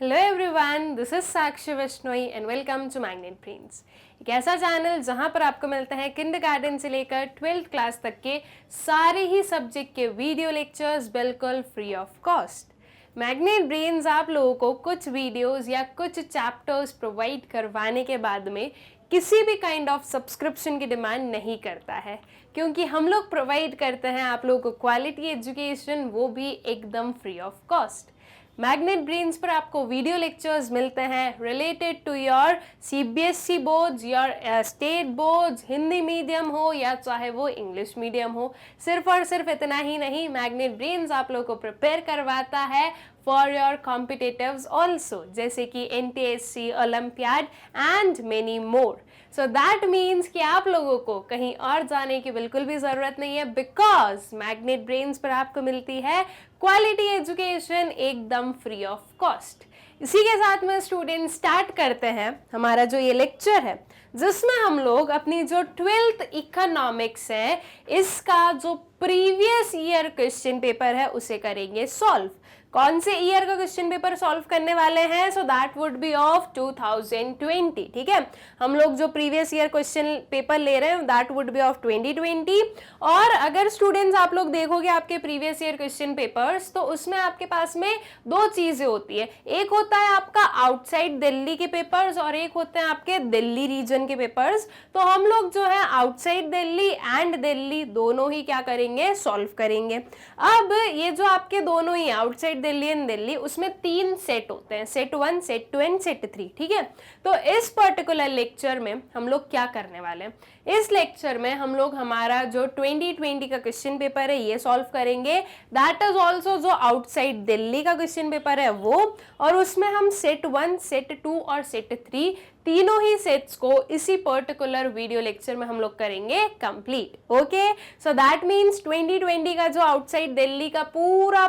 Hello everyone, this is Sakshi Vishnoi and welcome to magnet brains. एक ऐसा channel जहां पर आपको मिलते हैं किंडरगार्टन से लेकर 12th क्लास तक के सारे ही सब्जेक्ट के वीडियो लेक्चर्स बिल्कुल free of cost. Magnet brains आप लोगों को कुछ वीडियोस या कुछ चैप्टर्स प्रोवाइड करवाने के बाद में किसी भी काइंड ऑफ सब्सक्रिप्शन की डिमांड नहीं करता है, क्योंकि हम लोग प्रोवाइड करते हैं आप लोगों को क्वालिटी एजुकेशन, वो भी एकदम free of cost. Magnet brains पर आपको वीडियो लेक्चर्स मिलते हैं related to your CBSE boards, your state boards, Hindi medium हो या चाहे वो इंग्लिश मीडियम हो। सिर्फ और सिर्फ इतना ही नहीं, मैग्नेट ब्रेन्स आप लोगों को प्रिपेयर करवाता है फॉर योर कॉम्पिटिटिव्स ऑल्सो, जैसे कि NTSC, olympiad and many more. So that means कि आप लोगों को कहीं और जाने की बिल्कुल भी ज़रूरत नहीं है, बिकॉज मैग्नेट ब्रेन्स पर आपको मिलती है क्वालिटी एजुकेशन एकदम फ्री ऑफ कॉस्ट। इसी के साथ में स्टूडेंट स्टार्ट करते हैं हमारा जो ये लेक्चर है, जिसमें हम लोग अपनी जो 12th इकोनॉमिक्स है, इसका जो प्रीवियस ईयर क्वेश्चन पेपर है उसे करेंगे सॉल्व। कौन से ईयर का क्वेश्चन पेपर सॉल्व करने वाले हैं? So that would B of 2020। ठीक है, हम लोग जो प्रीवियस ईयर क्वेश्चन पेपर ले रहे हैं दैट वुड बी ऑफ 2020। और अगर स्टूडेंट्स आप लोग देखोगे आपके प्रीवियस ईयर क्वेश्चन पेपर्स, तो उसमें आपके पास में दो चीजें होती है। एक होता है आपका आउटसाइड दिल्ली के पेपर्स और एक होते हैं आपके दिल्ली रीजन के पेपर्स। तो हम लोग जो है आउटसाइड दिल्ली एंड दिल्ली दोनों ही क्या करेंगे, सॉल्व करेंगे। अब ये जो आपके दोनों ही आउटसाइड दिल्ली एंड दिल्ली, उसमें 3 सेट होते हैं, सेट 1, सेट 2 एंड सेट 3। ठीक है, तो इस पर्टिकुलर लेक्चर में हम लोग क्या करने वाले हैं, इस लेक्चर में हम लोग हमारा जो 2020 का क्वेश्चन पेपर है ये सॉल्व करेंगे। दैट इज ऑल्सो जो आउटसाइड दिल्ली का क्वेश्चन पेपर है वो, और उसमें हम सेट 1, सेट 2 और सेट 3 तीनों ही सेट्स को इसी पर्टिकुलर वीडियो लेक्चर में हम लोग करेंगे complete. Okay, so that means 2020 का जो आउटसाइड दिल्ली का पूरा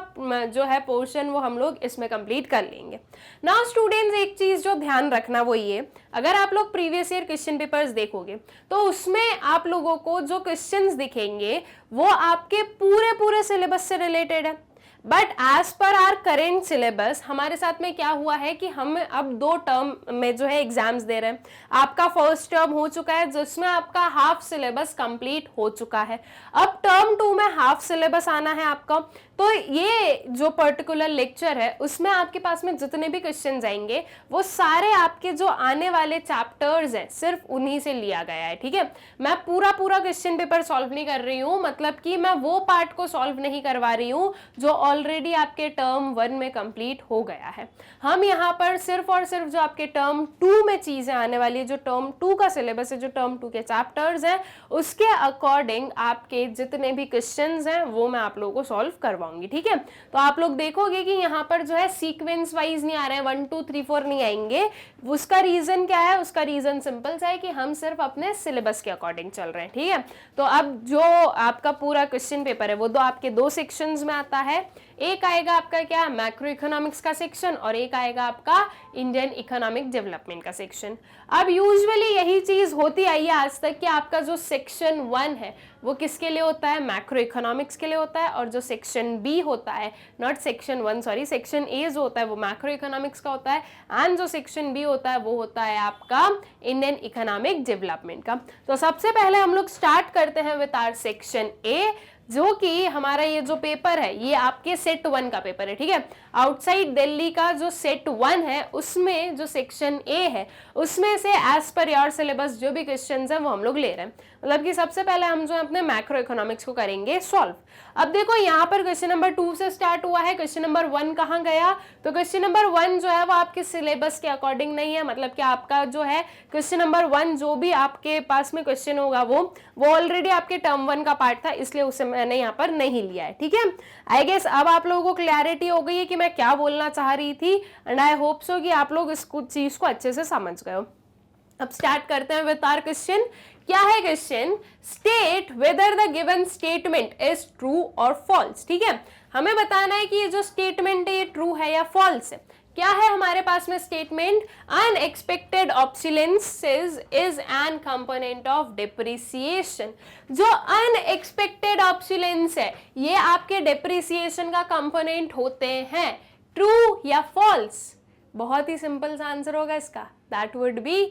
जो है पोर्शन वो हम लोग इसमें कंप्लीट कर लेंगे। नाउ स्टूडेंट्स, एक चीज जो ध्यान रखना वो ये, अगर आप लोग प्रीवियस ईयर क्वेश्चन पेपर्स देखोगे तो उसमें आप लोगों को जो क्वेश्चंस दिखेंगे वो आपके पूरे सिलेबस से रिलेटेड है। But as per our current syllabus हमारे साथ में क्या हुआ है कि हम अब 2 टर्म में जो है एग्जाम्स दे रहे हैं। आपका फर्स्ट टर्म हो चुका है जिसमें आपका हाफ सिलेबस कंप्लीट हो चुका है, अब टर्म 2 में हाफ सिलेबस आना है आपका। तो ये जो पर्टिकुलर लेक्चर है उसमें आपके पास में जितने भी क्वेश्चन आएंगे वो सारे आपके जो आने वाले चैप्टर्स हैं सिर्फ उन्हीं से लिया गया है। ठीक है, मैं पूरा क्वेश्चन पेपर सॉल्व नहीं कर रही हूँ, मतलब कि मैं वो पार्ट को सॉल्व नहीं करवा रही हूँ जो ऑलरेडी आपके टर्म 1 में कंप्लीट हो गया है। हम यहाँ पर सिर्फ और सिर्फ जो आपके टर्म 2 में चीजें आने वाली है, जो टर्म 2 का सिलेबस है, जो टर्म 2 के चैप्टर्स हैं, उसके अकॉर्डिंग आपके जितने भी क्वेश्चंस हैं वो मैं आप लोगों को सॉल्व करवाऊंगी। ठीक है, तो आप लोग देखोगे कि यहाँ पर जो है सीक्वेंस वाइज नहीं आ रहे हैं, 1 2 3 4 नहीं आएंगे। उसका रीजन क्या है? उसका रीजन सिंपल सा है कि हम सिर्फ अपने सिलेबस के अकॉर्डिंग चल रहे हैं। ठीक है, तो अब जो आपका पूरा क्वेश्चन पेपर है वो दो आपके 2 सेक्शंस में आता है। एक आएगा आपका क्या, मैक्रो इकोनॉमिक्स का सेक्शन, और एक आएगा आपका इंडियन इकोनॉमिक डेवलपमेंट का सेक्शन। अब यूजुअली यही चीज होती आई है आज तक कि आपका जो सेक्शन 1 है वो किसके लिए होता है, मैक्रो इकोनॉमिक्स के लिए होता है, और जो सेक्शन बी होता है, not section 1 sorry, section A जो होता है वो मैक्रो इकोनॉमिक्स का होता है, एंड जो सेक्शन बी होता है वो होता है आपका इंडियन इकोनॉमिक डेवलपमेंट का। तो सबसे पहले हम लोग स्टार्ट करते हैं विद आवर सेक्शन ए, जो कि हमारा ये जो पेपर है ये आपके सेट 1 का पेपर है। ठीक है, आउटसाइड दिल्ली का जो सेट 1 है उसमें जो सेक्शन ए है उसमें से एज पर योर सिलेबस जो भी क्वेश्चंस हैं वो हम लोग ले रहे हैं। मतलब कि सबसे पहले हम जो अपने मैक्रो इकोनॉमिक्स को करेंगे सॉल्व। अब देखो यहाँ पर क्वेश्चन नंबर 2 से स्टार्ट हुआ है, क्वेश्चन नंबर 1 कहाँ गया? तो क्वेश्चन नंबर 1 जो है वो आपके सिलेबस के अकॉर्डिंग नहीं है, मतलब कि आपका जो है क्वेश्चन नंबर 1 जो भी आपके पास में क्वेश्चन होगा वो ऑलरेडी आपके टर्म 1 का पार्ट था, इसलिए उसे मैंने यहाँ पर नहीं लिया है। ठीक है, आई गेस अब आप लोगों को क्लैरिटी हो गई है कि मैं क्या बोलना चाह रही थी, एंड आई होप सो कि आप लोग इस चीज को अच्छे से समझ गए हो। अब स्टार्ट करते हैं विद आवर क्वेश्चन। क्या है question? State whether the given statement is true और फॉल्स। ठीक है, हमें बताना है कि ये जो स्टेटमेंट है ये ट्रू है या फॉल्स है। क्या है हमारे पास में statement? Unexpected obsolescences is an component of depreciation. जो अनएक्सपेक्टेड ऑब्सोलेंस है ये आपके डिप्रिसिएशन का कंपोनेंट होते हैं। ट्रू या फॉल्स? बहुत ही सिंपल सा आंसर होगा इसका, that would be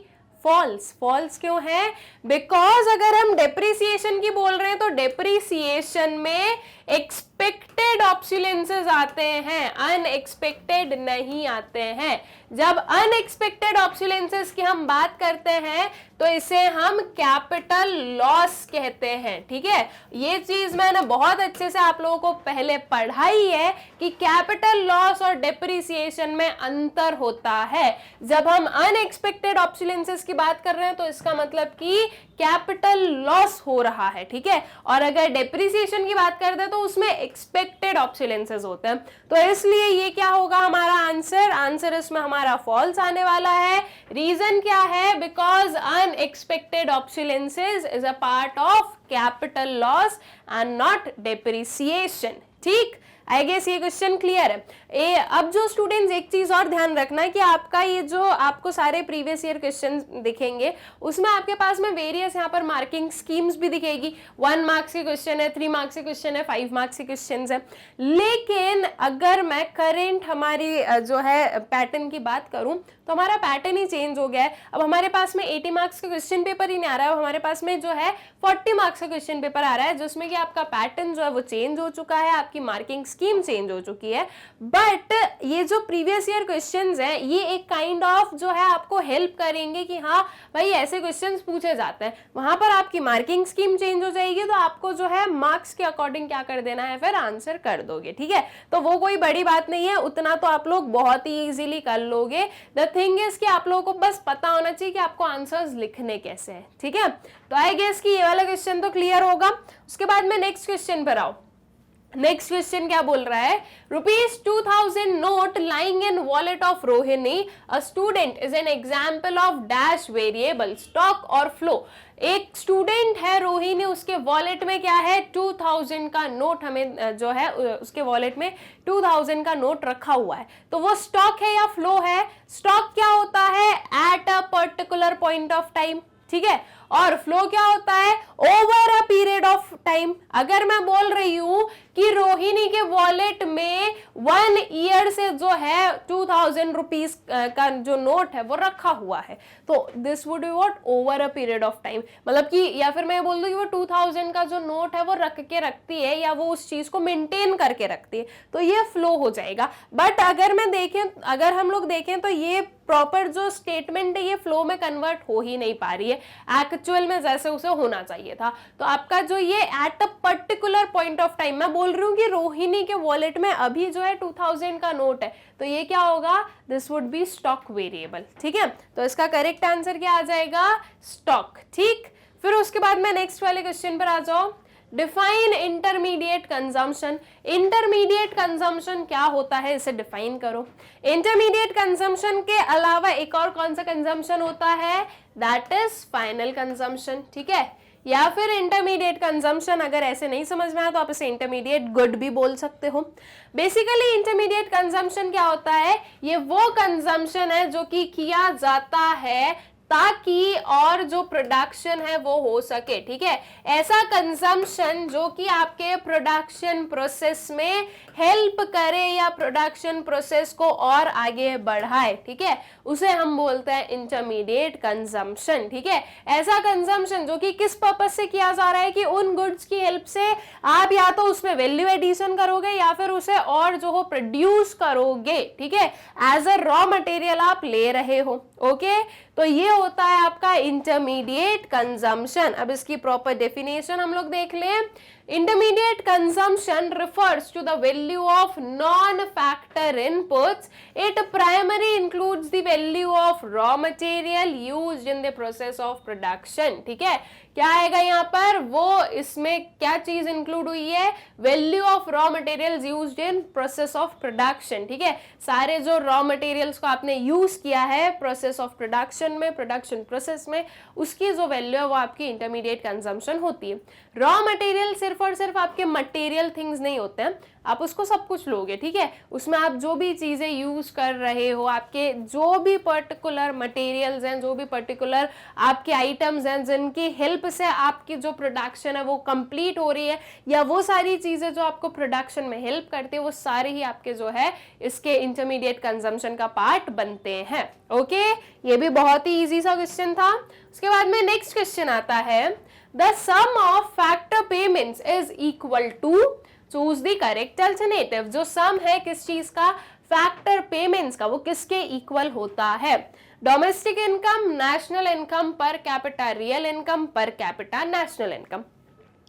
false. False क्यों है? बिकॉज अगर हम डेप्रिसिएशन की बोल रहे हैं तो डेप्रिसिएशन में एक्सपेक्टेड ऑब्सोलेंसेस आते हैं, अनएक्सपेक्टेड नहीं आते हैं। जब अनएक्सपेक्टेड ऑब्सोलेंसेस की हम बात करते हैं तो इसे हम कैपिटल लॉस कहते हैं, ठीक है। ये चीज मैंने बहुत अच्छे से आप लोगों को पहले पढ़ाई है कि कैपिटल लॉस और डेप्रिसिएशन में अंतर होता है। जब हम अनएक्सपेक्टेड ऑब्सोलेंसेस की बात कर रहे हैं तो इसका मतलब कि कैपिटल लॉस हो रहा है, ठीक है। और अगर डेप्रिसिएशन की बात करते हैं तो उसमें एक्सपेक्टेड ऑब्सोलेंसेस होते हैं। तो इसलिए ये क्या होगा हमारा आंसर? आंसर इसमें हमारा फॉल्स आने वाला है। रीजन क्या है? Because unexpected obsolescences is a part of capital loss and not depreciation, ठीक। आई गेस ये क्वेश्चन क्लियर है। अब जो स्टूडेंट्स एक चीज और ध्यान रखना है कि आपका ये जो आपको सारे प्रीवियस ईयर क्वेश्चन दिखेंगे उसमें आपके पास में वेरियस यहाँ पर मार्किंग स्कीम्स भी दिखेगी। 1 मार्क्स के क्वेश्चन है, 3 मार्क्स के क्वेश्चन है, 5 मार्क्स के क्वेश्चन है। लेकिन अगर मैं करेंट हमारी जो है पैटर्न की बात करूं तो हमारा पैटर्न ही चेंज हो गया है। अब हमारे पास में 80 मार्क्स का क्वेश्चन पेपर ही नहीं आ रहा है, अब हमारे पास में जो है 40 मार्क्स का क्वेश्चन पेपर आ रहा है, जिसमें कि आपका पैटर्न जो है वो चेंज हो चुका है, आपकी मार्किंग स्कीम चेंज हो चुकी है। बट ये जो प्रीवियस ईयर क्वेश्चंस हैं ये एक काइंड ऑफ जो है आपको हेल्प करेंगे कि हाँ भाई ऐसे क्वेश्चंस पूछे जाते हैं। वहां पर आपकी मार्किंग स्कीम चेंज हो जाएगी तो आपको जो है मार्क्स के अकॉर्डिंग क्या कर देना है, फिर आंसर कर दोगे, ठीक है। तो वो कोई बड़ी बात नहीं है, उतना तो आप लोग बहुत ही इजीली कर लोगे। द थिंग इज कि आप लोगों को बस पता होना चाहिए कि आपको आंसर्स लिखने कैसे हैं, ठीक है। तो आई गेस कि ये वाला क्वेश्चन तो क्लियर होगा। उसके बाद में नेक्स्ट क्वेश्चन पर आओ। नेक्स्ट क्वेश्चन क्या बोल रहा है? ₹2000 note lying in wallet of Rohini, a student is an example of dash variable, stock और फ्लो। एक स्टूडेंट है रोहिणी, उसके वॉलेट में क्या है? 2000 का नोट, हमें जो है उसके वॉलेट में 2000 का नोट रखा हुआ है। तो वो स्टॉक है या फ्लो है? स्टॉक क्या होता है? Eight a particular point of time, ठीक है। और फ्लो क्या होता है? Over a period of time. अगर मैं बोल रही हूं कि रोहिणी के वॉलेट में 1 ईयर से जो है 2000 रुपीज का जो नोट है वो रखा हुआ है, तो this would be what? Over a period of time. मतलब कि या फिर मैं बोल दूं कि वो 2000 का जो नोट है वो रख के रखती है या वो उस चीज को मेंटेन करके रखती है, तो ये फ्लो हो जाएगा। बट अगर हम लोग देखें तो ये प्रॉपर जो स्टेटमेंट है ये फ्लो में कन्वर्ट हो ही नहीं पा रही है एक्चुअल में जैसे उसे होना चाहिए था। तो आपका जो ये eight a particular point of time, मैं बोल रही हूँ कि रोहिणी के वॉलेट में अभी जो है 2000 का नोट है, तो ये क्या होगा? This would B stock variable, ठीक है। तो इसका करेक्ट आंसर क्या आ जाएगा? स्टॉक, ठीक। फिर उसके बाद में नेक्स्ट वाले क्वेश्चन पर आ जाओ। Define intermediate consumption. Intermediate consumption क्या होता है, इसे डिफाइन करो। इंटरमीडिएट कंजम्पशन के अलावा एक और कौन सा कंजम्पशन होता है? दैट इज फाइनल कंजम्पशन, ठीक है। या फिर इंटरमीडिएट कंजम्पशन, अगर ऐसे नहीं समझ में आया तो आप इसे इंटरमीडिएट गुड भी बोल सकते हो। बेसिकली इंटरमीडिएट कंजम्पशन क्या होता है? ये वो कंजम्पशन है जो कि किया जाता है ताकि और जो प्रोडक्शन है वो हो सके, ठीक है। ऐसा कंजम्पशन जो कि आपके प्रोडक्शन प्रोसेस में हेल्प करे या प्रोडक्शन प्रोसेस को और आगे बढ़ाए, ठीक है, उसे हम बोलते हैं इंटरमीडिएट कंजम्पशन, ठीक है। ऐसा कंजम्पशन जो कि किस पर्पस से किया जा रहा है कि उन गुड्स की हेल्प से आप या तो उसमें वैल्यू एडिशन करोगे या फिर उसे और जो हो प्रोड्यूस करोगे, ठीक है, एज अ रॉ मटेरियल आप ले रहे हो, ओके। तो ये होता है आपका इंटरमीडिएट कंजम्पशन। अब इसकी प्रॉपर डेफिनेशन हम लोग देख लें। Intermediate consumption refers to the value of non-factor inputs. It primarily includes the value of raw material used in the process of production. ठीक है, क्या आएगा यहाँ पर? वो इसमें क्या चीज इंक्लूड हुई है? Value of raw materials used in process of production, ठीक है। सारे जो रॉ मटेरियल्स को आपने यूज किया है प्रोसेस ऑफ प्रोडक्शन में, प्रोडक्शन प्रोसेस में, उसकी जो वैल्यू है वो आपकी इंटरमीडिएट कंजम्पशन होती है। रॉ मटेरियल सिर्फ और सिर्फ आपके मटेरियल थिंग्स नहीं होते हैं, आप उसको सब कुछ लोगे, ठीक है। उसमें आप जो भी चीजें यूज कर रहे हो, आपके जो भी पर्टिकुलर मटेरियल्स हैं, जो भी पर्टिकुलर आपके आइटम्स हैं जिनकी हेल्प से आपकी जो प्रोडक्शन है वो कंप्लीट हो रही है, या वो सारी चीजें जो आपको प्रोडक्शन में हेल्प करती है, वो सारे ही आपके जो है इसके इंटरमीडिएट कंजम्पशन का पार्ट बनते हैं। ओके, ये भी बहुत ही इजी सा क्वेश्चन था। उसके बाद में नेक्स्ट क्वेश्चन आता है, the sum of factor payments is equal to, choose the correct alternative. जो सम है किस चीज का, फैक्टर पेमेंट्स का, वो किसके इक्वल होता है? Domestic income, national income per capita, real income per capita, national income.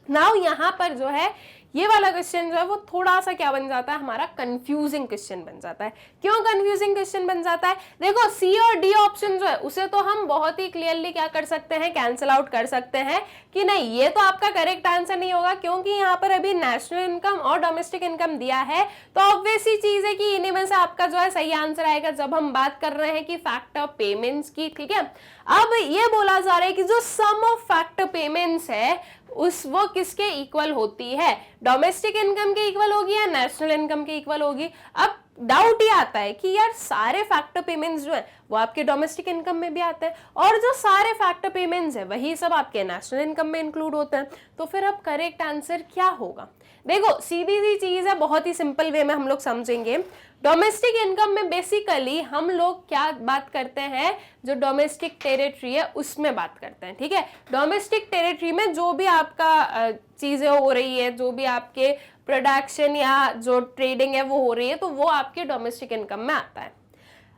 Now यहाँ पर जो है ये वाला क्वेश्चन जो है वो थोड़ा सा क्या बन जाता है, हमारा कंफ्यूजिंग क्वेश्चन बन जाता है। क्यों कंफ्यूजिंग क्वेश्चन बन जाता है? देखो सी और डी ऑप्शन जो है उसे तो हम बहुत ही क्लियरली क्या कर सकते हैं, कैंसिल आउट कर सकते हैं कि नहीं ये तो आपका करेक्ट आंसर नहीं होगा, क्योंकि यहाँ पर अभी नेशनल इनकम और डोमेस्टिक इनकम दिया है, तो ऑब्वियस ही चीज है कि इन्हीं में से आपका जो है सही आंसर आएगा जब हम बात कर रहे हैं कि फैक्टर पेमेंट्स की। ठीक है, अब ये बोला जा रहा है कि जो सम ऑफ फैक्टर पेमेंट्स है उस वो किसके इक्वल होती है, डोमेस्टिक इनकम के इक्वल होगी या नेशनल इनकम के इक्वल होगी? अब डाउट ये आता है कि यार सारे फैक्टर पेमेंट्स जो है वो आपके डोमेस्टिक इनकम में भी आते हैं, और जो सारे फैक्टर पेमेंट्स है वही सब आपके नेशनल इनकम में इंक्लूड होते हैं, तो फिर अब करेक्ट आंसर क्या होगा? देखो सीधी सी चीज है, बहुत ही सिंपल वे में हम लोग समझेंगे। डोमेस्टिक इनकम में बेसिकली हम लोग क्या बात करते हैं, जो डोमेस्टिक टेरिटरी है उसमें बात करते हैं। ठीक है, डोमेस्टिक टेरिटरी में जो भी आपका चीजें हो रही है, जो भी आपके प्रोडक्शन या जो ट्रेडिंग है वो हो रही है, तो वो आपके डोमेस्टिक इनकम में आता है।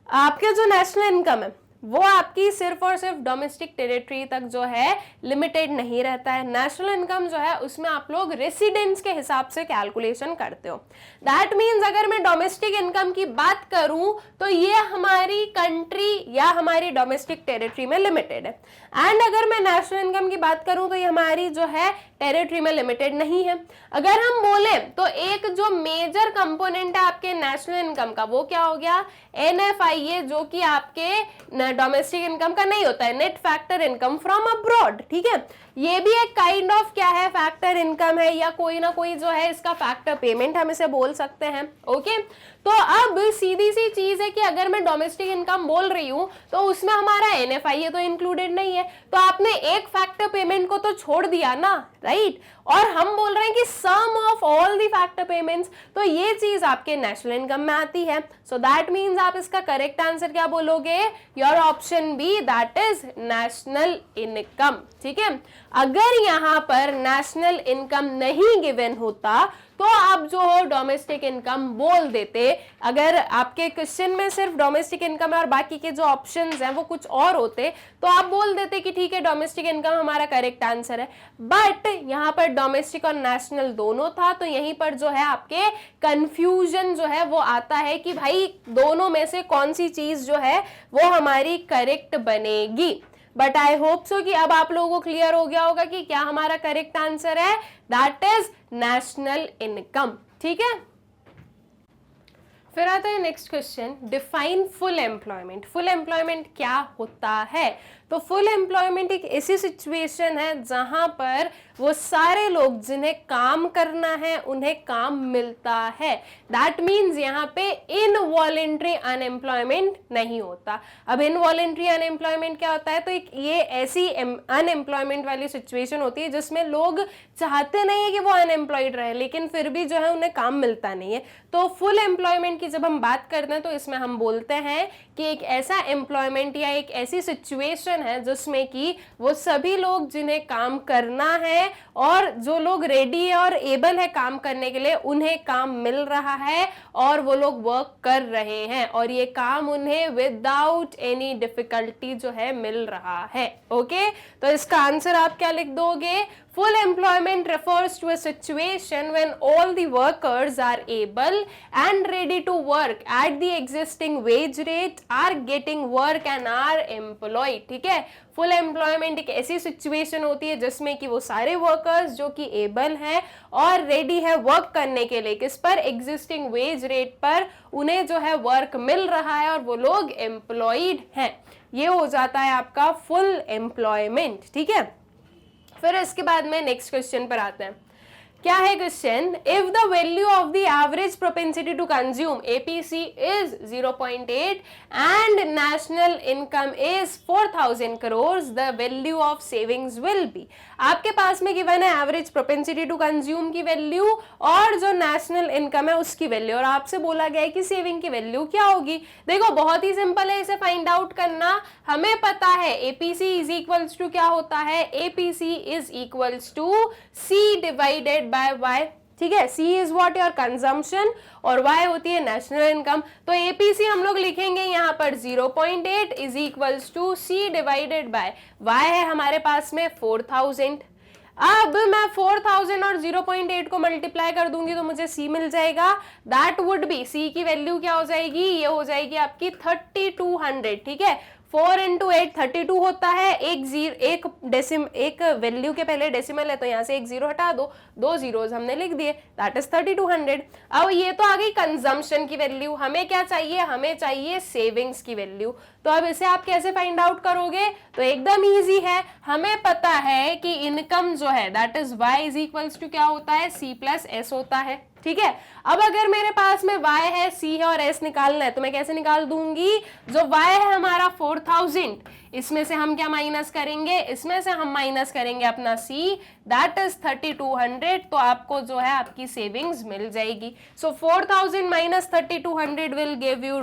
आपके जो नेशनल इनकम है वो आपकी सिर्फ और सिर्फ डोमेस्टिक टेरिटरी तक जो है लिमिटेड नहीं रहता है। नेशनल इनकम जो है उसमें आप लोग रेसिडेंस के हिसाब से कैलकुलेशन करते हो। दैट मीन्स अगर मैं डोमेस्टिक इनकम की बात करूं तो ये हमारी कंट्री या हमारी डोमेस्टिक टेरिटरी में लिमिटेड है, एंड अगर मैं नेशनल इनकम की बात करूं तो ये हमारी जो है टेरिटरी में लिमिटेड नहीं है। अगर हम बोले तो एक जो मेजर कंपोनेंट है आपके नेशनल इनकम का वो क्या हो गया, NFIA, जो कि आपके डोमेस्टिक इनकम का नहीं होता है, net factor income from abroad. ठीक है, ये भी एक काइंड ऑफ क्या है, फैक्टर इनकम है, या कोई ना कोई जो है इसका फैक्टर पेमेंट हम इसे बोल सकते हैं। ओके, तो अब सीधी सी चीज है कि अगर मैं डोमेस्टिक इनकम बोल रही हूं तो उसमें हमारा NFIA तो इंक्लूडेड नहीं है, तो आपने एक फैक्टर पेमेंट को तो छोड़ दिया ना, राइट? और हम बोल रहे हैं कि sum of all the factor payments, तो ये चीज आपके नेशनल इनकम में आती है। सो दैट मीन्स आप इसका करेक्ट आंसर क्या बोलोगे, your option B, that is national income. ठीक है, अगर यहाँ पर नेशनल इनकम नहीं गिवन होता तो आप जो हो डोमेस्टिक इनकम बोल देते। अगर आपके क्वेश्चन में सिर्फ डोमेस्टिक इनकम है और बाकी के जो ऑप्शंस हैं वो कुछ और होते तो आप बोल देते कि ठीक है डोमेस्टिक इनकम हमारा करेक्ट आंसर है, बट यहाँ पर डोमेस्टिक और नेशनल दोनों था, तो यहीं पर जो है आपके कंफ्यूजन जो है वो आता है कि भाई दोनों में से कौन सी चीज जो है वो हमारी करेक्ट बनेगी। बट आई होप सो कि अब आप लोगों को क्लियर हो गया होगा कि क्या हमारा करेक्ट आंसर है, दैट इज नेशनल इनकम। ठीक है, फिर आता है next question, define full employment. Full employment क्या होता है? तो फुल एम्प्लॉयमेंट एक ऐसी सिचुएशन है जहां पर वो सारे लोग जिन्हें काम करना है उन्हें काम मिलता है। दैट मीन्स यहाँ पे इनवॉलेंट्री अनएम्प्लॉयमेंट नहीं होता। अब इनवॉलेंट्री अनएम्प्लॉयमेंट क्या होता है? तो एक ये ऐसी अनएम्प्लॉयमेंट वाली सिचुएशन होती है जिसमें लोग चाहते नहीं है कि वो अनएम्प्लॉयड रहे, लेकिन फिर भी जो है उन्हें काम मिलता नहीं है। तो फुल एम्प्लॉयमेंट की जब हम बात करते हैं तो इसमें हम बोलते हैं कि एक ऐसा एम्प्लॉयमेंट या एक ऐसी सिचुएशन है जिसमें कि वो सभी लोग जिन्हें काम करना है और जो लोग रेडी है और एबल है काम करने के लिए उन्हें काम मिल रहा है और वो लोग वर्क कर रहे हैं, और ये काम उन्हें विदाउट एनी डिफिकल्टी जो है मिल रहा है। ओके, तो इसका आंसर आप क्या लिख दोगे? Full employment refers to a situation when all the workers are able and ready to work at the existing wage rate, are getting work and are employed. ठीक है, फुल एम्प्लॉयमेंट एक ऐसी सिचुएशन होती है जिसमें कि वो सारे वर्कर्स जो कि एबल हैं और रेडी है वर्क करने के लिए, किस पर? एग्जिस्टिंग वेज रेट पर उन्हें जो है वर्क मिल रहा है और वो लोग एम्प्लॉयड हैं। ये हो जाता है आपका फुल एम्प्लॉयमेंट। ठीक है, फिर इसके बाद में नेक्स्ट क्वेश्चन पर आते हैं। क्या है question, if the value of the average propensity to consume APC is 0.8 and national income is 4000 crore, the value of savings will be. आपके पास में गिवन है एवरेज प्रोपेंसिटी टू कंज्यूम की वैल्यू और जो नेशनल इनकम है उसकी वैल्यू, और आपसे बोला गया है कि सेविंग की वैल्यू क्या होगी। देखो बहुत ही सिंपल है इसे फाइंड आउट करना। हमें पता है एपीसी इज इक्वल्स टू क्या होता है, APC is equals to C divided by Y, ठीक है। C is what, your consumption, और वाई होती है नेशनल इनकम। तो एपीसी हम लोग लिखेंगे यहाँ पर 0.8 is equals to C divided by Y है हमारे पास में 4000। अब मैं 4000 और 0.8 को मल्टीप्लाई कर दूंगी तो मुझे सी मिल जाएगा। दैट वुड बी, सी की वैल्यू क्या हो जाएगी, ये हो जाएगी आपकी 3200, ठीक है। 4 into 8 32 होता है, एक वैल्यू के पहले डेसिमल है तो यहाँ से एक जीरो हटा दो, 2 zeros हमने लिख दिए, दैट इज 3200। अब ये तो आ गई कंजम्पशन की वैल्यू, हमें क्या चाहिए, हमें चाहिए सेविंग्स की वैल्यू। तो अब इसे आप कैसे फाइंड आउट करोगे, तो एकदम इजी है, हमें पता है कि इनकम जो है that is y is equals to क्या होता है, c प्लस s होता है, ठीक है। अब अगर मेरे पास में y है, c है और s निकालना है तो मैं कैसे निकाल दूंगी, जो y है हमारा 4000, इसमें से हम क्या माइनस करेंगे, इसमें से हम माइनस करेंगे अपना c, दैट इज 3200, तो आपको जो है आपकी सेविंग्स मिल जाएगी। So 4000 minus 3200 will give you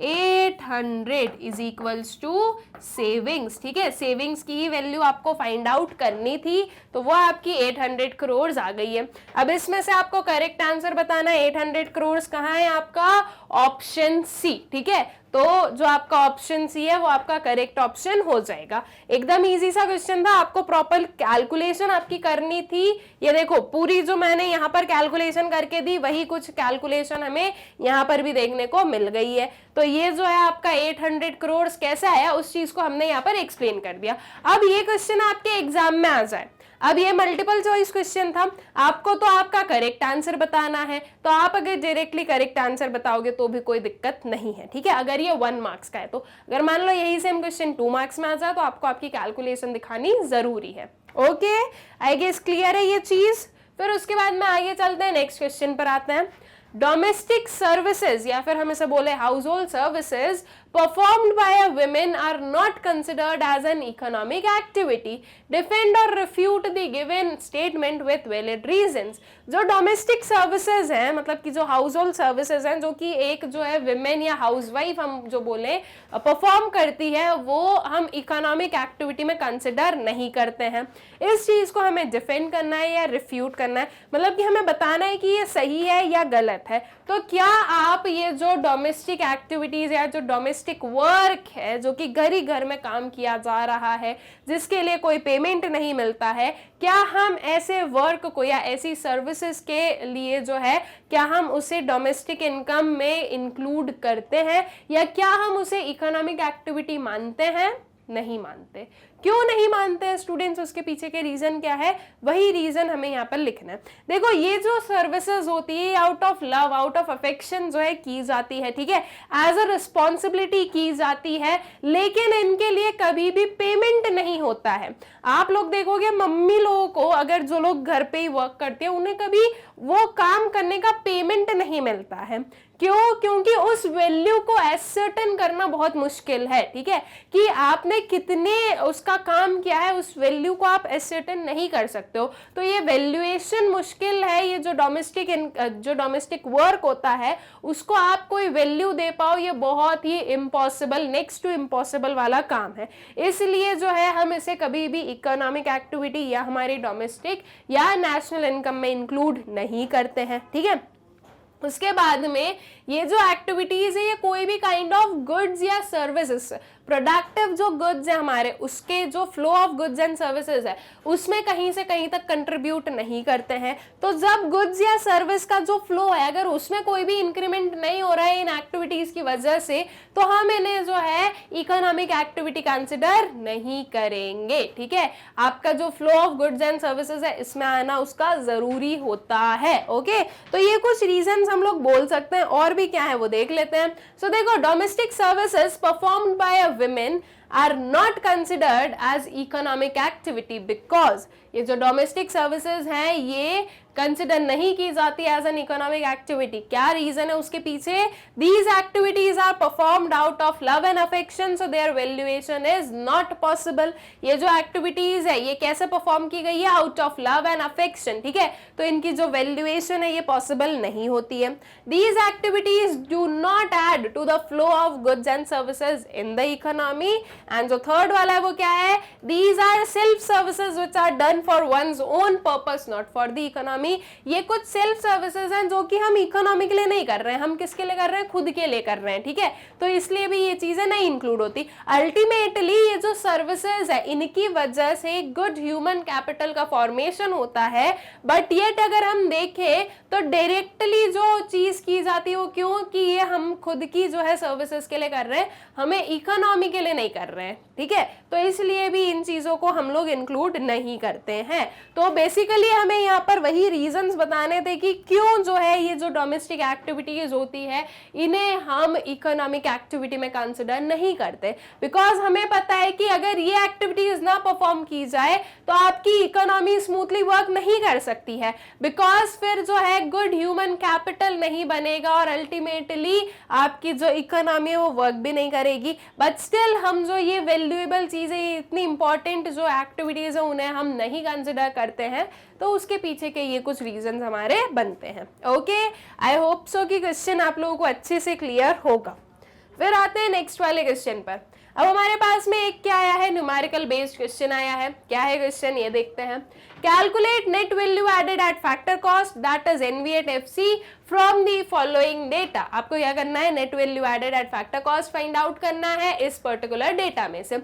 ₹800 is equals to savings, ठीक है। सेविंग्स की ही वैल्यू आपको फाइंड आउट करनी थी तो वो आपकी 800 करोड़ आ गई है। अब इसमें से आपको करेक्ट आंसर बताना है 800 करोड़ कहाँ है, आपका ऑप्शन सी, ठीक है। तो जो आपका ऑप्शन सी है वो आपका करेक्ट ऑप्शन हो जाएगा। एकदम इजी सा क्वेश्चन था, आपको प्रॉपर कैलकुलेशन आपकी करनी थी। ये देखो पूरी जो मैंने यहाँ पर कैलकुलेशन करके दी वही कुछ कैलकुलेशन हमें यहाँ पर भी देखने को मिल गई है। तो ये जो है आपका 800 करोड़ कैसे आया उस चीज को हमने यहाँ पर एक्सप्लेन कर दिया। अब ये क्वेश्चन आपके एग्जाम में आ जाए, अब ये मल्टीपल चॉइस क्वेश्चन था, आपको तो आपका करेक्ट आंसर बताना है, तो आप अगर डायरेक्टली करेक्ट आंसर बताओगे तो भी कोई दिक्कत नहीं है, ठीक है। अगर ये 1 मार्क्स का है तो अगर मान लो यही सेम क्वेश्चन 2 मार्क्स में आ जाए तो आपको आपकी कैलकुलेशन दिखानी जरूरी है। ओके, आई गेस क्लियर है ये चीज। फिर उसके बाद में आगे चलते हैं, नेक्स्ट क्वेश्चन पर आते हैं। डोमेस्टिक सर्विसेज या फिर हम इसे बोले house hold services performed by a women are not considered as an economic activity. Defend or refute the given statement with valid reasons. जो डोमेस्टिक सर्विसेज हैं, मतलब कि जो हाउस होल्ड सर्विसेज हैं, जो कि एक जो है विमेन या हाउसवाइफ हम जो बोले परफॉर्म करती है, वो हम इकोनॉमिक एक्टिविटी में कंसिडर नहीं करते हैं। इस चीज को हमें डिफेंड करना है या रिफ्यूट करना है, मतलब कि हमें बताना है कि ये सही है या गलत है। तो क्या आप ये जो डोमेस्टिक एक्टिविटीज या जो डोमेस्टिक वर्क है, जो कि घर ही घर में काम किया जा रहा है, जिसके लिए कोई पेमेंट नहीं मिलता है, क्या हम ऐसे वर्क को या ऐसी सर्विसेज के लिए जो है क्या हम उसे डोमेस्टिक इनकम में इंक्लूड करते हैं, या क्या हम उसे इकोनॉमिक एक्टिविटी मानते हैं? नहीं मानते। क्यों नहीं मानते हैं स्टूडेंट्स, उसके पीछे के रीजन क्या है, वही रीजन हमें यहाँ पर लिखना है। देखो ये जो सर्विसेज होती है out of love, out of affection जो है की जाती है, ठीक है, एज अ रिस्पॉन्सिबिलिटी की जाती है, लेकिन इनके लिए कभी भी पेमेंट नहीं होता है। आप लोग देखोगे मम्मी लोगों को, अगर जो लोग घर पे ही वर्क करते हैं, उन्हें कभी वो काम करने का पेमेंट नहीं मिलता है। क्यों? क्योंकि उस वैल्यू को एसर्टेन करना बहुत मुश्किल है, ठीक है, कि आपने कितने उसका काम किया है, उस वैल्यू को आप एसर्टेन नहीं कर सकते हो। तो ये वैल्यूएशन मुश्किल है। ये जो डोमेस्टिक वर्क होता है उसको आप कोई वैल्यू दे पाओ, ये बहुत ही इम्पॉसिबल, नेक्स्ट टू इम्पॉसिबल वाला काम है। इसलिए जो है हम इसे कभी भी इकोनॉमिक एक्टिविटी या हमारी डोमेस्टिक या नेशनल इनकम में इंक्लूड नहीं करते हैं, ठीक है। उसके बाद में ये जो एक्टिविटीज है, ये कोई भी काइंड ऑफ गुड्स या सर्विसेज, प्रोडक्टिव जो गुड्स है हमारे, उसके जो flow of goods and services है उसमें कहीं से कहीं तक कंट्रीब्यूट नहीं करते हैं। तो जब गुड्स या सर्विस का जो फ्लो है, अगर उसमें कोई भी इंक्रीमेंट नहीं हो रहा है इन एक्टिविटीज की वजह से, तो हम इन्हें जो है इकोनॉमिक एक्टिविटी कंसिडर नहीं करेंगे, ठीक है। आपका जो flow of goods and services है इसमें आना उसका जरूरी होता है। ओके, तो ये कुछ रीजंस हम लोग बोल सकते हैं, और भी क्या है वो देख लेते हैं। सो देखो, domestic services performed by a women are not considered as economic activity because ये जो डोमेस्टिक सर्विसेज हैं ये कंसिडर नहीं की जाती एज एन इकोनॉमिक एक्टिविटी। क्या रीजन है उसके पीछे? These activities are performed out of love and affection so their valuation is not possible. ये जो एक्टिविटीज है ये कैसे परफॉर्म की गई है? Out of love and affection, ठीक है, तो इनकी जो वैल्यूएशन है ये पॉसिबल नहीं होती है। These activities do not add to the flow of goods and services in the economy. And जो थर्ड वाला है वो क्या है? These are self services which are done for one's own purpose not for the economy. ये कुछ self services हैं जो कि हम इकोनॉमी के लिए नहीं कर रहे हैं, हम किसके लिए कर रहे हैं? खुद के लिए कर रहे हैं, ठीक है, तो इसलिए भी ये चीजें नहीं इंक्लूड होती। अल्टीमेटली ये जो सर्विसेज है इनकी वजह से गुड ह्यूमन कैपिटल का फॉर्मेशन होता है, बट येट अगर हम देखें तो डायरेक्टली जो चीज की जाती है वो क्यों कि ये हम खुद की जो है सर्विसेज के लिए कर रहे हैं, हमें इकोनॉमी के लिए नहीं कर रहे हैं, ठीक है, तो इसलिए भी इन चीजों को हम लोग इंक्लूड नहीं करते हैं। तो बेसिकली हमें यहाँ पर वही रीजंस बताने थे कि क्यों जो है ये जो डोमेस्टिक एक्टिविटीज होती है इन्हें हम इकोनॉमिक एक्टिविटी में कंसिडर नहीं करते, बिकॉज हमें पता है कि अगर ये एक्टिविटीज ना परफॉर्म की जाए तो आपकी इकोनॉमी स्मूथली वर्क नहीं कर सकती है, बिकॉज फिर जो है गुड ह्यूमन कैपिटल नहीं बनेगा और अल्टीमेटली आपकी जो इकोनॉमी है वो वर्क भी नहीं करेगी। बट स्टिल हम जो ये वैल्यूएबल चीजें, इतनी इंपॉर्टेंट जो एक्टिविटीज है उन्हें हम नहीं कंसिडर करते हैं, तो उसके पीछे के ये कुछ रीजंस हमारे बनते हैं। ओके, आई होप सो कि क्वेश्चन आप लोगों को अच्छे से क्लियर होगा। फिर आते हैं नेक्स्ट वाले क्वेश्चन पर। अब हमारे पास में एक क्या आया है? न्यूमेरिकल बेस्ड क्वेश्चन आया है। क्या है क्वेश्चन ये देखते हैं। Calculate net value added at factor cost that is NV@FC from the following data. आपको क्या करना है? Net value added at factor cost find out करना है इस पर्टिकुलर डेटा में से।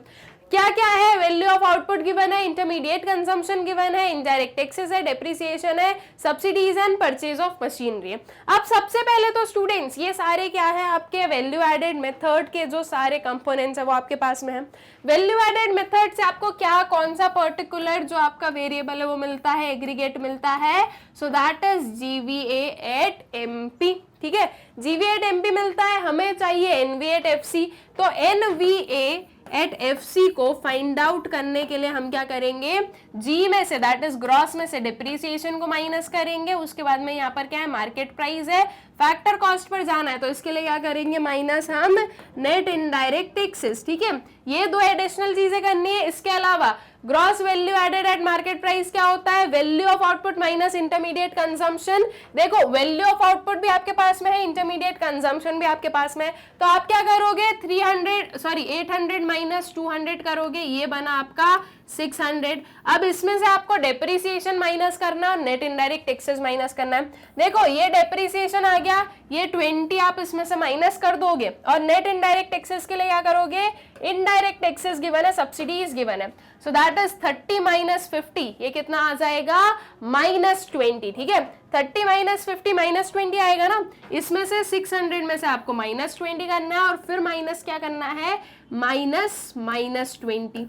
क्या क्या है? वैल्यू ऑफ आउटपुट गिवन है, इंटरमीडिएट कंजम्पशन गिवन है, इनडायरेक्ट टैक्सेस है, डेप्रिसिएशन है, subsidies and purchase of machinery है। अब सबसे पहले तो स्टूडेंट्स ये सारे क्या है? आपके वैल्यू एडेड मेथड के जो सारे कंपोनेंट्स है वो आपके पास में है। वैल्यू एडेड मेथड से आपको क्या, कौन सा पर्टिकुलर जो आपका वेरिएबल है वो मिलता है? एग्रीगेट मिलता है, सो दैट इज GVA@MP, ठीक है, GVA@MP मिलता है। हमें चाहिए NV@FC, तो NVA@FC को फाइंड आउट करने के लिए हम क्या करेंगे? G में से, दैट इज ग्रॉस में से डिप्रिसिएशन को माइनस करेंगे। उसके बाद में यहाँ पर क्या है? मार्केट प्राइस है। फैक्टर कॉस्ट पर जाना है तो इसके लिए क्या करेंगे? माइनस हम नेट इनडायरेक्ट टैक्सेस, ठीक है, ये दो एडिशनल चीजें करनी है। इसके अलावा gross value added at market price क्या होता है? Value of output minus intermediate consumption. देखो, वैल्यू ऑफ आउटपुट भी आपके पास में है, इंटरमीडिएट कंजम्पशन भी आपके पास में है, तो आप क्या करोगे? 800 माइनस 200 करोगे, ये बना आपका 600। अब इसमें से आपको डेप्रिसिएशन माइनस करना, नेट इनडायरेक्ट टैक्सेस माइनस करना है। देखो, ये डेप्रिसिएशन आ गया, ये 20 आप इसमें से माइनस कर दोगे, और नेट इनडायरेक्ट टैक्सेस के लिए क्या करोगे? इनडायरेक्ट टैक्सेस गिवन है, सब्सिडीज गिवन है, सो दैट इज 30 माइनस 50, ये कितना आ जाएगा? -20, ठीक है, 30 माइनस 50 -20 आएगा ना। इसमें से 600 में से आपको -20 करना है, और फिर माइनस क्या करना है? -20,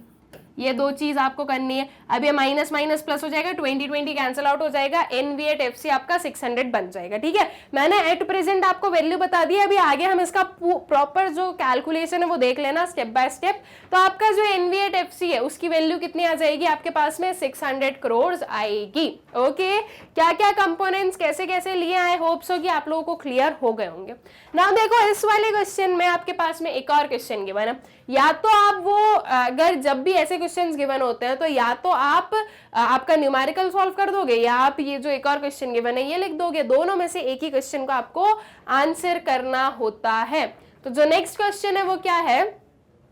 ये दो चीज आपको करनी है। अब ये माइनस माइनस प्लस हो जाएगा, 20 कैंसिल आउट हो जाएगा, NV@FC आपका 600 बन जाएगा, ठीक है। मैंने एट प्रेजेंट आपको वैल्यू बता दी, अभी आगे हम इसका प्रॉपर जो कैलकुलेशन है वो देख लेना स्टेप बाय स्टेप। तो आपका जो NV@FC है उसकी वैल्यू कितनी आ जाएगी आपके पास में? 600 करोड़ आएगी। ओके, क्या क्या कंपोनेंट्स कैसे कैसे लिए, आई होप सो कि आप लोगों को क्लियर हो गए होंगे। नाउ देखो, इस वाले क्वेश्चन में आपके पास में एक और क्वेश्चन गिवन है। या तो आप वो, अगर जब भी ऐसे क्वेश्चंस गिवन होते हैं तो या तो आप आपका न्यूमेरिकल सॉल्व कर दोगे, या आप ये जो एक और क्वेश्चन गिवन है ये लिख दोगे। दोनों में से एक ही क्वेश्चन को आपको आंसर करना होता है। तो जो नेक्स्ट क्वेश्चन है वो क्या है?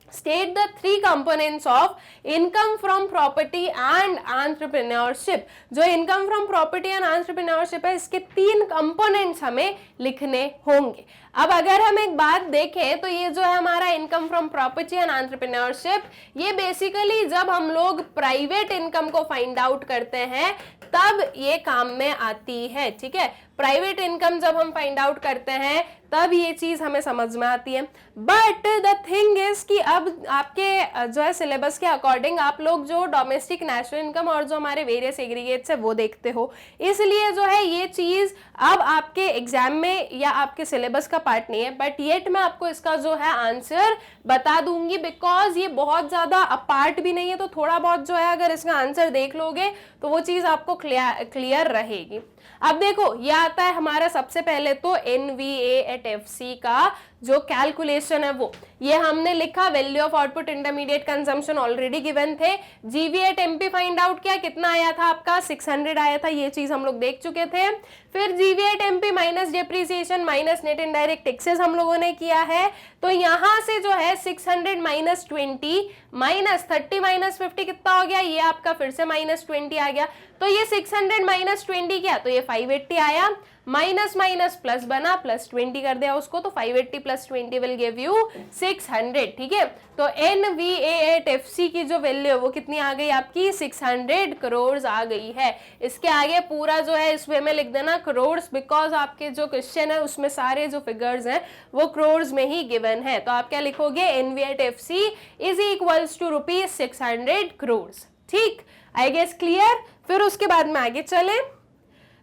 State the 3 components of income from property and entrepreneurship। जो income from property and entrepreneurship है, इसके 3 components हमें लिखने होंगे। अब अगर हम एक बात देखें तो ये जो है हमारा income from property and entrepreneurship, ये बेसिकली जब हम लोग प्राइवेट इनकम को फाइंड आउट करते हैं तब ये काम में आती है, ठीक है। प्राइवेट इनकम जब हम फाइंड आउट करते हैं तब ये चीज हमें समझ में आती है। बट द थिंग इज कि अब आपके जो है सिलेबस के अकॉर्डिंग आप लोग जो डोमेस्टिक नेशनल इनकम और जो हमारे वेरियस एग्रीगेट्स है वो देखते हो, इसलिए जो है ये चीज अब आपके एग्जाम में या आपके सिलेबस का पार्ट नहीं है। बट येट मैं आपको इसका जो है आंसर बता दूंगी, बिकॉज ये बहुत ज्यादा पार्ट भी नहीं है, तो थोड़ा बहुत जो है अगर इसका आंसर देख लोगे तो वो चीज आपको क्लियर रहेगी। अब देखो ये आता है हमारा सबसे पहले तो NVA@FC का जो कैलकुलेशन है वो ये हमने लिखा, value of output intermediate consumption already given थे। GV@MP फाइंड आउट किया, कितना आया था आपका 600 आया था, ये चीज हम लोग देख चुके थे। फिर GV@MP minus depreciation minus net indirect taxes हम लोगों ने किया है, तो यहां से जो है 600 माइनस 20 माइनस 30 माइनस 50 कितना हो गया, ये आपका फिर से माइनस 20 आ गया। तो ये 600 माइनस 20 किया तो ये 580 आया, माइनस माइनस प्लस बना, प्लस 20 कर दिया उसको, तो 580 प्लस 20 विल गिव यू 600। ठीक है, तो NVA@FC की जो वैल्यू है वो कितनी आ गई आपकी 600 करोड़ आ गई है। इसके आगे पूरा जो है इस वे में लिख देना करोड़, बिकॉज आपके जो क्वेश्चन है उसमें सारे जो फिगर्स हैं वो करोड़ में ही गिवन है। तो आप क्या लिखोगे, NVA@FC is equals to ₹600 crore. ठीक, आई गेस क्लियर। फिर उसके बाद में आगे चले,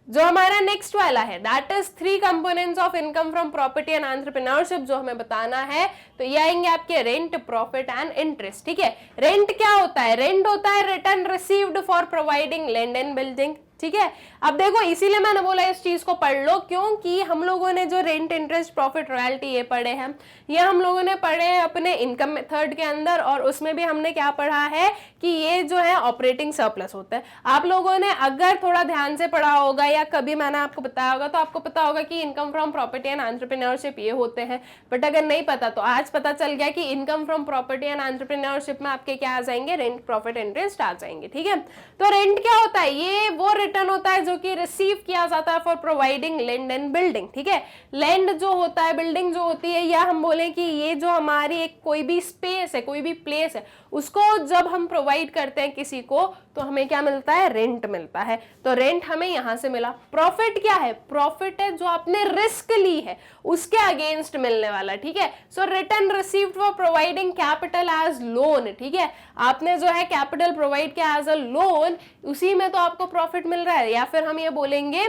जो हमारा नेक्स्ट वाला है that is 3 components of income from property and entrepreneurship, जो हमें बताना है। तो ये आएंगे आपके रेंट, प्रॉफिट एंड इंटरेस्ट। ठीक है, रेंट क्या होता है, रेंट होता है return received for providing land and building. ठीक है, अब देखो इसीलिए मैंने बोला इस चीज को पढ़ लो, क्योंकि हम लोगों ने जो रेंट, इंटरेस्ट, प्रॉफिट, रॉयल्टी ये पढ़े हैं, ये हम लोगों ने पढ़े हैं अपने इनकम मेथड के अंदर, और उसमें भी हमने क्या पढ़ा है कि ये जो है ऑपरेटिंग सरप्लस होता है। आप लोगों ने अगर थोड़ा ध्यान से पढ़ा होगा या कभी मैंने आपको बताया होगा तो आपको पता होगा कि income from property and entrepreneurship ये होते हैं। बट अगर नहीं पता तो आज पता चल गया कि income from property and entrepreneurship में आपके क्या आ जाएंगे, रेंट, प्रॉफिट, इंटरेस्ट आ जाएंगे। ठीक है, तो रेंट क्या होता है, ये वो रिटर्न होता है जो कि रिसीव किया जाता है for providing land and building. ठीक है, लैंड जो होता है, बिल्डिंग जो होती है, या हम बोले कि ये जो हमारी एक कोई भी स्पेस है, कोई भी प्लेस है, उसको जब हम प्रोवाइड करते हैं किसी को तो हमें क्या मिलता है, रेंट मिलता है। तो रेंट हमें यहां से मिला। प्रॉफिट क्या है, प्रॉफिट है जो आपने रिस्क ली है उसके अगेंस्ट मिलने वाला। ठीक है, so return received for providing capital as loan. ठीक है, आपने जो है कैपिटल प्रोवाइड किया एज अ लोन, उसी में तो आपको प्रॉफिट मिल रहा है। या फिर हम ये बोलेंगे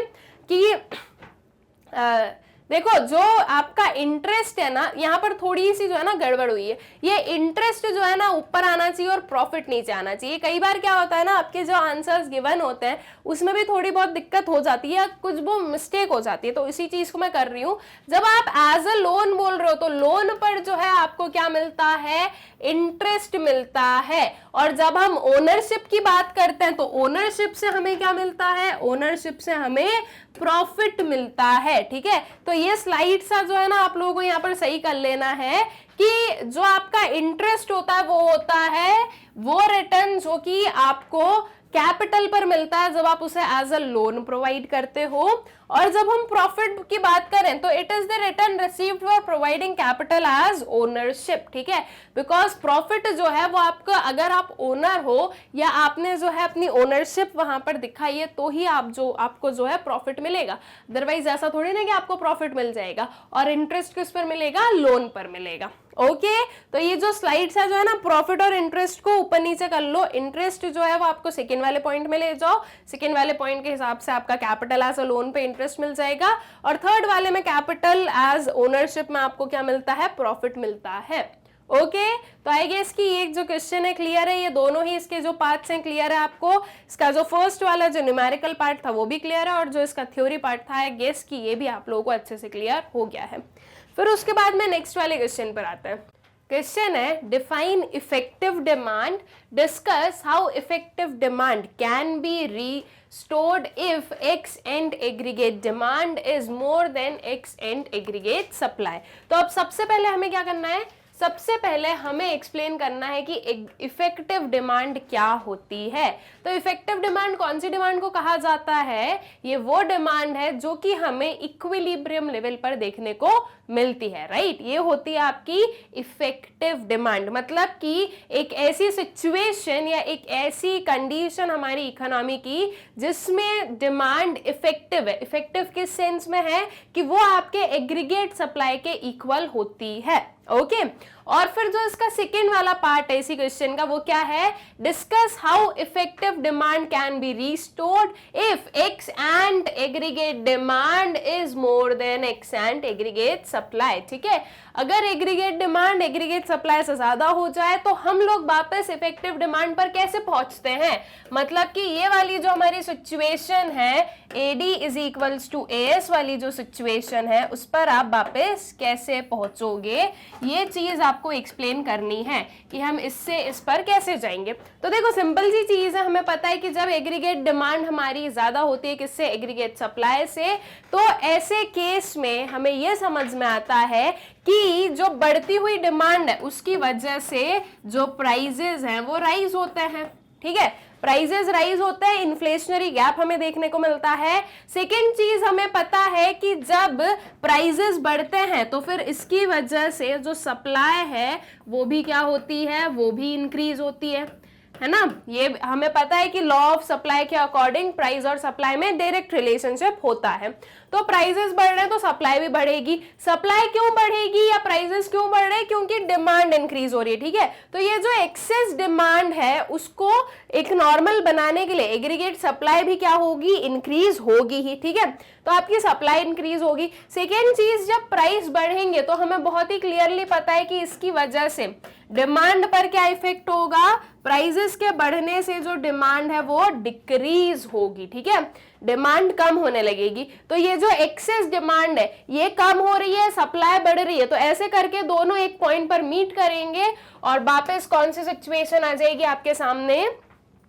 कि देखो जो आपका इंटरेस्ट है ना, यहाँ पर थोड़ी सी जो है ना गड़बड़ हुई है, ये इंटरेस्ट जो है ना ऊपर आना चाहिए और प्रॉफिट नीचे आना चाहिए। कई बार क्या होता है ना, आपके जो आंसर्स गिवन होते हैं उसमें भी थोड़ी बहुत दिक्कत हो जाती है, कुछ वो मिस्टेक हो जाती है, तो इसी चीज को मैं कर रही हूँ। जब आप एज अ लोन बोल रहे हो तो लोन पर जो है आपको क्या मिलता है, इंटरेस्ट मिलता है। और जब हम ओनरशिप की बात करते हैं तो ओनरशिप से हमें क्या मिलता है, ओनरशिप से हमें प्रॉफिट मिलता है। ठीक है, तो ये स्लाइड सा जो है ना आप लोगों को यहाँ पर सही कर लेना है कि जो आपका इंटरेस्ट होता है वो होता है वो रिटर्न जो कि आपको कैपिटल पर मिलता है जब आप उसे एज अ लोन प्रोवाइड करते हो। और जब हम प्रॉफिट की बात करें तो it is the return received for providing capital as ownership. ठीक है, बिकॉज प्रॉफिट जो है वो आपको, अगर आप ओनर हो या आपने जो है अपनी ओनरशिप वहां पर दिखाई है तो ही आपको जो है प्रॉफिट मिलेगा, अदरवाइज ऐसा थोड़ी ना कि आपको प्रॉफिट मिल जाएगा। और इंटरेस्ट किस पर मिलेगा, लोन पर मिलेगा। ओके, तो ये जो स्लाइड्स है जो है ना, प्रॉफिट और इंटरेस्ट को ऊपर नीचे कर लो। इंटरेस्ट जो है वो आपको सेकंड वाले पॉइंट में ले जाओ, सेकंड वाले पॉइंट के हिसाब से आपका कैपिटल एज अ लोन पे इंटरेस्ट मिल जाएगा, और थर्ड वाले में कैपिटल एज ओनरशिप में आपको क्या मिलता है, प्रॉफिट मिलता है। ओके, तो आई गेस कि ये जो क्वेश्चन है क्लियर है, ये दोनों ही इसके जो पार्ट्स हैं क्लियर है आपको। इसका जो फर्स्ट वाला जो न्यूमेरिकल पार्ट था वो भी क्लियर है, और जो इसका थ्योरी पार्ट था आई गेस कि ये भी आप लोगों को अच्छे से क्लियर हो गया है। फिर उसके बाद में नेक्स्ट वाले क्वेश्चन पर आता है। क्वेश्चन है, define effective demand, discuss how effective demand can be restored if X and aggregate demand is more than X and aggregate supply। तो अब सबसे पहले हमें क्या करना है, सबसे पहले हमें एक्सप्लेन करना है कि इफेक्टिव डिमांड क्या होती है। तो इफेक्टिव डिमांड कौन सी डिमांड को कहा जाता है? ये वो डिमांड है जो कि हमें इक्विलिब्रियम लेवल पर देखने को मिलती है, राइट। ये होती है आपकी इफेक्टिव डिमांड, मतलब कि एक ऐसी सिचुएशन या एक ऐसी कंडीशन हमारी इकोनॉमी की जिसमें डिमांड इफेक्टिव है। इफेक्टिव किस सेंस में है कि वो आपके एग्रीगेट सप्लाई के इक्वल होती है, ओके। और फिर जो इसका सेकेंड वाला पार्ट है इसी क्वेश्चन का, वो क्या है? Discuss how effective demand can be restored if x and aggregate demand is more then x and aggregate supply. ठीक है, अगर एग्रीगेट डिमांड एग्रीगेट सप्लाई से ज्यादा हो जाए तो हम लोग वापस इफेक्टिव डिमांड पर कैसे पहुंचते हैं? मतलब कि ये वाली जो हमारी सिचुएशन है AD is equals to AS वाली जो सिचुएशन है उस पर आप वापस कैसे पहुंचोगे, ये चीज आपको एक्सप्लेन करनी है कि हम इससे इस पर कैसे जाएंगे। तो देखो सिंपल सी चीज है, हमें पता है कि जब एग्रीगेट डिमांड हमारी ज्यादा होती है किससे? एग्रीगेट सप्लाई से। तो ऐसे केस में हमें यह समझ में आता है कि जो बढ़ती हुई डिमांड है उसकी वजह से जो प्राइजेस हैं वो राइज होते हैं। ठीक है, प्राइजेस राइज होते हैं, इन्फ्लेशनरी गैप हमें देखने को मिलता है। सेकेंड चीज हमें पता है कि जब प्राइजेस बढ़ते हैं तो फिर इसकी वजह से जो सप्लाई है वो भी क्या होती है? वो भी इंक्रीज होती है ना। ये हमें पता है कि लॉ ऑफ सप्लाई के अकॉर्डिंग प्राइस और सप्लाई में डायरेक्ट रिलेशनशिप होता है। तो प्राइसेस बढ़ रहे हैं तो सप्लाई भी बढ़ेगी। सप्लाई क्यों बढ़ेगी या प्राइसेस क्यों बढ़ रहे हैं? क्योंकि डिमांड इंक्रीज हो रही है। ठीक है, तो ये जो एक्सेस डिमांड है उसको एक नॉर्मल बनाने के लिए एग्रीगेट सप्लाई भी क्या होगी? इंक्रीज होगी ही। ठीक है, तो आपकी सप्लाई इंक्रीज होगी। सेकेंड चीज, जब प्राइस बढ़ेंगे तो हमें बहुत ही क्लियरली पता है कि इसकी वजह से डिमांड पर क्या इफेक्ट होगा? प्राइसेस के बढ़ने से जो डिमांड है वो डिक्रीज होगी। ठीक है, डिमांड कम होने लगेगी। तो ये जो एक्सेस डिमांड है ये कम हो रही है, सप्लाई बढ़ रही है, तो ऐसे करके दोनों एक पॉइंट पर मीट करेंगे और वापस कौन सी सिचुएशन आ जाएगी आपके सामने?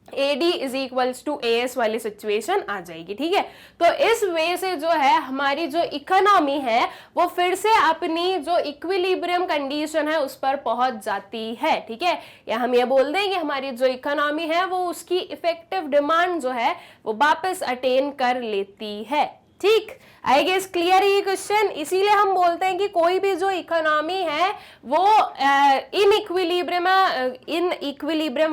AD is equals to AS वाली सिचुएशन आ जाएगी। ठीक है, तो इस वे से जो है हमारी जो इकोनॉमी है वो फिर से अपनी जो इक्विलिब्रियम कंडीशन है उस पर पहुंच जाती है। ठीक है, या हम ये बोल देंगे हमारी जो इकोनॉमी है वो उसकी इफेक्टिव डिमांड जो है वो वापस अटेन कर लेती है। ठीक, आई गेस क्लियर है ये क्वेश्चन। इसीलिए हम बोलते हैं कि कोई भी जो इकोनॉमी है वो इन इक्विलिब्रियम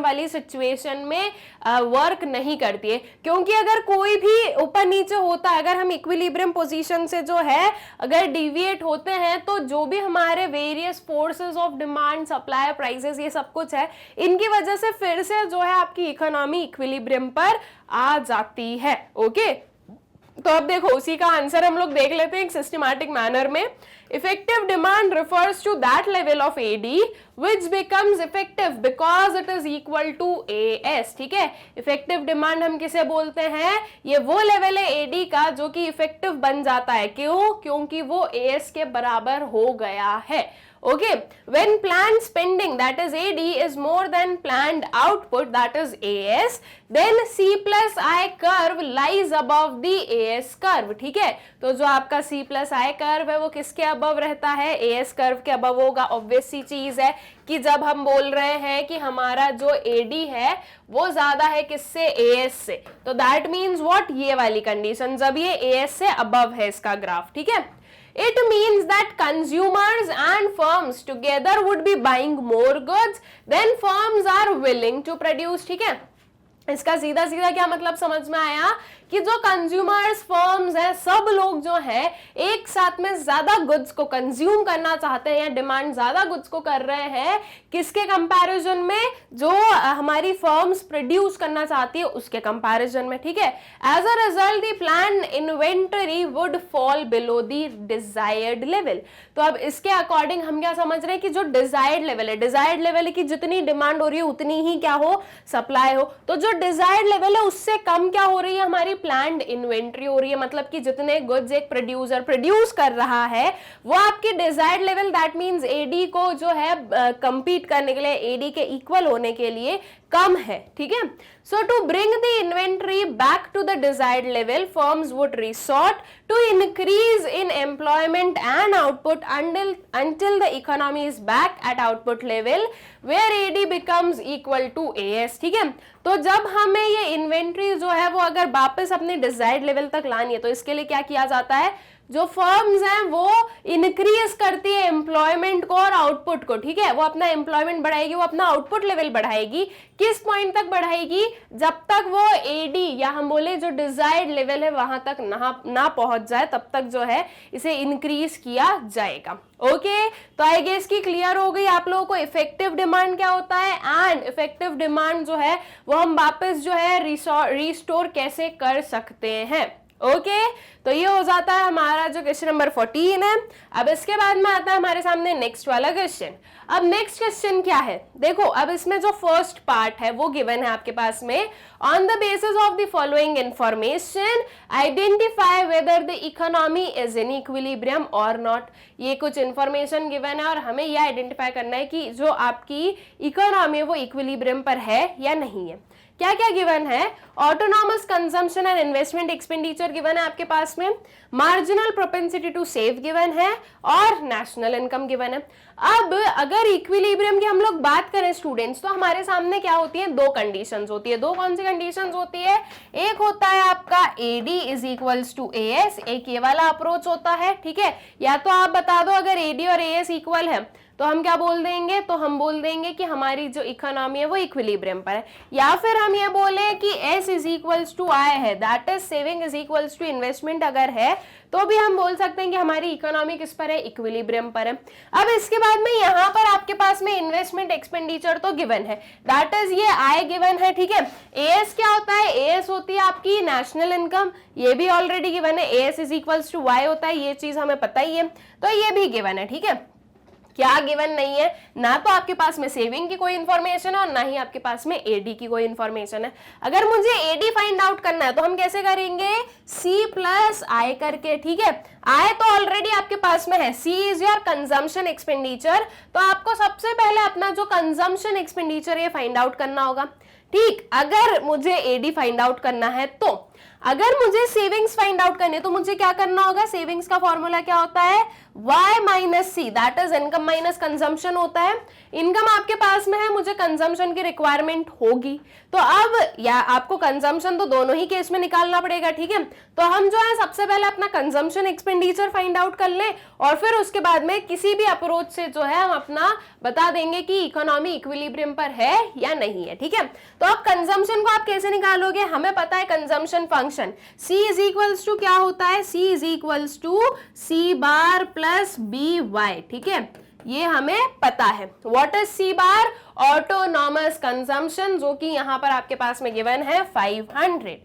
वाली सिचुएशन में वर्क नहीं करती है, क्योंकि अगर कोई भी ऊपर नीचे होता है, अगर हम इक्विलिब्रियम पोजीशन से जो है अगर डिविएट होते हैं तो जो भी हमारे various forces of demand, supply, prices, ये सब कुछ है, इनकी वजह से फिर से जो है आपकी इकोनॉमी इक्विलिब्रियम पर आ जाती है। ओके, तो अब देखो उसी का आंसर हम लोग देख लेते हैं एक सिस्टमैटिक मैनर में। Effective demand refers to that level of AD which becomes effective because it is equal to AS। ठीक है, इफेक्टिव डिमांड हम किसे बोलते हैं? ये वो लेवल है AD का जो कि इफेक्टिव बन जाता है। क्यों? क्योंकि वो AS के बराबर हो गया है। Okay, when planned spending that is AD is more than planned output that is AS, then C plus I curve lies above the AS curve। ठीक है, तो जो आपका C plus I curve है वो किसके above रहता है? AS curve के above होगा। ऑब्वियस सी चीज है कि जब हम बोल रहे हैं कि हमारा जो AD है वो ज्यादा है किससे? AS से, तो दैट मीन्स व्हाट? ये वाली कंडीशन जब ये AS से above है इसका ग्राफ। ठीक है, it means that consumers and firms together would be buying more goods than firms are willing to produce। ठीक है, इसका सीधा सीधा क्या मतलब समझ में आया कि जो कंज्यूमर्स, फर्म्स हैं, सब लोग जो है एक साथ में ज्यादा गुड्स को कंज्यूम करना चाहते हैं या डिमांड ज्यादा गुड्स को कर रहे हैं किसके कंपैरिजन में? जो हमारी फर्म्स प्रोड्यूस करना चाहती है उसके कंपैरिजन में। ठीक है, as a result the plan inventory would fall below the desired level. तो अब इसके अकॉर्डिंग हम क्या समझ रहे हैं कि जो डिजायर्ड लेवल है, डिजायर्ड लेवल है कि जितनी डिमांड हो रही है उतनी ही क्या हो? सप्लाई हो। तो जो डिजायर्ड लेवल है उससे कम क्या हो रही है? हमारी प्लान्ड इन्वेंट्री हो रही है, मतलब कि जितने गुड्स एक प्रोड्यूसर प्रोड्यूस कर रहा है वो आपके desired level, that means AD को जो है कंपीट करने के लिए, एडी के इक्वल होने के लिए कम है, ठीक है। So to bring the inventory back to the desired level, firms would resort to increase in employment and output until the economy is back at output level where AD becomes equal to AS, ठीक है। तो जब हमें ये inventory जो है वो अगर वापस अपने डिजायर्ड लेवल तक लानी है तो इसके लिए क्या किया जाता है, जो फर्म्स हैं वो इंक्रीज करती है एम्प्लॉयमेंट को और आउटपुट को, ठीक है। वो अपना एम्प्लॉयमेंट बढ़ाएगी, वो अपना आउटपुट लेवल बढ़ाएगी, किस पॉइंट तक बढ़ाएगी, जब तक वो एडी या हम बोले जो डिजायर्ड लेवल है वहां तक ना पहुंच जाए, तब तक जो है इसे इंक्रीज किया जाएगा। ओके, तो आई गेस की क्लियर हो गई आप लोगों को इफेक्टिव डिमांड क्या होता है एंड इफेक्टिव डिमांड जो है वो हम वापस जो है रिस्टोर कैसे कर सकते हैं। ओके, तो ये हो जाता है हमारा जो क्वेश्चन नंबर 14 है। अब इसके बाद में आता है हमारे सामने नेक्स्ट वाला क्वेश्चन। अब नेक्स्ट क्वेश्चन क्या है, देखो अब इसमें जो फर्स्ट पार्ट है वो गिवन है आपके पास में, on the basis of the following information identify whether the economy is in equilibrium और नॉट। ये कुछ इंफॉर्मेशन गिवन है और हमें यह आइडेंटिफाई करना है कि जो आपकी इकोनॉमी है वो इक्विलिब्रियम पर है या नहीं है। क्या क्या गिवन है, autonomous consumption and investment expenditure given है आपके पास में, marginal propensity to save given है और नेशनल इनकम गिवन है। अब अगर इक्विलिब्रियम की हम लोग बात करें स्टूडेंट्स, तो हमारे सामने क्या होती है, दो कंडीशंस होती है। दो कौन सी कंडीशंस होती है, एक होता है आपका AD is equals to AS, एक ये वाला अप्रोच होता है, ठीक है। या तो आप बता दो अगर AD और AS इक्वल है तो हम क्या बोल देंगे, तो हम बोल देंगे कि हमारी जो इकोनॉमी है वो इक्विलिब्रियम पर है, या फिर हम ये बोले कि S is equals to I है, that is saving is equals to investment अगर है तो भी हम बोल सकते हैं कि हमारी इकोनॉमी किस पर है, इक्विलिब्रियम पर है। अब इसके बाद में यहाँ पर आपके पास में इन्वेस्टमेंट एक्सपेंडिचर तो गिवन है, दैट इज ये I गिवन है, ठीक है। AS क्या होता है, AS होती है आपकी नेशनल इनकम, ये भी ऑलरेडी गिवन है, AS is equals to Y होता है, ये चीज हमें पता ही है, तो ये भी गिवन है, ठीक है। क्या गिवन नहीं है, ना तो आपके पास में सेविंग की कोई इंफॉर्मेशन है और ना ही आपके पास में एडी की कोई इंफॉर्मेशन है। अगर मुझे एडी फाइंड आउट करना है तो हम कैसे करेंगे, सी प्लस आई करके, ठीक है। आई तो ऑलरेडी आपके पास में है, C is your consumption expenditure, तो आपको सबसे पहले अपना जो कंजम्पशन एक्सपेंडिचर ये फाइंड आउट करना होगा, ठीक। अगर मुझे एडी फाइंड आउट करना है तो, अगर मुझे सेविंग्स फाइंड आउट करनी है तो मुझे क्या करना होगा, सेविंग्स का फॉर्मूला क्या होता है, y minus C, that is income minus consumption होता है। इनकम आपके पास में है, मुझे कंजम्पशन की रिक्वायरमेंट होगी, तो अब या आपको कंजम्पशन तो दोनों ही केस में निकालना पड़ेगा, ठीक है। तो हम जो है सबसे पहले अपना कंजम्पशन एक्सपेंडिचर फाइंड आउट कर ले और फिर उसके बाद में किसी भी अप्रोच से जो है हम अपना बता देंगे कि इकोनॉमी इक्विलिब्रियम पर है या नहीं है, ठीक है। तो अब कंजम्पशन को आप कैसे निकालोगे, हमें पता है consumption function C is equals to क्या होता है, C is equals to C bar plus BY, ठीक है, ये हमें पता है। What is C bar, autonomous consumption, जो कि यहां पर आपके पास में गिवन है 500,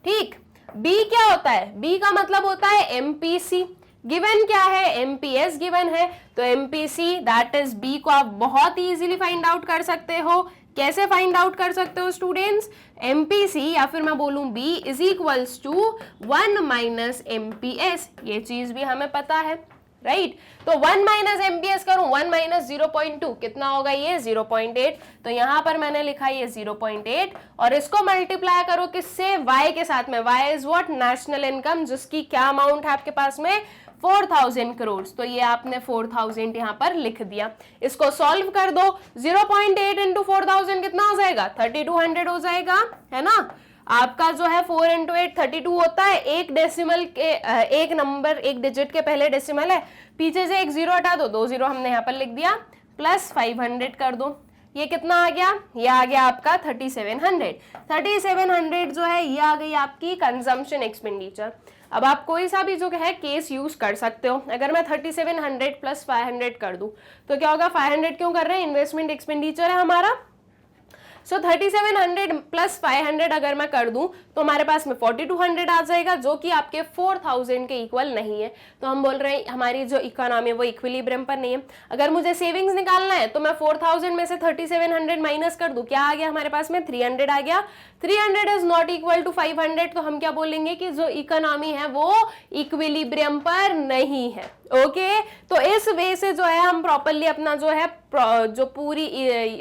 ठीक। B क्या होता है, B का मतलब होता है MPC, गिवन क्या है, MPS गिवन है, तो MPC दैट इज B को आप बहुत ही इजीली फाइंड आउट कर सकते हो। कैसे फाइंड आउट कर सकते हो स्टूडेंट्स, MPC या फिर मैं बोलूं B is equals to 1 minus MPS, ये चीज भी हमें पता है, राइट। तो 1 माइनस MPS करूं, 1 माइनस 0.2 कितना होगा, ये 0.8, तो यहां पर मैंने लिखा ये 0.8 और इसको मल्टीप्लाई करो किससे, Y के साथ में, Y is what, national income, जिसकी क्या अमाउंट है आपके पास में 4000 करोड़, तो ये आपने 4000 यहाँ पर लिख दिया। इसको सॉल्व कर दो, 0.8 इंटू 4000 कितना हो जाएगा, 3200 हो जाएगा, है ना। आपका जो है 4 इंटू 8 32 होता है, एक डेसिमल के एक नंबर, एक डिजिट के पहले डेसिमल है, पीछे से एक जीरो हटा दो, 2 जीरो हमने यहाँ पर लिख दिया, प्लस 500 कर दो, ये कितना आ गया, ये आ गया आपका 3700। 3700 जो है ये आ गई आपकी कंजम्पशन एक्सपेंडिचर। अब आप कोई सा भी जो है केस यूज कर सकते हो। अगर मैं 3700 प्लस 500 कर दूं तो क्या होगा, 500 क्यों कर रहे हैं, इन्वेस्टमेंट एक्सपेंडिचर है हमारा, सो 3700 प्लस 500 अगर मैं कर दूं तो हमारे पास में 4200 आ जाएगा, जो कि आपके 4000 के इक्वल नहीं है। तो हम बोल रहे हैं हमारी जो इकोनॉमी है वो इक्विलिब्रियम पर नहीं है। अगर मुझे सेविंग्स निकालना है तो मैं 4000 में से 3700 माइनस कर दूं, क्या आ गया हमारे पास में 300 आ गया। 300 इज नॉट इक्वल टू 500, तो हम क्या बोलेंगे कि जो इकोनॉमी है वो इक्विलिब्रियम पर नहीं है। ओके तो इस वे से जो है हम प्रॉपरली अपना जो है जो पूरी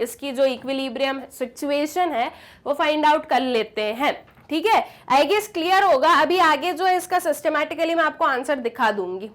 इसकी जो इक्विलिब्रियम सिचुएशन है वो फाइंड आउट कर लेते हैं। ठीक है, आई गेस क्लियर होगा। अभी आगे जो है इसका सिस्टमैटिकली मैं आपको आंसर दिखा दूंगी।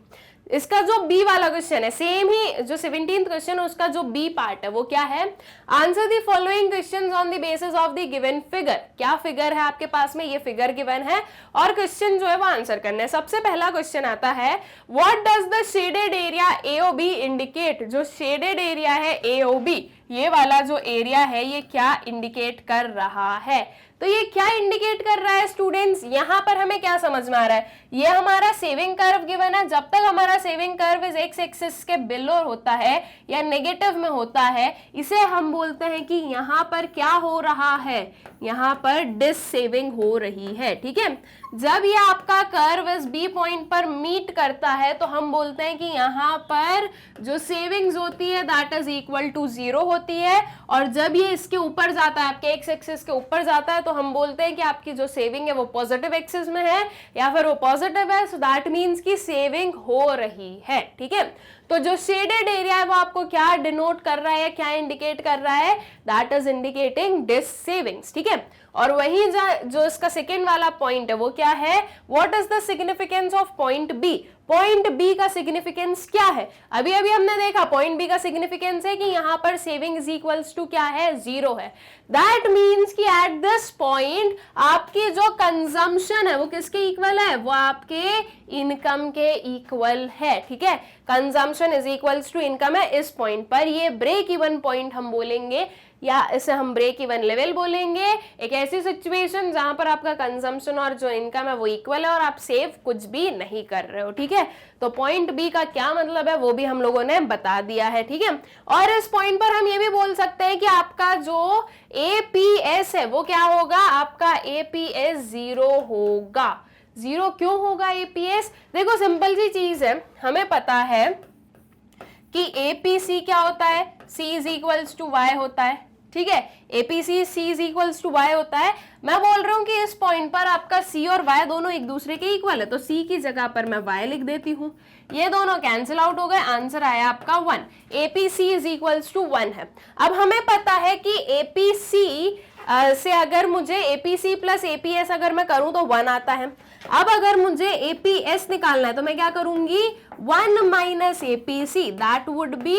इसका जो बी वाला क्वेश्चन है, सेम ही जो 17th क्वेश्चन है उसका जो बी पार्ट है वो क्या है, answer the following questions on the basis of the given figure. क्या फिगर है आपके पास में, ये फिगर गिवन है और क्वेश्चन जो है वो आंसर करना है। सबसे पहला क्वेश्चन आता है, what does the shaded area AOB indicate. जो शेडेड एरिया है एओबी, ये वाला जो एरिया है ये क्या इंडिकेट कर रहा है। तो ये क्या इंडिकेट कर रहा है स्टूडेंट्स, यहां पर हमें क्या समझ में आ रहा है, ये हमारा सेविंग कर्व गिवन है। जब तक हमारा सेविंग कर्व इस एक्स एक्सिस के बिलो होता है या नेगेटिव में होता है, इसे हम बोलते हैं कि यहां पर क्या हो रहा है, यहां पर डिस सेविंग हो रही है। ठीक है, जब ये आपका कर्व इस बी पॉइंट पर मीट करता है तो हम बोलते हैं कि यहाँ पर जो सेविंग्स होती है दैट इज इक्वल टू 0 होती है, और जब ये इसके ऊपर जाता है, आपके एक्स एक्सिस के ऊपर जाता है, तो हम बोलते हैं कि आपकी जो सेविंग है वो पॉजिटिव एक्सिस में है या फिर वो पॉजिटिव है। सो दैट मीन्स कि सेविंग हो रही है। ठीक है, तो जो शेडेड एरिया है वो आपको क्या डिनोट कर रहा है, क्या इंडिकेट कर रहा है, that is indicating dissavings. ठीक है, और वही जो इसका सेकेंड वाला पॉइंट है वो क्या है, what is the significance of point B. Point B का सिग्निफिकेंस क्या है, अभी अभी हमने देखा पॉइंट बी का सिग्निफिकेंस है कि यहां पर सेविंग इज इक्वल्स टू क्या है, 0 है। दैट मीन्स कि एट दिस पॉइंट आपकी जो कंजम्पशन है वो किसके इक्वल है, वो आपके इनकम के इक्वल है। ठीक है, consumption is equals to income है इस पॉइंट पर। ये ब्रेक इवन पॉइंट हम बोलेंगे या इसे हम ब्रेक इवन लेवल बोलेंगे। एक ऐसी सिचुएशन जहां पर आपका कंजम्पशन और जो इनकम है वो इक्वल है और आप सेव कुछ भी नहीं कर रहे हो। ठीक है, तो पॉइंट बी का क्या मतलब है वो भी हम लोगों ने बता दिया है। ठीक है, और इस पॉइंट पर हम ये भी बोल सकते हैं कि आपका जो एपीएस है वो क्या होगा, आपका एपीएस 0 होगा। 0 क्यों होगा एपीएस, देखो सिंपल सी चीज है, हमें पता है कि एपीसी क्या होता है, C is equals to Y होता है। ठीक है, APC C is equals to Y होता है। मैं बोल रहा हूं कि इस पॉइंट पर आपका सी और वाई दोनों एक दूसरे के इक्वल है, तो सी की जगह पर मैं वाई लिख देती हूं, ये दोनों कैंसिल आउट हो गए, आंसर आया आपका 1। एपीसी इज इक्वल्स टू 1 है। अब हमें पता है कि एपीसी से अगर मुझे एपीसी प्लस एपीएस अगर मैं करूं तो 1 आता है। अब अगर मुझे एपीएस निकालना है तो मैं क्या करूंगी, 1 minus APC, that would B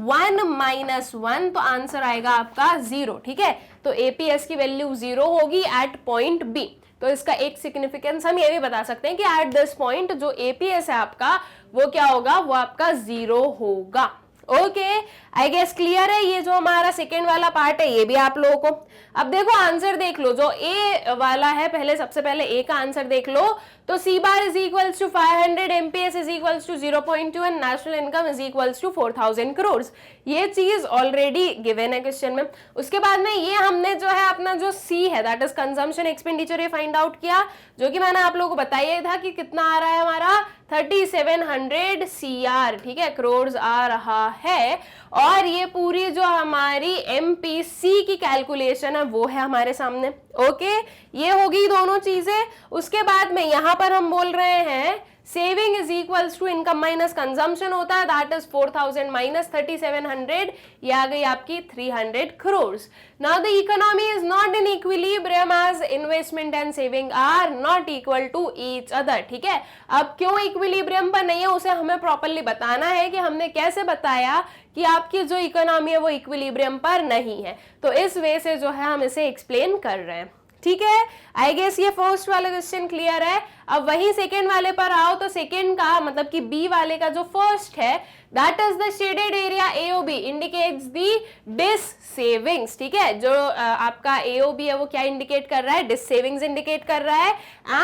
1 minus 1, तो आंसर आएगा आपका 0। ठीक है, तो एपीएस की वैल्यू 0 होगी एट पॉइंट बी। तो इसका एक सिग्निफिकेंस हम ये भी बता सकते हैं कि एट दिस पॉइंट जो एपीएस है आपका वो क्या होगा, वो आपका 0 होगा। ओके, आई गेस क्लियर है। ये जो हमारा सेकेंड वाला पार्ट है ये भी आप लोगों को। अब देखो आंसर देख लो, जो ए वाला है, पहले सबसे पहले ए का आंसर देख लो। तो C bar is equals to 500, MPS is equals to 0.2 and national income is equals to 4000 crore. ये चीज ऑलरेडी गिवन है क्वेश्चन में। उसके बाद में ये हमने जो है अपना जो सी है दैट इज कंजम्पशन एक्सपेंडिचर ये फाइंड आउट किया, जो कि मैंने आप लोगों को बताया था कि कितना आ रहा है हमारा 3700 CR। ठीक है, करोड़ आ रहा है। और ये पूरी जो हमारी एमपीसी की कैलकुलेशन है वो है हमारे सामने। ओके, ये होगी दोनों चीजें। उसके बाद में यहां पर हम बोल रहे हैं saving is equals to income minus consumption होता है, दैट इज 4000 माइनस 3700, ये आ गई आपकी 300 crore. Now the economy is not in equilibrium as investment and saving are not equal to each other. ठीक है, अब क्यों इक्विलिब्रियम पर नहीं है उसे हमें प्रॉपर्ली बताना है कि हमने कैसे बताया कि आपकी जो इकोनॉमी है वो इक्विलिब्रियम पर नहीं है। तो इस वे से जो है हम इसे एक्सप्लेन कर रहे हैं। ठीक है, आई गेस ये फर्स्ट वाला क्वेश्चन क्लियर है। अब वही सेकेंड वाले पर आओ तो सेकेंड का मतलब कि बी वाले का जो फर्स्ट है that is the shaded area AOB indicates the dissavings, ठीक है। जो आपका AOB है वो क्या इंडिकेट कर रहा है, डिस सेविंग्स इंडिकेट कर रहा है।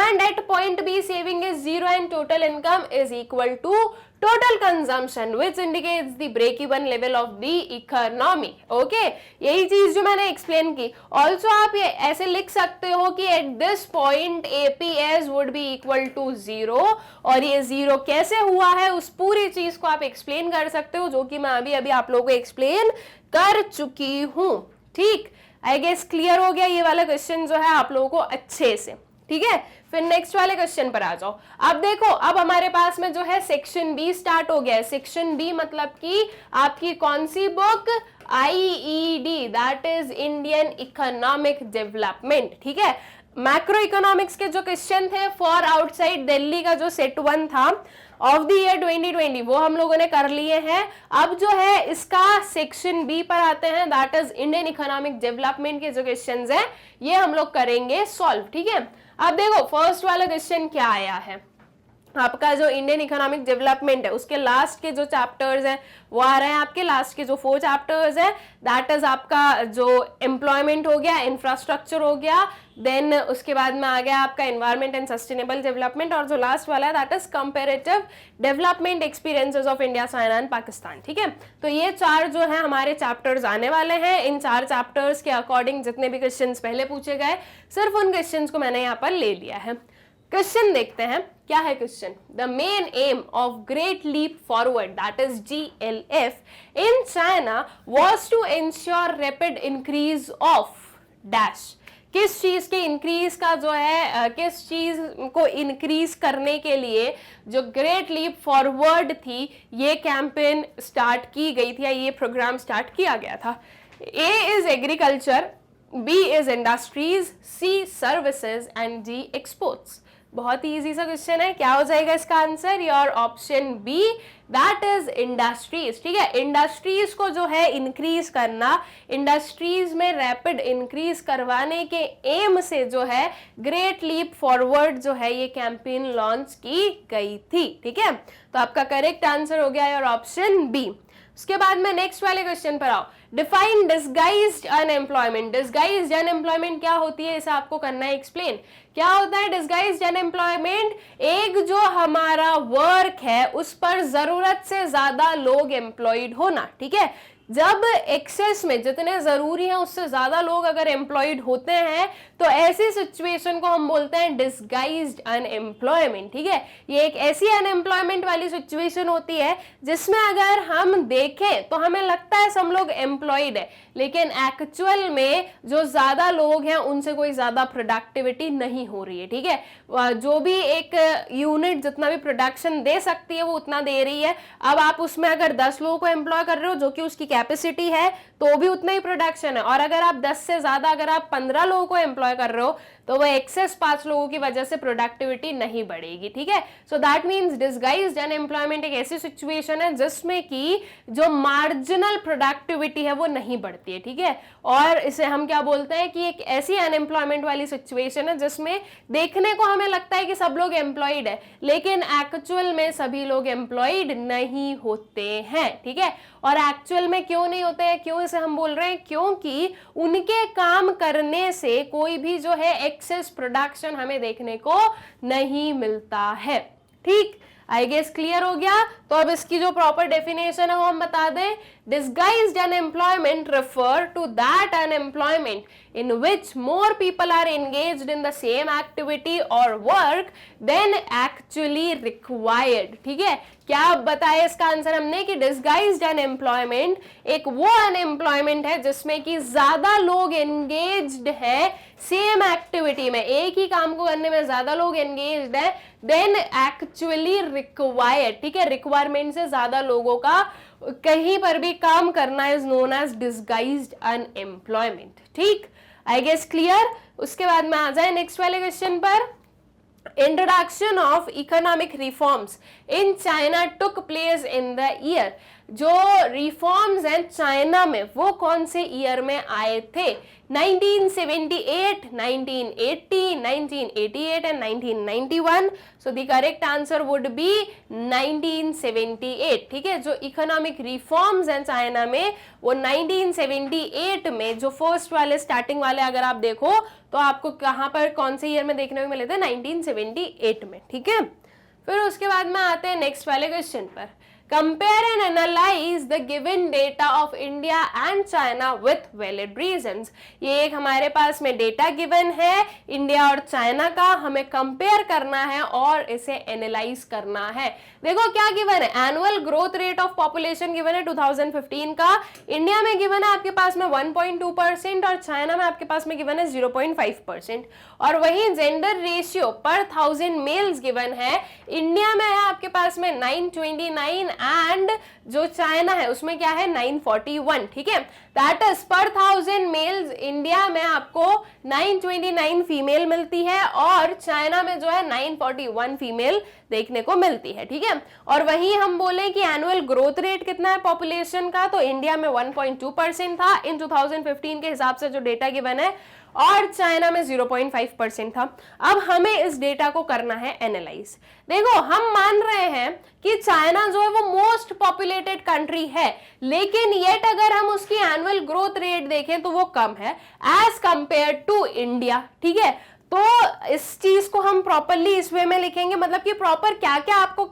And at point B saving is 0 and total income is equal to total consumption which indicates the break even level of the economy। Okay, यही चीज जो मैंने एक्सप्लेन की। ऑल्सो आप ये ऐसे लिख सकते हो कि at this point APS would be equal to 0, और ये 0 कैसे हुआ है उस पूरी चीज को आप एक्सप्लेन कर सकते हो, जो कि मैं अभी अभी आप लोगों को एक्सप्लेन कर चुकी हूं। ठीक, आई गेस क्लियर हो गया ये वाला क्वेश्चन जो है आप लोगों को अच्छे से, ठीक है। फिर नेक्स्ट वाले क्वेश्चन पर आ जाओ। अब देखो, अब हमारे पास में जो है सेक्शन बी स्टार्ट हो गया है। सेक्शन बी मतलब कि आपकी कौन सी book, IED, that is Indian economic development, ठीक है। मैक्रो इकोनॉमिक्स के जो क्वेश्चन थे फॉर आउटसाइड दिल्ली का जो सेट 1 था ऑफ द ईयर 2020 वो हम लोगों ने कर लिए हैं। अब जो है इसका सेक्शन बी पर आते हैं, that is Indian economic development के जो क्वेश्चंस हैं ये हम लोग करेंगे सॉल्व, ठीक है। अब देखो फर्स्ट वाला क्वेश्चन क्या आया है, आपका जो इंडियन इकोनॉमिक डेवलपमेंट है उसके लास्ट के जो चैप्टर्स हैं वो आ रहे हैं आपके लास्ट के जो 4 चैप्टर्स हैं, दैट इज आपका जो एम्प्लॉयमेंट हो गया, इंफ्रास्ट्रक्चर हो गया, देन उसके बाद में आ गया आपका एनवायरमेंट एंड सस्टेनेबल डेवलपमेंट, और जो लास्ट वाला है that is comparative development experiences of India, China and Pakistan, ठीक है। तो ये 4 जो है हमारे चैप्टर्स आने वाले हैं। इन 4 चैप्टर्स के अकॉर्डिंग जितने भी क्वेश्चंस पहले पूछे गए सिर्फ उन क्वेश्चंस को मैंने यहाँ पर ले लिया है। क्वेश्चन देखते हैं क्या है question. The main aim of great leap forward that is GLF in China was to ensure rapid increase of dash. किस चीज के इंक्रीज का जो है किस चीज को इंक्रीज करने के लिए जो ग्रेट लीप फॉरवर्ड थी ये कैंपेन स्टार्ट की गई थी या ये प्रोग्राम स्टार्ट किया गया था। A is agriculture, B is industries, C services and D exports. बहुत ही इजी सा क्वेश्चन है, क्या हो जाएगा इसका answer, your option B that is industries, ठीक है। इंडस्ट्रीज को जो है इंक्रीज करना, इंडस्ट्रीज में रैपिड इंक्रीज करवाने के एम से जो है ग्रेट लीप फॉरवर्ड जो है ये कैंपेन लॉन्च की गई थी, ठीक है। तो आपका करेक्ट आंसर हो गया योर ऑप्शन बी। उसके बाद में नेक्स्ट वाले क्वेश्चन पर आओ। Define disguised unemployment. Disguised unemployment क्या होती है, इसे आपको करना है एक्सप्लेन। क्या होता है डिस्गाइज्ड अनएम्प्लॉयमेंट, एक जो हमारा वर्क है उस पर जरूरत से ज्यादा लोग एम्प्लॉयड होना, ठीक है। जब एक्सेस में जितने जरूरी है उससे ज्यादा लोग अगर एम्प्लॉयड होते हैं तो ऐसी सिचुएशन को हम बोलते हैं डिस्गाइज्ड अनएम्प्लॉयमेंट, ठीक है। ये एक ऐसी अनएम्प्लॉयमेंट वाली सिचुएशन होती है जिसमें अगर हम देखें तो हमें लगता है सब लोग एम्प्लॉयड है, लेकिन एक्चुअल में जो ज्यादा लोग हैं उनसे कोई ज्यादा प्रोडक्टिविटी नहीं हो रही है, ठीक है। जो भी एक यूनिट जितना भी प्रोडक्शन दे सकती है वो उतना दे रही है। अब आप उसमें अगर 10 लोगों को एम्प्लॉय कर रहे हो जो कि उसकी कैपेसिटी है तो भी उतना ही प्रोडक्शन है, और अगर आप 10 से ज्यादा अगर आप 15 लोगों को एम्प्लॉय कर रहे हो तो वो एक्सेस 5 लोगों की वजह से प्रोडक्टिविटी नहीं बढ़ेगी, ठीक है। So that means disguised unemployment एक ऐसी सिचुएशन है जिसमें कि जो मार्जिनल प्रोडक्टिविटी है वो नहीं बढ़ती है, ठीक है। और इसे हम क्या बोलते हैं कि एक ऐसी अनएम्प्लॉयमेंट वाली सिचुएशन है जिसमें देखने को हमें लगता है कि सब लोग एम्प्लॉयड है लेकिन एक्चुअल में सभी लोग एम्प्लॉयड नहीं होते हैं, ठीक है। और एक्चुअल में क्यों नहीं होते हैं, क्यों इसे हम बोल रहे हैं, क्योंकि उनके काम करने से कोई भी जो है एक्सेस प्रोडक्शन हमें देखने को नहीं मिलता है, ठीक। आई गेस क्लियर हो गया। तो अब इसकी जो प्रॉपर डेफिनेशन है वो हम बता दें। Disguised unemployment refer to that unemployment in which more people are engaged in the same activity or work than actually required, ठीक है। क्या बताया इसका आंसर हमने कि डिस्गाइज्ड अनएम्प्लॉयमेंट एक वो अनएम्प्लॉयमेंट है जिसमें कि ज्यादा लोग एंगेज्ड है सेम एक्टिविटी में, एक ही काम को करने में ज्यादा लोग एंगेज्ड है देन एक्चुअली रिक्वायर्ड, ठीक है। रिक्वायरमेंट से ज्यादा लोगों का कहीं पर भी काम करना is known as disguised unemployment, ठीक। I guess clear. उसके बाद में आ जाए नेक्स्ट वाले क्वेश्चन पर। Introduction of economic reforms in China took place in the year जो रिफॉर्म्स हैं चाइना में वो कौन से ईयर में आए थे? 1978, 1980, 1988 and 1991. So the correct answer would be 1978. ठीक है, जो इकोनॉमिक रिफॉर्म्स हैं चाइना में वो 1978 में, जो फर्स्ट वाले स्टार्टिंग वाले अगर आप देखो तो आपको कहां पर कौन से ईयर में देखने को मिले थे? 1978 में. ठीक है, फिर उसके बाद में आते हैं नेक्स्ट वाले क्वेश्चन पर. Compare and analyze the given data of India and China with valid reasons. ये एक हमारे पास में डेटा गिवन है इंडिया और चाइना का, हमें कंपेयर करना है और इसे एनालाइज करना है. देखो क्या गिवन है, annual growth rate of population given है 2015 का, इंडिया में गिवन है आपके पास में 1.2% और चाइना में आपके पास में गिवन है 0.5%. और वही जेंडर रेशियो पर 1000 मेल्स गिवन है, इंडिया में है आपके पास में 929 एंड जो चाइना है उसमें क्या है 941. ठीक है, दैट इज पर 1000 मेल्स इंडिया में आपको 929 फीमेल मिलती है और चाइना में जो है 941 फीमेल देखने को मिलती है. ठीक है, और वहीं हम बोले कि एनुअल ग्रोथ रेट कितना है पॉपुलेशन का, तो इंडिया में 1.2% था इन 2015 के हिसाब से जो डेटा गिवन है, और चाइना में 0.5% था. अब हमें इस डेटा को करना है एनालाइज. देखो हम मान रहे हैं कि चाइना जो है वो मोस्ट पॉपुलेटेड कंट्री है, लेकिन येट अगर हम उसकी एनुअल ग्रोथ रेट देखें तो वो कम है एज कंपेयर टू इंडिया. ठीक है, तो इस चीज को हम प्रॉपरली इस वे में लिखेंगे, मतलब कि प्रॉपर क्या क्या आपको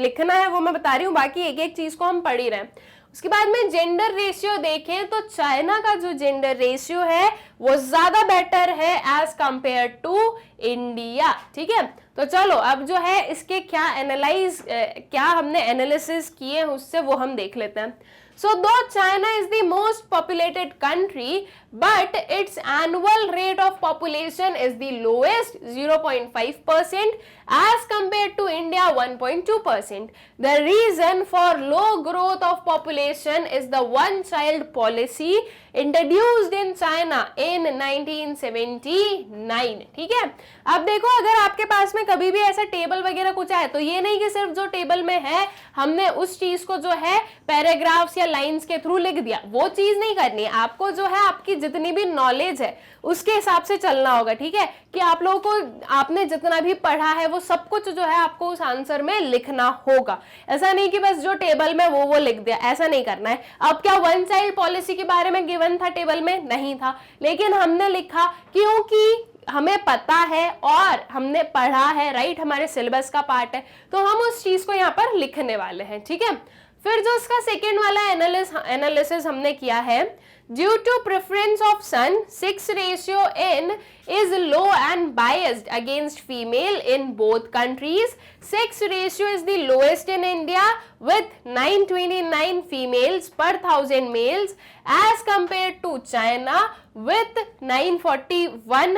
लिखना है वो मैं बता रही हूँ, बाकी एक एक चीज को हम पढ़ ही रहे हैं. उसके बाद में जेंडर रेशियो देखें तो चाइना का जो जेंडर रेशियो है वो ज्यादा बेटर है एज कंपेयर टू इंडिया. ठीक है, तो चलो अब जो है इसके क्या हमने एनालिसिस किए उससे वो हम देख लेते हैं. So though China is the most populated country, but its annual rate of population is the lowest 0.5% as compared to India 1.2%. The reason for low growth of population is the one child policy introduced in China in 1979. ठीक है, अब देखो अगर आपके पास में कभी भी ऐसा टेबल वगैरह कुछ आए तो ये नहीं कि सिर्फ जो टेबल में है हमने उस चीज को जो है पैराग्राफ्स या लाइंस के थ्रू लिख दिया, वो चीज नहीं करनी है. आपको जो है आपकी जितनी भी नॉलेज है उसके हिसाब से चलना होगा. ठीक है, कि आप लोगों को आपने जितना भी पढ़ा है वो सब कुछ जो है आपको उस आंसर में लिखना होगा. ऐसा नहीं कि बस जो टेबल में वो लिख दिया, ऐसा नहीं करना है. अब क्या वन चाइल्ड पॉलिसी के बारे में गिवन था टेबल में? नहीं था, लेकिन हमने लिखा क्योंकि हमें पता है और हमने पढ़ा है, राइट, हमारे सिलेबस का पार्ट है, तो हम उस चीज को यहाँ पर लिखने वाले हैं. ठीक है, फिर जो इसका सेकेंड वाला एनालिसिस हमने किया है, due to preference of son 6 ratio in is low and biased against female in both countries. 6 ratio is the lowest in India with 929 females per 1000 males as compared to China with 941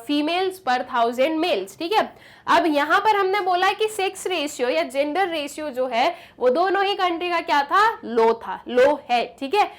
females per 1000 males. ठीक है, अब यहाँ पर हमने बोला कि sex ratio या gender ratio जो है वो दोनों ही कंट्री का क्या था? लो है. ठीक है,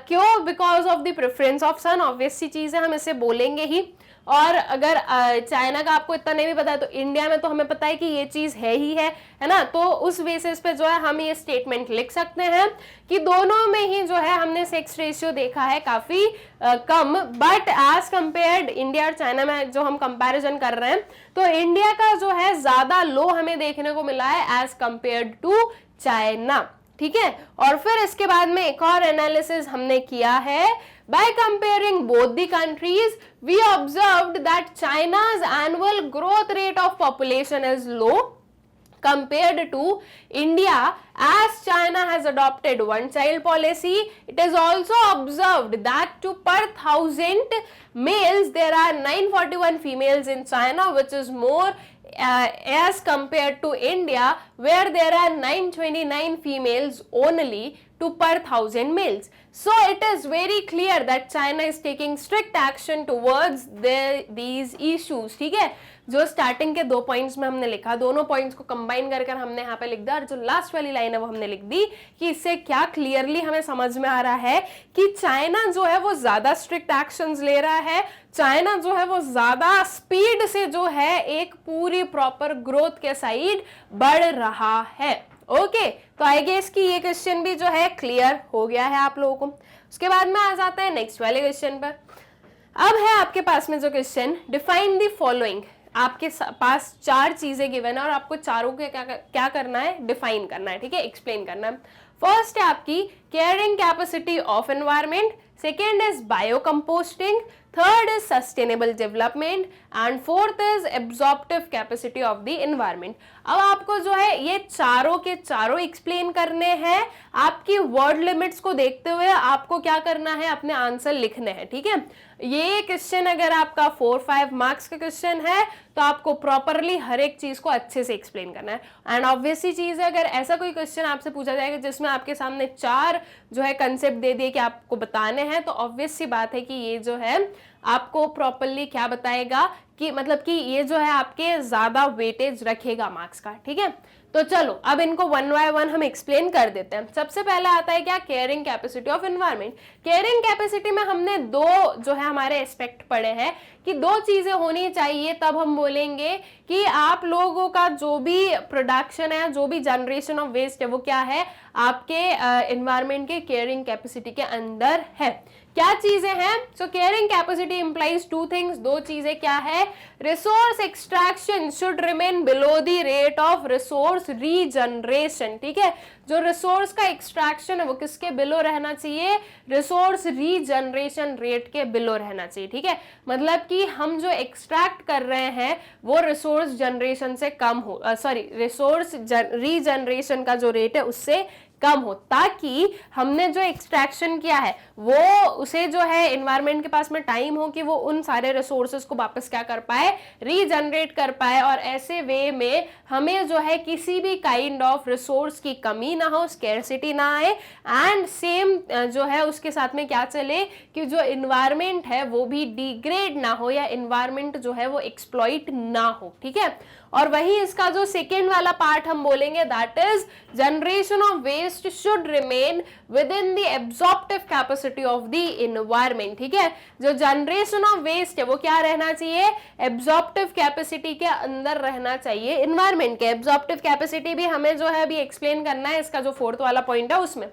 क्यों? Because of the preference of son. Obvious सी चीज है, हम इसे बोलेंगे ही. और अगर चाइना का आपको इतना नहीं भी पता है तो इंडिया में तो हमें पता है कि ये चीज है ही है ना. तो उस बेसिस पे जो है हम ये स्टेटमेंट लिख सकते हैं कि दोनों में ही जो है हमने सेक्स रेशियो देखा है काफी कम, बट एज कंपेयर्ड इंडिया और चाइना में जो हम कंपैरिजन कर रहे हैं तो इंडिया का जो है ज्यादा लो हमें देखने को मिला है एज कंपेयर्ड टू चाइना. ठीक है, और फिर इसके बाद में एक और एनालिसिस हमने किया है. By comparing both the countries, we observed that China's annual growth rate of population is low compared to India, as China has adopted one child policy. It is also observed that to per 1000 males there are 941 females in China, which is more as compared to India where there are 929 females only to per 1000 males. So it is very clear that China is taking strict action towards these issues. ठीक है, जो starting के 2 points में हमने लिखा, दोनों points को combine कर हमने यहाँ पे लिख दिया, और जो लास्ट वाली लाइन है वो हमने लिख दी कि इससे क्या क्लियरली हमें समझ में आ रहा है कि चाइना जो है वो ज्यादा स्ट्रिक्ट एक्शंस ले रहा है, चाइना जो है वो ज्यादा स्पीड से जो है एक पूरी प्रॉपर ग्रोथ के साइड बढ़ रहा है. ओके, तो आई गेस कि ये क्वेश्चन भी जो है क्लियर हो गया है आप लोगों को। उसके बाद में आ जाता है नेक्स्ट वाले क्वेश्चन पर। अब है आपके पास में जो क्वेश्चन, डिफाइन द फॉलोइंग। आपके पास 4 चीजें गिवन है और आपको चारों के क्या करना है, डिफाइन करना है, ठीक है, एक्सप्लेन करना है। फर्स्ट है आपकी carrying capacity of environment, second is bio composting, third is sustainable development and fourth is absorptive capacity of the environment. अब आपको जो है ये चारों के चारों एक्सप्लेन करने हैं। आपकी वर्ड लिमिट्स को देखते हुए आपको क्या करना है, अपने आंसर लिखने हैं, ठीक है। ये क्वेश्चन अगर आपका 4-5 मार्क्स का क्वेश्चन है तो आपको प्रॉपरली हर एक चीज को अच्छे से एक्सप्लेन करना है। एंड ऑब्वियसली चीज है, अगर ऐसा कोई क्वेश्चन आपसे पूछा जाएगा जिसमें आपके सामने 4 जो है कंसेप्ट दे दिए कि आपको बताने हैं, तो ऑब्वियस सी बात है कि ये जो है आपको प्रॉपरली क्या बताएगा कि मतलब कि ये जो है आपके ज्यादा वेटेज रखेगा मार्क्स का, ठीक है। तो चलो अब इनको 1 बाय 1 हम एक्सप्लेन कर देते हैं। सबसे पहले आता है क्या, caring capacity of environment. Caring capacity में हमने 2 जो है हमारे एस्पेक्ट पढ़े हैं कि 2 चीजें होनी चाहिए, तब हम बोलेंगे कि आप लोगों का जो भी प्रोडक्शन है, जो भी जनरेशन ऑफ वेस्ट है, वो क्या है, आपके एनवायरनमेंट के केयरिंग कैपेसिटी के अंदर है। क्या चीजें हैं, सो केयरिंग कैपेसिटी इंप्लाइज 2 थिंग्स, 2 चीजें क्या है, resource extraction should remain below the rate of resource regeneration, ठीक है। जो रिसोर्स का एक्सट्रैक्शन है वो किसके बिलो रहना चाहिए, रिसोर्स रीजनरेशन रेट के बिलो रहना चाहिए, ठीक है। मतलब कि हम जो एक्सट्रैक्ट कर रहे हैं वो रिसोर्स जनरेशन से कम हो, रिसोर्स रीजनरेशन का जो रेट है उससे कम हो, ताकि हमने जो एक्सट्रैक्शन किया है वो उसे जो है एनवायरनमेंट के पास में टाइम हो कि वो उन सारे रिसोर्सेज को वापस क्या कर पाए, रीजनरेट कर पाए, और ऐसे वे में हमें जो है किसी भी काइंड ऑफ रिसोर्स की कमी ना हो, स्कैरसिटी ना आए, एंड सेम जो है उसके साथ में क्या चले कि जो एनवायरनमेंट है वो भी डिग्रेड ना हो या एनवायरनमेंट जो है वो एक्सप्लॉइट ना हो, ठीक है। और वही इसका जो सेकेंड वाला पार्ट हम बोलेंगे, that is generation of waste should remain within the absorptive capacity of the environment, ठीक है। जो जनरेशन ऑफ वेस्ट है वो क्या रहना चाहिए, एब्जॉर्प्टिव कैपेसिटी के अंदर रहना चाहिए एनवायरनमेंट के। एब्जॉर्प्टिव कैपेसिटी भी हमें जो है अभी एक्सप्लेन करना है, इसका जो 4th वाला पॉइंट है उसमें।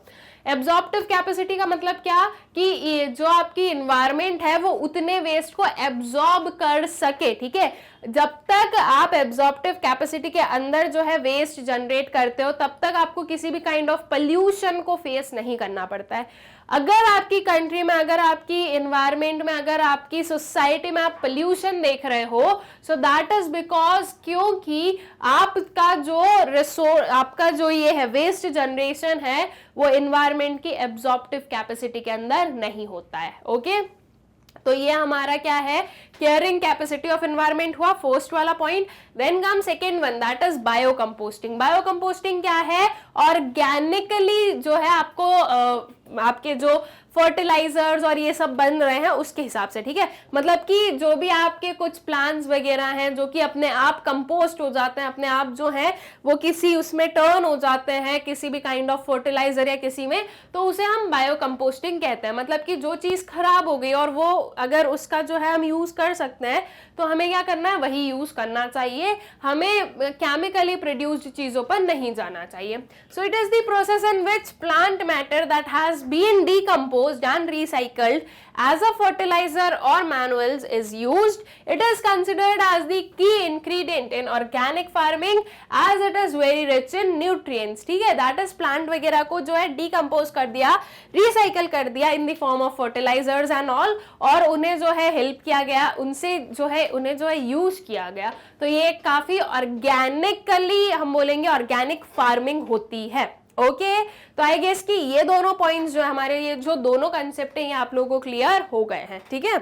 एब्जॉर्प्टिव कैपेसिटी का मतलब क्या कि जो आपकी एनवायरनमेंट है वो उतने वेस्ट को एब्जॉर्ब कर सके, ठीक है। जब तक आप एब्जॉर्प्टिव कैपेसिटी के अंदर जो है वेस्ट जनरेट करते हो तब तक आपको किसी भी काइंड ऑफ पोल्यूशन को फेस नहीं करना पड़ता है। अगर आपकी कंट्री में, अगर आपकी एनवायरनमेंट में, अगर आपकी सोसाइटी में आप पोल्यूशन देख रहे हो, सो दैट इज बिकॉज क्योंकि आपका जो रिसोर्स, आपका जो ये है वेस्ट जनरेशन है वो एनवायरनमेंट की एब्जॉर्प्टिव कैपेसिटी के अंदर नहीं होता है, ओके। तो ये हमारा क्या है, केयरिंग कैपेसिटी ऑफ एनवायरनमेंट हुआ, फर्स्ट वाला point. Then come second one, that is bio composting. Bio composting क्या है, ऑर्गेनिकली जो है आपको आपके जो फर्टिलाइजर्स और ये सब बन रहे हैं उसके हिसाब से, ठीक है। मतलब कि जो भी आपके कुछ प्लांट्स वगैरह हैं जो कि अपने आप कंपोस्ट हो जाते हैं, अपने आप जो है वो किसी उसमें टर्न हो जाते हैं, किसी भी काइंड ऑफ फर्टिलाइजर या किसी में, तो उसे हम बायो कंपोस्टिंग कहते हैं। मतलब कि जो चीज खराब हो गई और वो अगर उसका जो है हम यूज कर सकते हैं तो हमें क्या करना है, वही यूज करना चाहिए, हमें केमिकली प्रोड्यूस्ड चीजों पर नहीं जाना चाहिए। So it is the process in which plant matter that has been decomposed and recycled as a fertilizer or manuals is used. It is considered as the key ingredient in organic farming as it is very rich in nutrients, ठीक है। that is plant वगैरह को जो है decompose कर दिया, recycle कर दिया in the form of fertilizers and all, और उन्हें जो है help किया गया, उनसे जो है उन्हें जो है use किया गया। तो ये काफी ऑर्गेनिकली हम बोलेंगे ऑर्गेनिक फार्मिंग होती है, ओके। तो आई गेस कि ये दोनों पॉइंट्स जो है हमारे, ये जो दोनों कंसेप्ट हैं ये आप लोगों को क्लियर हो गए हैं, ठीक है।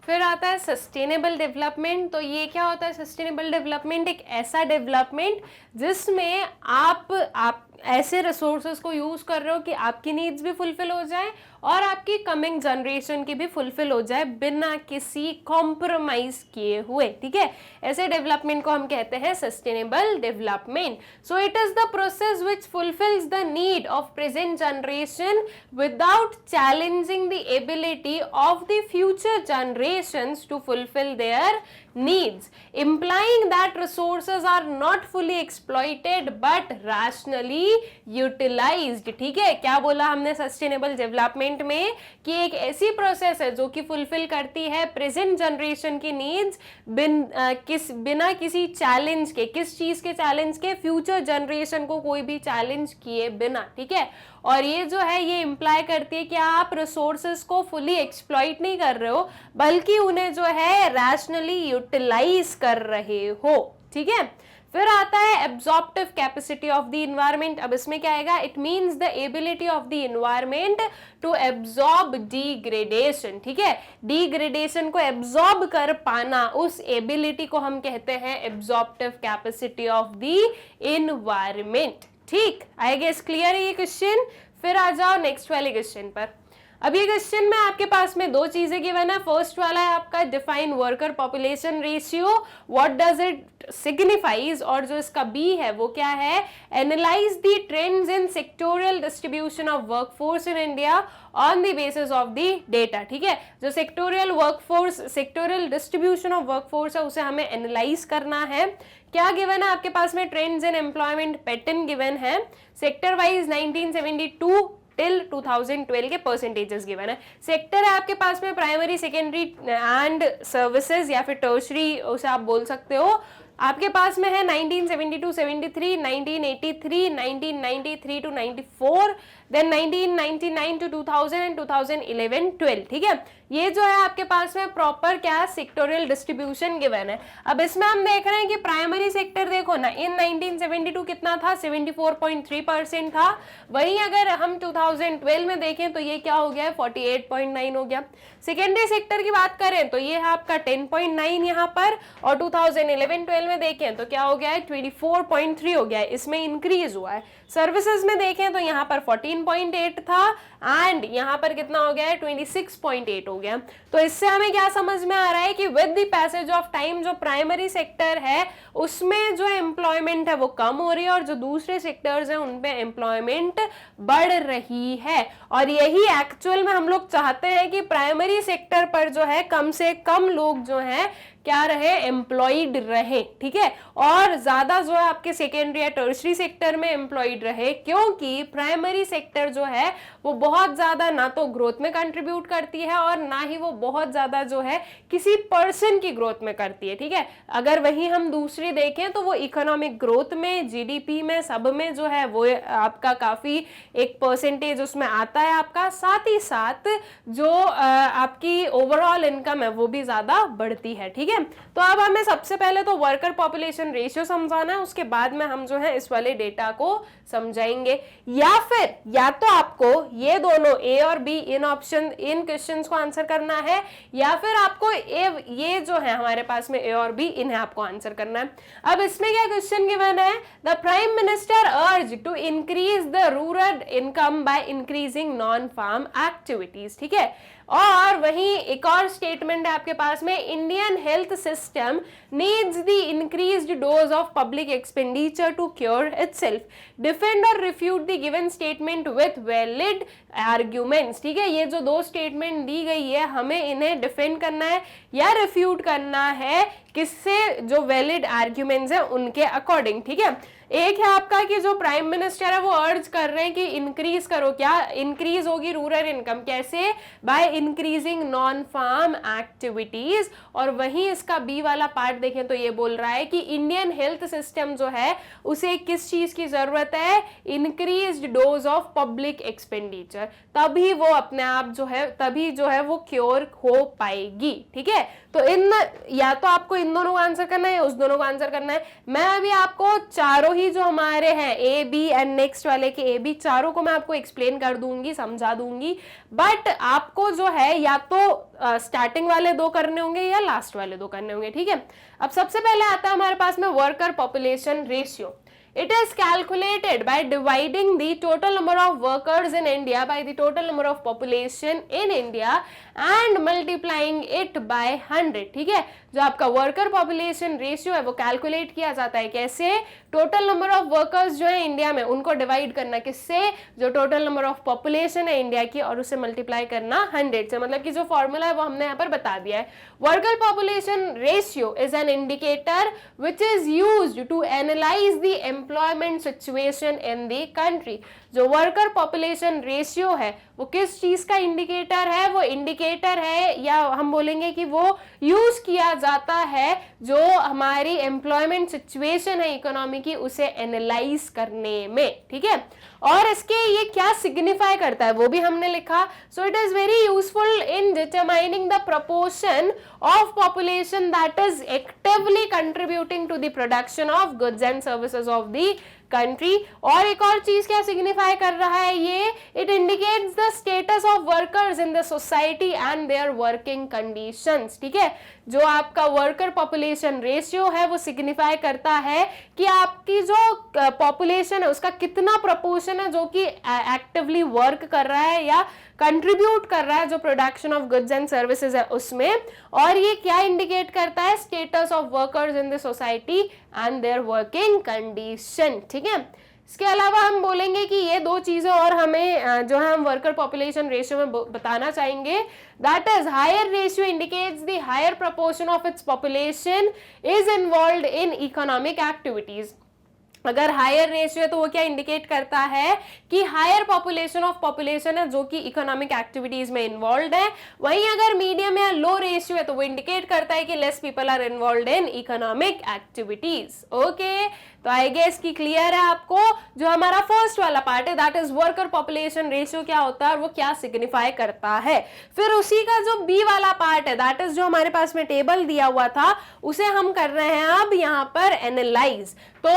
फिर आता है सस्टेनेबल डेवलपमेंट। तो ये क्या होता है, सस्टेनेबल डेवलपमेंट एक ऐसा डेवलपमेंट जिसमें आप ऐसे रिसोर्सेज को यूज कर रहे हो कि आपकी नीड्स भी फुलफिल हो जाए और आपकी कमिंग जनरेशन की भी फुलफिल हो जाए बिना किसी कॉम्प्रोमाइज किए हुए, ठीक है। ऐसे डेवलपमेंट को हम कहते हैं sustainable development. So it is the process which fulfils the need of present generation without challenging the ability of the future generations to fulfil their needs, implying that resources are not fully exploited but rationally utilized। ठीक है, क्या बोला हमने sustainable development में कि एक ऐसी process है जो कि फुलफिल करती है प्रेजेंट जनरेशन की नीड्स बिना किसी चैलेंज के, किस चीज के चैलेंज के, फ्यूचर जनरेशन को कोई भी चैलेंज किए बिना। ठीक है, और ये जो है ये इंप्लाई करती है कि आप रिसोर्सेज को फुली एक्सप्लॉइट नहीं कर रहे हो बल्कि उन्हें जो है रैशनली यूटिलाइज कर रहे हो। ठीक है, फिर आता है absorptive capacity of the environment. अब इसमें क्या आएगा, it means the ability of the environment to absorb degradation. ठीक है, डिग्रेडेशन को एब्जॉर्ब कर पाना, उस एबिलिटी को हम कहते हैं absorptive capacity of the environment. ठीक, आई गेस क्लियर है ये क्वेश्चन। फिर आ जाओ नेक्स्ट वाले क्वेश्चन पर। अब ये क्वेश्चन में आपके पास में दो चीजें गिवन है। फर्स्ट वाला है आपका define worker population ratio, what does it signifies, और जो इसका बी है वो क्या है, analyse the trends in sectoral distribution of workforce in India on the basis of the data. ठीक है, जो sectoral workforce, sectoral distribution of workforce है उसे हमें एनालाइज करना है। क्या गिवन है आपके पास में, trends in employment pattern given है, सेक्टर वाइज 1972 टिल 2012 के परसेंटेजेस गिवन है। सेक्टर है आपके पास में प्राइमरी, सेकेंडरी एंड सर्विसेज या फिर टर्शरी उसे आप बोल सकते हो। आपके पास में है 1972 73, 1983, 1993 टू 94, देन 1999 टू 2000 एंड 2011 12। ठीक है, ये जो है आपके पास में प्रॉपर क्या सेक्टोरियल डिस्ट्रीब्यूशन गिवन है। अब इसमें हम देख रहे हैं कि प्राइमरी सेक्टर देखो ना, इन 1972 कितना था, 74.3% था। वहीं अगर हम 2012 में देखें तो ये क्या हो गया है, 48.9 हो गया। सेकेंडरी सेक्टर की बात करें तो ये है आपका 10.9 यहाँ पर, और 2011-12 में देखें तो क्या हो गया है, 24.3 हो गया है, इसमें इंक्रीज हुआ है। सर्विसेज में देखें तो यहाँ पर 14.8 था एंड यहाँ पर कितना हो गया है, 26.8 हो गया। तो इससे हमें क्या समझ में आ रहा है कि with the passage of time जो प्राइमरी सेक्टर है उसमें जो एम्प्लॉयमेंट है वो कम हो रही है और जो दूसरे सेक्टर्स हैं उन पे एम्प्लॉयमेंट बढ़ रही है। और यही एक्चुअल में हम लोग चाहते हैं कि प्राइमरी सेक्टर पर जो है कम से कम लोग जो है क्या रहे, एम्प्लॉयड रहे। ठीक है, और ज्यादा जो है आपके सेकेंडरी या टर्शरी सेक्टर में एम्प्लॉयड रहे, क्योंकि प्राइमरी सेक्टर जो है वो बहुत ज्यादा ना तो ग्रोथ में कंट्रीब्यूट करती है और ना ही वो बहुत ज्यादा जो है किसी पर्सन की ग्रोथ में करती है। ठीक है, अगर वही हम दूसरी देखें तो वो इकोनॉमिक ग्रोथ में, जीडीपी में, सब में जो है वो आपका काफी एक परसेंटेज उसमें आता है आपका, साथ ही साथ जो आपकी ओवरऑल इनकम है वो भी ज्यादा बढ़ती है। ठीक है, तो अब हमें सबसे पहले तो वर्कर पॉपुलेशन रेशियो समझाना है, उसके बाद में हम जो है इस वाले डेटा को समझाएंगे। या फिर या तो आपको ये दोनों ए और be in option, in questions को आंसर करना है, या फिर आपको ये जो है हमारे पास में ए और बी इन्हें आपको आंसर करना है। अब इसमें क्या क्वेश्चन गिवन है, the prime minister urge to increase the rural income by increasing non farm activities. ठीक है, और वहीं एक और स्टेटमेंट है आपके पास में, Indian health system needs the increased dose of public expenditure to cure itself, defend और refute the given statement with valid arguments. ठीक है, ये जो दो स्टेटमेंट दी गई है हमें इन्हें डिफेंड करना है या रिफ्यूट करना है, किससे, जो वैलिड आर्ग्यूमेंट्स है उनके अकॉर्डिंग। ठीक है, एक है आपका कि जो प्राइम मिनिस्टर है वो अर्ज कर रहे हैं कि इंक्रीज करो, क्या इंक्रीज होगी रूरल इनकम, कैसे, by increasing non farm activities. और वहीं इसका बी वाला पार्ट देखें तो ये बोल रहा है कि इंडियन हेल्थ सिस्टम जो है उसे किस चीज की जरूरत है, increased dose of public expenditure, तभी वो अपने आप जो है, तभी जो है वो क्योर हो पाएगी। ठीक है, तो इन या तो आपको इन दोनों को आंसर करना है या उस दोनों को आंसर करना है। मैं अभी आपको चारों ही जो हमारे हैं ए बी एंड नेक्स्ट वाले के ए बी चारों को मैं आपको एक्सप्लेन कर दूंगी, समझा दूंगी, बट आपको जो है या तो स्टार्टिंग वाले दो करने होंगे या लास्ट वाले दो करने होंगे। ठीक है, अब सबसे पहले आता है हमारे पास में worker population ratio. It is calculated by dividing the total number of workers in India by the total number of population in India and multiplying it by 100. ठीक है, जो आपका वर्कर पॉपुलेशन रेशियो है वो कैलकुलेट किया जाता है कैसे, टोटल नंबर ऑफ वर्कर्स जो है इंडिया में उनको डिवाइड करना किससे, जो टोटल नंबर ऑफ पॉपुलेशन है इंडिया की, और उसे मल्टीप्लाई करना 100 से। मतलब कि जो फॉर्मूला है वो हमने यहाँ पर बता दिया है। Worker population ratio is an indicator which is used to analyse the employment situation in the country. जो वर्कर पॉपुलेशन रेशियो है वो किस चीज का इंडिकेटर है, वो इंडिकेटर है, या हम बोलेंगे कि वो यूज किया जाता है जो हमारी एम्प्लॉयमेंट सिचुएशन है इकोनॉमी की, उसे एनालाइज करने में। ठीक है, और इसके ये क्या सिग्निफाई करता है वो भी हमने लिखा। So it is very useful in determining the proportion of population that is actively contributing to the production of goods and services of the country. और एक और चीज क्या सिग्निफाई कर रहा है ये, it indicates the status of workers in the society and their working conditions. ठीक है, जो आपका वर्कर पॉपुलेशन रेशियो है वो सिग्निफाई करता है कि आपकी जो पॉपुलेशन है उसका कितना प्रपोर्शन है जो कि एक्टिवली वर्क कर रहा है या कंट्रीब्यूट कर रहा है जो production of goods and services है उसमें। और ये क्या इंडिकेट करता है, status of workers in the society and their working condition. ठीक है, इसके अलावा हम बोलेंगे कि ये दो चीजें और हमें जो है हम वर्कर पॉपुलेशन रेशियो में बताना चाहेंगे, that is higher ratio indicates the higher proportion of its population is involved in economic activities. अगर हायर रेशियो है तो वो क्या इंडिकेट करता है कि हायर पॉपुलेशन ऑफ पॉपुलेशन है जो कि इकोनॉमिक एक्टिविटीज में इन्वॉल्व है। वहीं अगर मीडियम या लो रेशियो है तो वो इंडिकेट करता है कि less people are involve in economic activities. Okay, तो आई गेस की क्लियर है आपको। जो हमारा फर्स्ट वाला पार्ट है that is worker population ratio क्या होता है और वो क्या सिग्निफाई करता है। फिर उसी का जो बी वाला पार्ट है दैट इज जो हमारे पास में टेबल दिया हुआ था उसे हम कर रहे हैं अब यहाँ पर एनालाइज। तो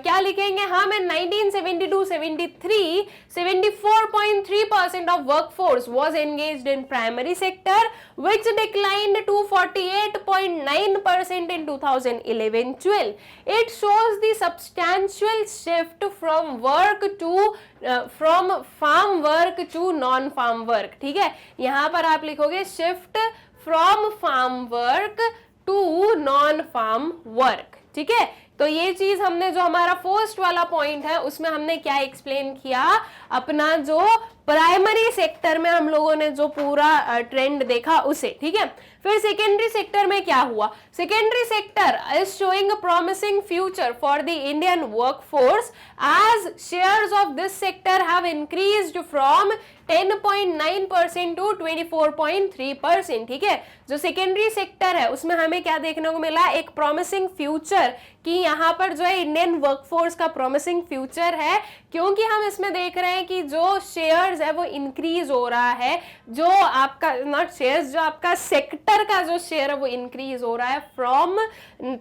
क्या लिखेंगे हम, इन 1972-73 74.3% of workforce was engaged in primary sector which declined to 48.9% in 2011-12. It shows the substantial shift from farm work to non-farm work. ठीक है, यहाँ पर आप लिखोगे shift from farm work to non-farm work. ठीक है, तो ये चीज हमने जो हमारा फर्स्ट वाला पॉइंट है उसमें हमने क्या एक्सप्लेन किया, अपना जो प्राइमरी सेक्टर में हम लोगों ने जो पूरा ट्रेंड देखा उसे। ठीक है, फिर सेकेंडरी सेक्टर में क्या हुआ, secondary sector is showing a promising future for the Indian workforce as shares of this sector have increased from 10.9% to 24.3%। ठीक है, जो सेकेंडरी सेक्टर है उसमें हमें क्या देखने को मिला, एक प्रॉमिसिंग फ्यूचर, कि यहाँ पर जो है इंडियन वर्कफोर्स का प्रॉमिसिंग फ्यूचर है, क्योंकि हम इसमें देख रहे हैं कि जो शेयर्स है वो इंक्रीज हो रहा है, जो आपका नॉट शेयर्स, जो आपका सेक्टर का जो शेयर है वो इंक्रीज हो रहा है फ्रॉम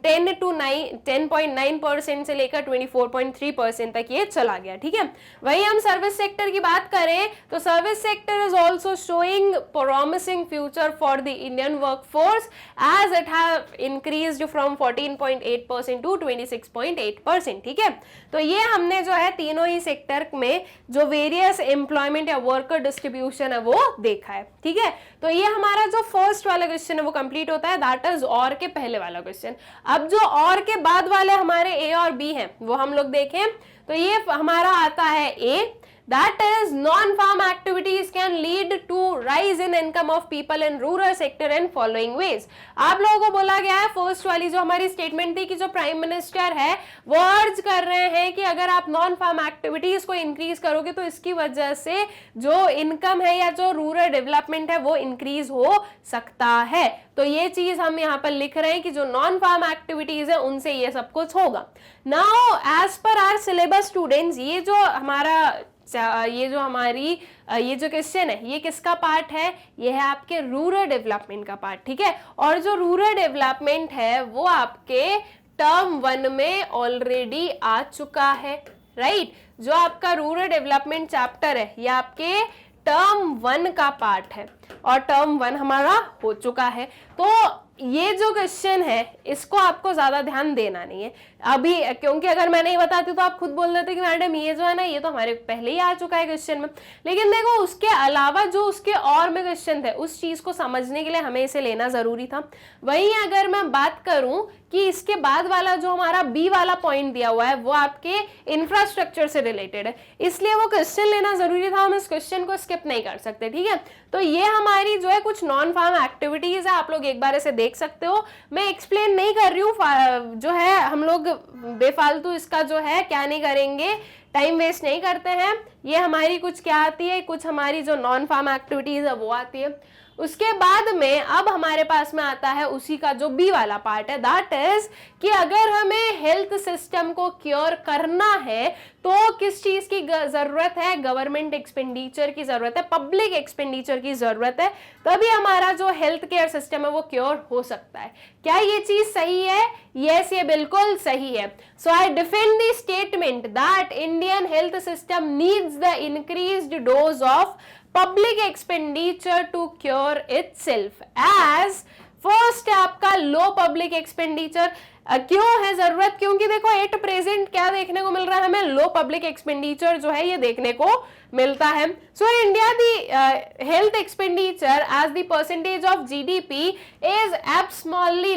10.9% से लेकर 24.3% तक ये चला गया। ठीक है, वही हम सर्विस सेक्टर की बात करें तो service sector is also showing promising future for the Indian workforce as it have increased from 14.8% to 26.8%। ठीक है, तो ये हमने जो है तीनों ही सेक्टर में जो वेरियस एम्प्लॉयमेंट या वर्कर डिस्ट्रीब्यूशन है वो देखा है। ठीक है, तो ये हमारा जो फर्स्ट वाला क्वेश्चन है वो कंप्लीट होता है, दैट इज और के पहले वाला क्वेश्चन। अब जो और के बाद वाले हमारे ए और बी हैं वो हम लोग देखें तो ये हमारा आता है ए, that is non-farm activities can lead to rise in income of people in rural sector in following ways। आप लोगों को बोला गया है, फर्स्ट वाली जो हमारी स्टेटमेंट थी कि जो प्राइम मिनिस्टर है वो अर्ज कर रहे हैं कि अगर आप नॉन फार्म एक्टिविटीज को इंक्रीज करोगे तो इसकी वजह से जो इनकम है या जो रूरल डेवलपमेंट है वो इंक्रीज हो सकता है। तो ये चीज हम यहाँ पर लिख रहे हैं कि जो नॉन फार्म एक्टिविटीज है उनसे ये सब कुछ होगा। Now as per our syllabus students, ये जो हमारी ये जो क्वेश्चन है ये किसका पार्ट है, ये है आपके रूरल डेवलपमेंट का पार्ट। ठीक है, और जो रूरल डेवलपमेंट है वो आपके टर्म 1 में ऑलरेडी आ चुका है, राइट। जो आपका रूरल डेवलपमेंट चैप्टर है ये आपके टर्म 1 का पार्ट है। और टर्म 1 हमारा हो चुका है। तो ये जो क्वेश्चन है इसको आपको ज्यादा ध्यान देना नहीं है अभी, क्योंकि अगर मैं नहीं बताती तो आप खुद बोल देते कि मैडम ये जो है ना ये तो हमारे पहले ही आ चुका है क्वेश्चन में। लेकिन देखो उसके अलावा जो उसके और में क्वेश्चन थे उस चीज को समझने के लिए हमें इसे लेना जरूरी था। वहीं अगर मैं बात करूं कि इसके बाद वाला जो हमारा बी वाला पॉइंट दिया हुआ है वो आपके इंफ्रास्ट्रक्चर से रिलेटेड है, इसलिए वो क्वेश्चन लेना जरूरी था, हम इस क्वेश्चन को स्किप नहीं कर सकते। ठीक है, तो ये हमारी जो है कुछ नॉन फार्म एक्टिविटीज है, आप लोग एक बार इसे देख सकते हो। मैं एक्सप्लेन नहीं कर रही हूँ, जो है हम लोग बेफालतू इसका जो है क्या नहीं करेंगे, टाइम वेस्ट नहीं करते हैं। ये हमारी कुछ क्या आती है, कुछ हमारी जो नॉन फार्म एक्टिविटीज है वो आती है। उसके बाद में अब हमारे पास में आता है उसी का जो बी वाला पार्ट है, दैट इज कि अगर हमें हेल्थ सिस्टम को क्योर करना है तो किस चीज की जरूरत है, गवर्नमेंट एक्सपेंडिचर की जरूरत है, पब्लिक एक्सपेंडिचर की जरूरत है, तभी हमारा जो हेल्थ केयर सिस्टम है वो क्योर हो सकता है। क्या ये चीज सही है? यस, ये बिल्कुल सही है। So I defend the statement that Indian health system needs the increased dose of public expenditure to cure itself. As first है आपका लो पब्लिक एक्सपेंडिचर। क्यों है जरूरत? क्योंकि देखो एट प्रेजेंट क्या देखने को मिल रहा है हमें, लो पब्लिक एक्सपेंडिचर जो है ये देखने को मिलता है। So India the health expenditure as the percentage of GDP is abysmally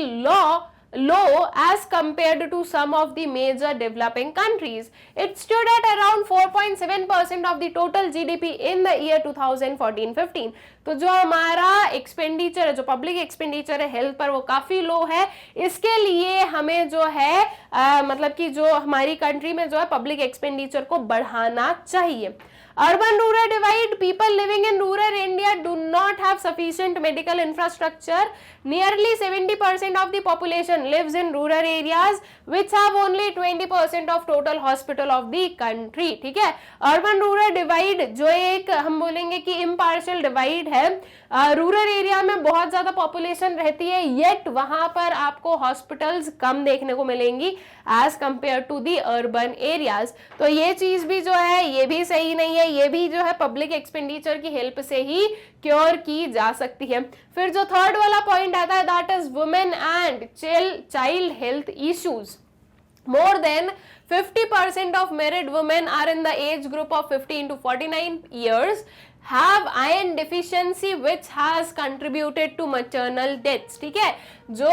low as compared to some of the major developing countries. It stood at around 4.7% of the total GDP in the year 2014-15. तो जो हमारा expenditure है, जो public expenditure है health पर, वो काफी लो है। इसके लिए हमें जो है मतलब कि जो हमारी कंट्री में जो है पब्लिक एक्सपेंडिचर को बढ़ाना चाहिए। Urban rural divide, people living in rural India do not have sufficient medical infrastructure. Nearly 70% of the population lives in rural areas which have only 20% of total hospital of the country. ठीक है, urban rural divide जो एक हम बोलेंगे कि impartial divide है, rural area में बहुत ज्यादा पॉपुलेशन रहती है येट वहां पर आपको हॉस्पिटल्स कम देखने को मिलेंगी as compare to the urban areas. तो ये चीज भी जो है ये भी सही नहीं है, ये भी जो है पब्लिक एक्सपेंडिचर की हेल्प से ही क्योर की जा सकती है। फिर जो थर्ड वाला पॉइंट आता है that is women and child health issues. More than 50% of married women are in the age group of 15 to 49 years have iron deficiency which has contributed to maternal deaths। ठीक है, जो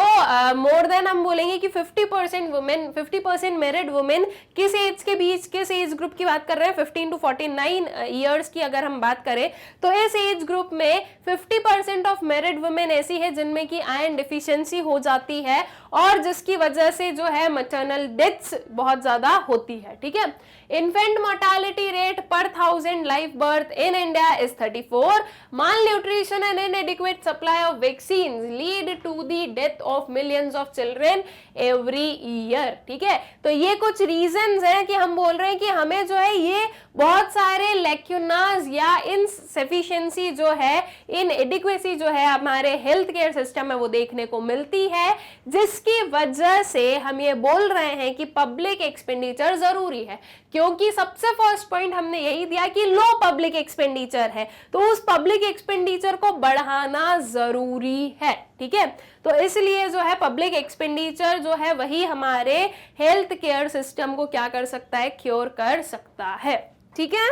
more than हम बोलेंगे कि 50% women, 50% married women किस as के बीच, किस age group की बात कर रहे हैं, 15 टू 49 ईयर्स की अगर हम बात करें तो इस एज ग्रुप में 50% ऑफ मैरिड वुमेन ऐसी है जिनमें की आयरन डिफिशियंसी हो जाती है और जिसकी वजह से जो है मैटरनल डेथ्स बहुत ज्यादा होती है। ठीक है, infant mortality rate per 1000 live birth in India is 34. Malnutrition and inadequate supply of vaccines lead to the death of millions of children every year। ठीक है, तो ये कुछ रीजंस हैं कि हम बोल रहे हैं कि हमें जो है ये बहुत सारे लैक्यूनास या इनसफिशिएंसी जो है, इनएडिक्वेसी जो है हमारे हेल्थ केयर सिस्टम में वो देखने को मिलती है, जिसकी वजह से हम ये बोल रहे हैं कि पब्लिक एक्सपेंडिचर जरूरी है। क्योंकि सबसे फर्स्ट पॉइंट हमने यही दिया कि लो पब्लिक एक्सपेंडिचर है, तो उस पब्लिक एक्सपेंडिचर को बढ़ाना जरूरी है। ठीक है, तो इसलिए जो है पब्लिक एक्सपेंडिचर जो है वही हमारे हेल्थ केयर सिस्टम को क्या कर सकता है, क्योर कर सकता है। ठीक है,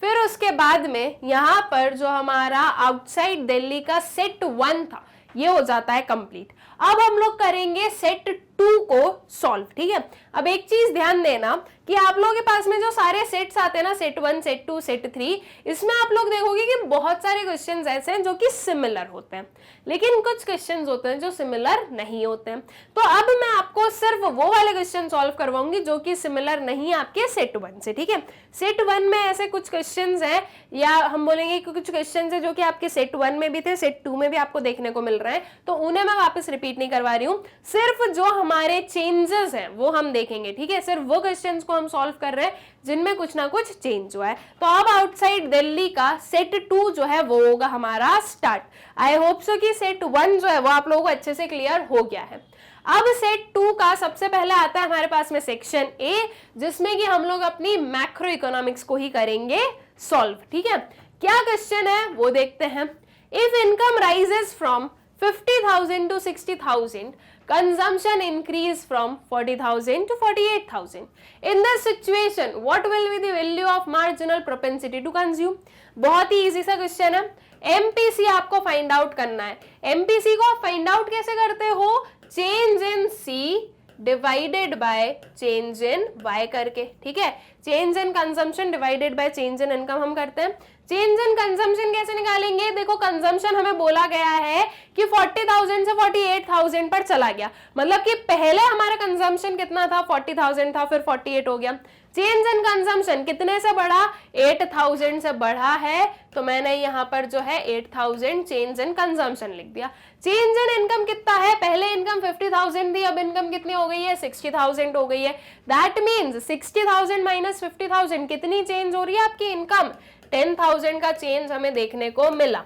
फिर उसके बाद में यहाँ पर जो हमारा आउटसाइड दिल्ली का सेट 1 था ये हो जाता है कंप्लीट। अब हम लोग करेंगे सेट 2 को सॉल्व। ठीक है, अब एक चीज ध्यान देना कि आप लोगों के पास में जो सारे सेट्स आते हैं ना, सेट 1, सेट 2, सेट 3, इसमें आप लोग देखोगे कि बहुत सारे क्वेश्चंस ऐसे हैं जो कि सिमिलर होते हैं, लेकिन कुछ क्वेश्चंस होते हैं जो सिमिलर नहीं होते हैं। तो अब मैं आपको सिर्फ वो वाले क्वेश्चन सॉल्व करवाऊंगी जो कि सिमिलर नहीं है आपके सेट 1 से। ठीक है, सेट 1 में ऐसे कुछ क्वेश्चंस हैं, या हम बोलेंगे कि कुछ क्वेश्चंस है जो कि आपके सेट 1 में भी थे, सेट 2 में भी आपको देखने को मिल रहे हैं, तो उन्हें मैं वापस रिपीट नहीं करवा रही हूँ, सिर्फ जो हमारे चेंजेस हैं वो हम देखेंगे। ठीक है, सिर्फ वो क्वेश्चंस को हम सॉल्व कर रहे हैं जिनमें कुछ ना कुछ चेंज हुआ है। तो अब आउटसाइड दिल्ली का सेट 2 जो है वो होगा हमारा स्टार्ट। आई होप सो कि सेट 1 जो है वो आप लोगों को अच्छे से क्लियर हो गया है। अब सेट 2 का सबसे पहले आता है हमारे पास में सेक्शन ए, जिसमें कि हम लोग अपनी मैक्रो इकोनॉमिक्स को ही करेंगे सॉल्व। ठीक है, क्या क्वेश्चन है वो देखते हैं। If income rises from 50,000 to 60,000, consumption increase from 40,000 to 48,000. In this situation, what will be the value of marginal propensity to consume? बहुत ही इजी सा क्वेश्चन है. एमपीसी आपको फाइंड आउट करना है. एमपीसी को आप फाइंड आउट कैसे करते हो? Change in C divided by change in Y करके. ठीक है, change in consumption divided by change in income हम करते हैं. चेंज इन कंजम्पशन कैसे निकालेंगे? देखो, कंजम्पशन हमें बोला गया है कि 40,000 से 48,000 पर चला गया, मतलब कि पहले हमारा कंजम्पशन कितना था? 40,000 था, फिर 48 हो गया. चेंज इन कंजम्पशन कितने से बढ़ा? 8,000 से बढ़ा है, तो मैंने यहाँ पर जो है 8,000 चेंज इन कंजम्पशन लिख दिया. चेंज इन इनकम कितना है? पहले इनकम 50,000 थी, अब इनकम कितनी हो गई है? 60,000 हो गई है. दैट मीन्स 60,000 माइनस 50,000 कितनी चेंज हो रही है आपकी इनकम? 10,000 का चेंज हमें देखने को मिला.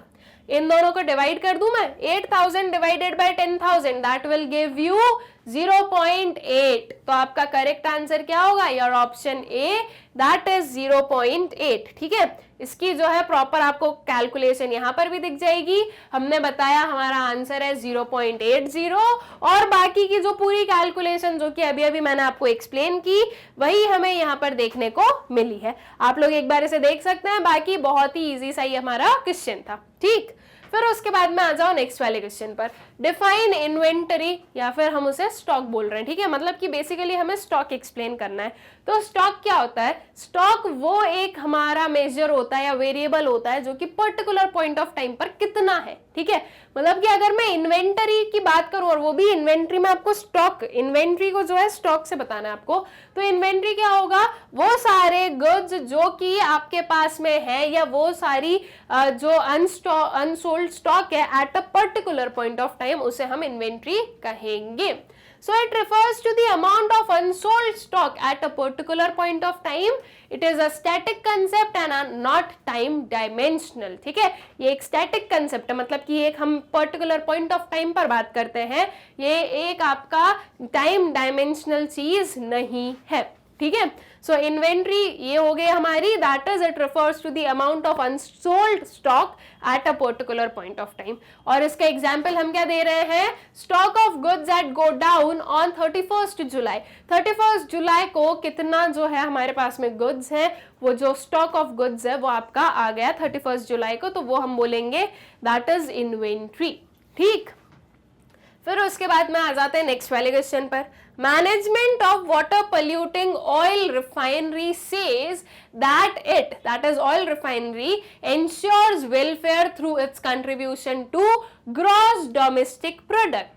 इन दोनों को डिवाइड कर दूं मैं. 8,000 divided by 10,000 that will give you 0.8. तो आपका करेक्ट आंसर क्या होगा? Your option A, that is 0.8. ठीक है, इसकी जो है प्रॉपर आपको कैलकुलेशन यहाँ पर भी दिख जाएगी. हमने बताया हमारा आंसर है 0.80, और बाकी की जो पूरी कैलकुलेशन जो कि अभी अभी मैंने आपको एक्सप्लेन की, वही हमें यहाँ पर देखने को मिली है. आप लोग एक बार इसे देख सकते हैं. बाकी बहुत ही इजी सा ही हमारा क्वेश्चन था. ठीक, फिर उसके बाद में आ जाओ नेक्स्ट वाले क्वेश्चन पर. डिफाइन इन्वेंटरी, या फिर हम उसे स्टॉक बोल रहे हैं. ठीक है, मतलब कि बेसिकली हमें स्टॉक एक्सप्लेन करना है. तो स्टॉक क्या होता है? स्टॉक वो एक हमारा मेजर होता है या वेरिएबल होता है जो कि पर्टिकुलर पॉइंट ऑफ टाइम पर कितना है. ठीक है, मतलब कि अगर मैं इन्वेंटरी की बात करूं, और वो भी इन्वेंटरी में आपको स्टॉक, इन्वेंटरी को जो है स्टॉक से बताना है आपको, तो इन्वेंटरी क्या होगा? वो सारे गुड्स जो कि आपके पास में है, या वो सारी जो अनसोल्ड स्टॉक है eight a particular point of time, उसे हम इन्वेंटरी कहेंगे. So it refers to the amount of unsold stock at a particular point of time. It is a static concept and are not time dimensional. ठीक है, ये एक static concept है, मतलब कि एक हम particular point of time पर बात करते हैं. ये एक आपका time dimensional चीज नहीं है. ठीक है, सो इन्वेंट्री ये हो गई हमारी. That is, it refers to the amount of unsold stock at a particular point of time. और इसका एग्जांपल हम क्या दे रहे हैं? Stock of goods at godown on 31st July. 31st जुलाई को कितना जो है हमारे पास में गुड्स है, वो जो स्टॉक ऑफ गुड्स है वो आपका आ गया 31st जुलाई को, तो वो हम बोलेंगे दैट इज इन्वेंट्री. ठीक, फिर उसके बाद में आ जाते हैं नेक्स्ट वाले क्वेश्चन पर. Management of water polluting oil refinery says that is oil refinery ensures welfare through its contribution to gross domestic product.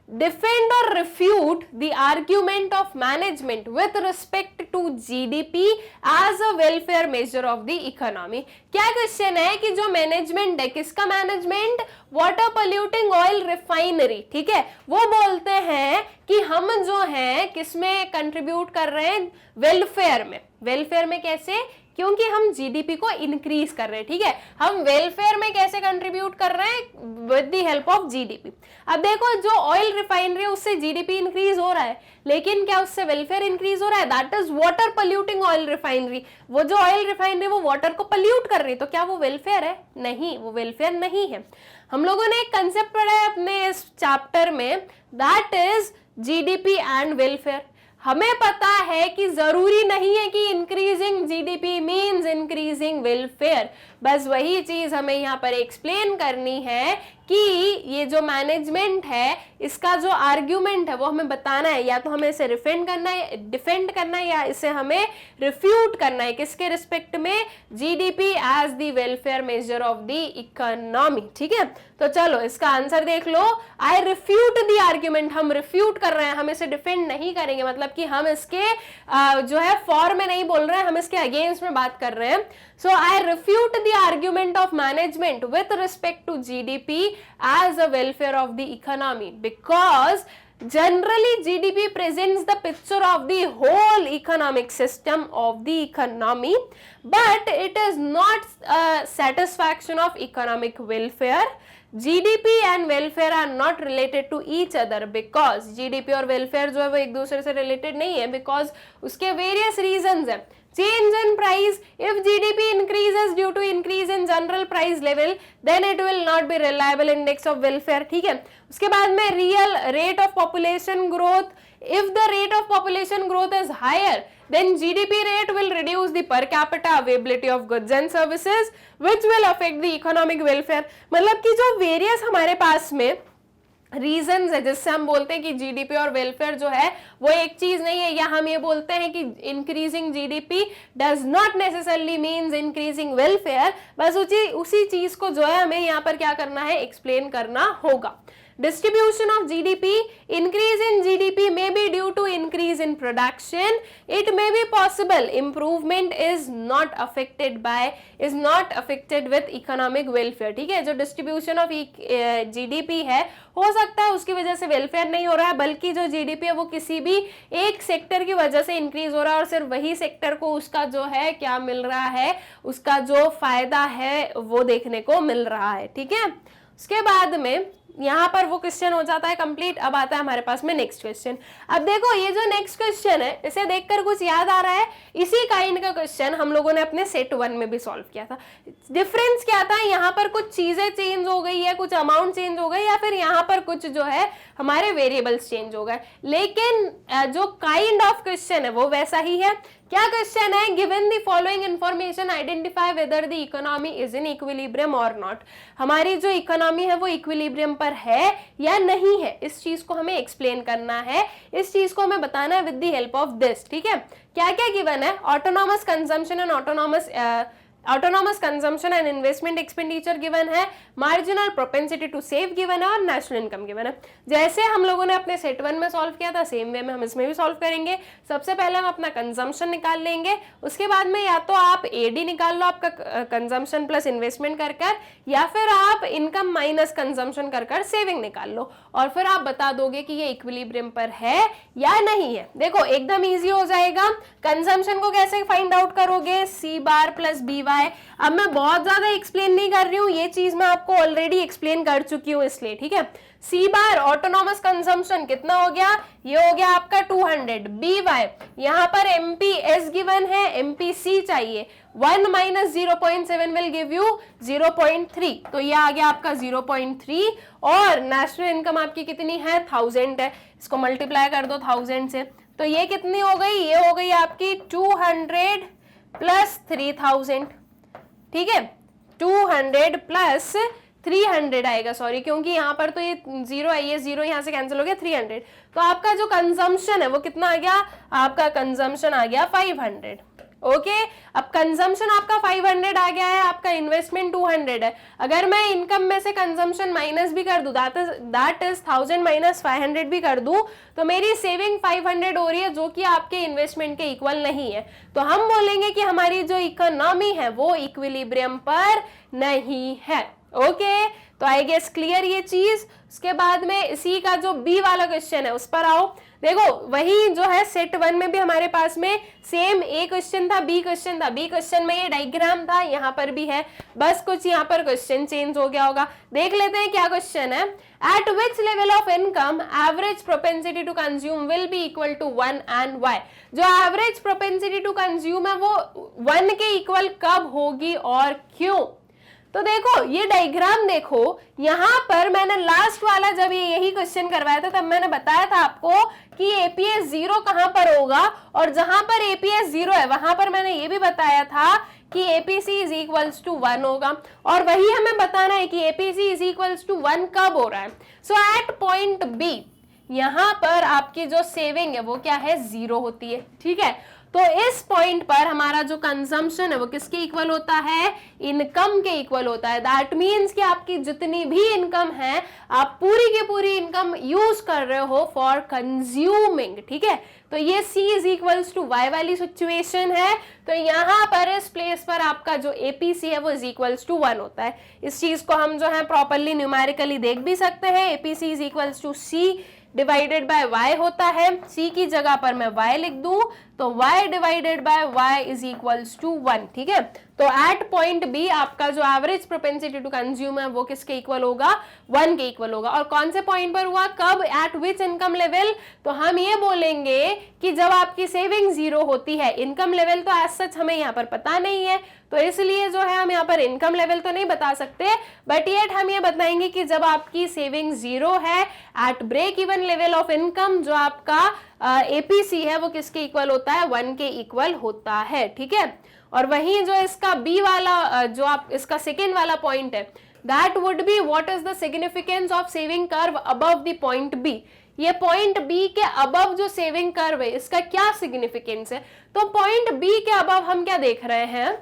Defend or refute the argument of management with respect to GDP as a welfare measure of the economy. क्या question है कि जो management है, किसका management? Water polluting oil refinery. ठीक है, वो बोलते हैं कि हम जो है किसमें कंट्रीब्यूट कर रहे हैं? वेलफेयर में. वेलफेयर में कैसे? क्योंकि हम जीडीपी को इंक्रीज कर रहे हैं. ठीक है, हम वेलफेयर में कैसे कंट्रीब्यूट कर रहे हैं? With the help of GDP. अब देखो, जो ऑयल रिफाइनरी है उससे जीडीपी इंक्रीज हो रहा है, लेकिन क्या उससे वेलफेयर इंक्रीज हो रहा है? That is water polluting oil refinery. वो जो ऑयल रिफाइनरी वो वाटर को पोल्यूट कर रही है, तो क्या वो वेलफेयर है? नहीं, वो वेलफेयर नहीं है. हम लोगों ने एक कंसेप्ट पढ़ा है अपने इस चैप्टर में, that is GDP and welfare. हमें पता है कि जरूरी नहीं है कि increasing GDP means increasing welfare. बस वही चीज हमें यहाँ पर एक्सप्लेन करनी है कि ये जो मैनेजमेंट है, इसका जो आर्ग्यूमेंट है वो हमें बताना है. या तो हमें इसे डिफेंड करना है, या इसे हमें रिफ्यूट करना है. किसके रिस्पेक्ट में? GDP as the welfare measure of the economy. ठीक है, तो चलो इसका आंसर देख लो. I refute the argument. हम रिफ्यूट कर रहे हैं, हम इसे डिफेंड नहीं करेंगे, मतलब कि हम इसके जो है फॉर में नहीं बोल रहे हैं, हम इसके अगेंस्ट में बात कर रहे हैं. So I refute the argument of management with respect to GDP as a welfare of the economy, because generally GDP presents the picture of the whole economic system of the economy, but it is not a satisfaction of economic welfare. GDP and welfare are not related to each other, because GDP और welfare जो है वो एक दूसरे से related नहीं है, because उसके various reasons हैं. change in price. If GDP increases due to increase in general price level, then it will not be reliable index of welfare. ठीक है, उसके बाद में real rate of population growth. If the rate of population growth is higher, then GDP rate will reduce the per capita availability of goods and services, which will affect the economic welfare. मतलब कि जो various हमारे पास में reasons है जिससे हम बोलते हैं कि जीडीपी और वेलफेयर जो है वो एक चीज नहीं है, या हम ये बोलते हैं कि increasing GDP does not necessarily means increasing welfare, बस उसी चीज को जो है हमें यहाँ पर क्या करना है, एक्सप्लेन करना होगा. Distribution of GDP, increase in GDP may be due to increase in production. It may be possible improvement is not affected with economic welfare. ठीक है, जो distribution of GDP है हो सकता है उसकी वजह से वेलफेयर नहीं हो रहा है, बल्कि जो जीडीपी है वो किसी भी एक सेक्टर की वजह से इंक्रीज हो रहा है और सिर्फ वही सेक्टर को उसका जो है क्या मिल रहा है, उसका जो फायदा है वो देखने को मिल रहा है. ठीक है, उसके बाद में यहाँ पर वो क्वेश्चन हो जाता है कंप्लीट. अब आता है हमारे पास में नेक्स्ट क्वेश्चन. अब देखो ये जो नेक्स्ट क्वेश्चन है इसे देखकर कुछ याद आ रहा है, इसी काइंड का क्वेश्चन हम लोगों ने अपने सेट 1 में भी सॉल्व किया था. डिफरेंस क्या था, यहाँ पर कुछ चीजें चेंज हो गई है, कुछ अमाउंट चेंज हो गई, या फिर यहाँ पर कुछ जो है हमारे वेरिएबल्स चेंज हो गए, लेकिन जो काइंड ऑफ क्वेश्चन है वो वैसा ही है. क्या क्वेश्चन है, given the following information identify whether the economy is in equilibrium और नॉट. हमारी जो इकोनॉमी है वो इक्विलिब्रियम पर है या नहीं है, इस चीज को हमें एक्सप्लेन करना है, इस चीज को हमें बताना है with the help of this. ठीक है, क्या क्या गिवन है, autonomous consumption and autonomous consumption and investment expenditure given है, marginal propensity to save given है और नेशनल इनकम गिवन है. जैसे हम लोगों ने अपने सेट 1 में सॉल्व किया था सेम वे में हम इसमें भी सॉल्व करेंगे. सबसे पहले हम अपना कंजम्पशन निकाल लेंगे, उसके बाद में या तो आप एडी निकाल लो आपका कंजम्पशन प्लस इन्वेस्टमेंट कर कर, या फिर आप इनकम माइनस कंजम्पशन कर कर सेविंग निकाल लो, और फिर आप बता दोगे कि ये इक्विलिब्रियम पर है या नहीं है. देखो एकदम ईजी हो जाएगा. कंजम्पशन को कैसे फाइंड आउट करोगे, सी बार प्लस बी वाई. अब मैं बहुत ज्यादा एक्सप्लेन नहीं कर रही हूँ, ये चीज मैं आपको ऑलरेडी एक्सप्लेन कर चुकी हूँ इसलिए. ठीक है, सी बार ऑटोनॉमस कंजम्पशन कितना हो गया, ये हो गया आपका 200. बी वाई यहाँ पर एमपीएस गिवन है, एमपीसी चाहिए, 1 माइनस 0.7 विल गिव यू 0.3, तो ये आ गया आपका 0.3. और नेशनल इनकम आपकी कितनी है, 1000 है, इसको मल्टीप्लाई कर दो 1000 से, तो ये कितनी हो गई, ये हो गई आपकी 200 प्लस 3000. ठीक है, 200 प्लस 300 आएगा, सॉरी क्योंकि यहाँ पर तो ये 0 है, ये 0 यहाँ से कैंसिल हो गया, 300. तो आपका जो कंजम्पशन है वो कितना आ गया, आपका कंजम्पशन आ गया 500. ओके, अब कंजम्पशन आपका 500 आ गया है, आपका इन्वेस्टमेंट 200 है. अगर मैं इनकम में से कंजम्पशन माइनस भी कर दूं, दैट इज 1000 माइनस 500 भी कर दूं, तो मेरी सेविंग 500 हो रही है, जो कि आपके इन्वेस्टमेंट के इक्वल नहीं है. तो हम बोलेंगे कि हमारी जो इकोनॉमी है वो इक्विलिब्रियम पर नहीं है. ओके, तो आई गेस क्लियर ये चीज. उसके बाद में इसी का जो बी वाला क्वेश्चन है उस पर आओ. देखो वही जो है सेट 1 में भी हमारे पास में सेम ए क्वेश्चन था, बी क्वेश्चन था. बी क्वेश्चन में ये डायग्राम था, यहाँ पर भी है, बस कुछ यहाँ पर क्वेश्चन चेंज हो गया होगा. देख लेते हैं क्या क्वेश्चन है. At which level of income average propensity to consume will be equal to 1 and why. जो एवरेज प्रोपेंसिटी टू कंज्यूम है वो 1 के इक्वल कब होगी और क्यों. तो देखो ये डायग्राम देखो, यहाँ पर मैंने लास्ट वाला जब यही क्वेश्चन करवाया था तब मैंने बताया था आपको कि एपीएस 0 कहाँ पर होगा, और जहां पर एपीएस 0 है वहां पर मैंने ये भी बताया था कि एपीसी इज इक्वल्स टू 1 होगा, और वही हमें बताना है कि एपीसी इज इक्वल्स टू 1 कब हो रहा है. सो एट पॉइंट बी यहाँ पर आपकी जो सेविंग है वो क्या है, 0 होती है. ठीक है, तो इस पॉइंट पर हमारा जो कंजम्पशन है वो किसके इक्वल होता है, इनकम के इक्वल होता है. दैट मीन्स कि आपकी जितनी भी इनकम है आप पूरी की पूरी इनकम यूज कर रहे हो फॉर कंज्यूमिंग. ठीक है, तो ये C is equals to Y वाली सिचुएशन है. तो यहाँ पर इस प्लेस पर आपका जो एपीसी है वो इज इक्वल्स टू 1 होता है. इस चीज को हम जो है प्रॉपरली न्यूमेरिकली देख भी सकते हैं. APC is equals to C divided by y होता है, c की जगह पर मैं y लिख दूं तो y divided by y is equals to 1, ठीक है। तो एट पॉइंट बी आपका जो एवरेज प्रोपेंसिटी टू कंज्यूम है वो किसके इक्वल होगा, 1 के इक्वल होगा। और कौन से पॉइंट पर हुआ, कब, एट विच इनकम लेवल, तो हम ये बोलेंगे कि जब आपकी सेविंग 0 होती है। इनकम लेवल तो एज सच हमें यहाँ पर पता नहीं है, तो इसलिए जो है हम यहाँ पर इनकम लेवल तो नहीं बता सकते, बट येट हम ये बताएंगे कि जब आपकी सेविंग 0 है at break even level of income, जो आपका एपीसी है वो किसके इक्वल होता है, 1 के इक्वल होता है, ठीक है। और वहीं जो इसका बी वाला जो आप इसका सेकेंड वाला पॉइंट है, that would be what is the significance of saving curve above the point B. ये पॉइंट बी के अबव जो सेविंग कर्व है इसका क्या सिग्निफिकेंस है। तो पॉइंट बी के अबव हम क्या देख रहे हैं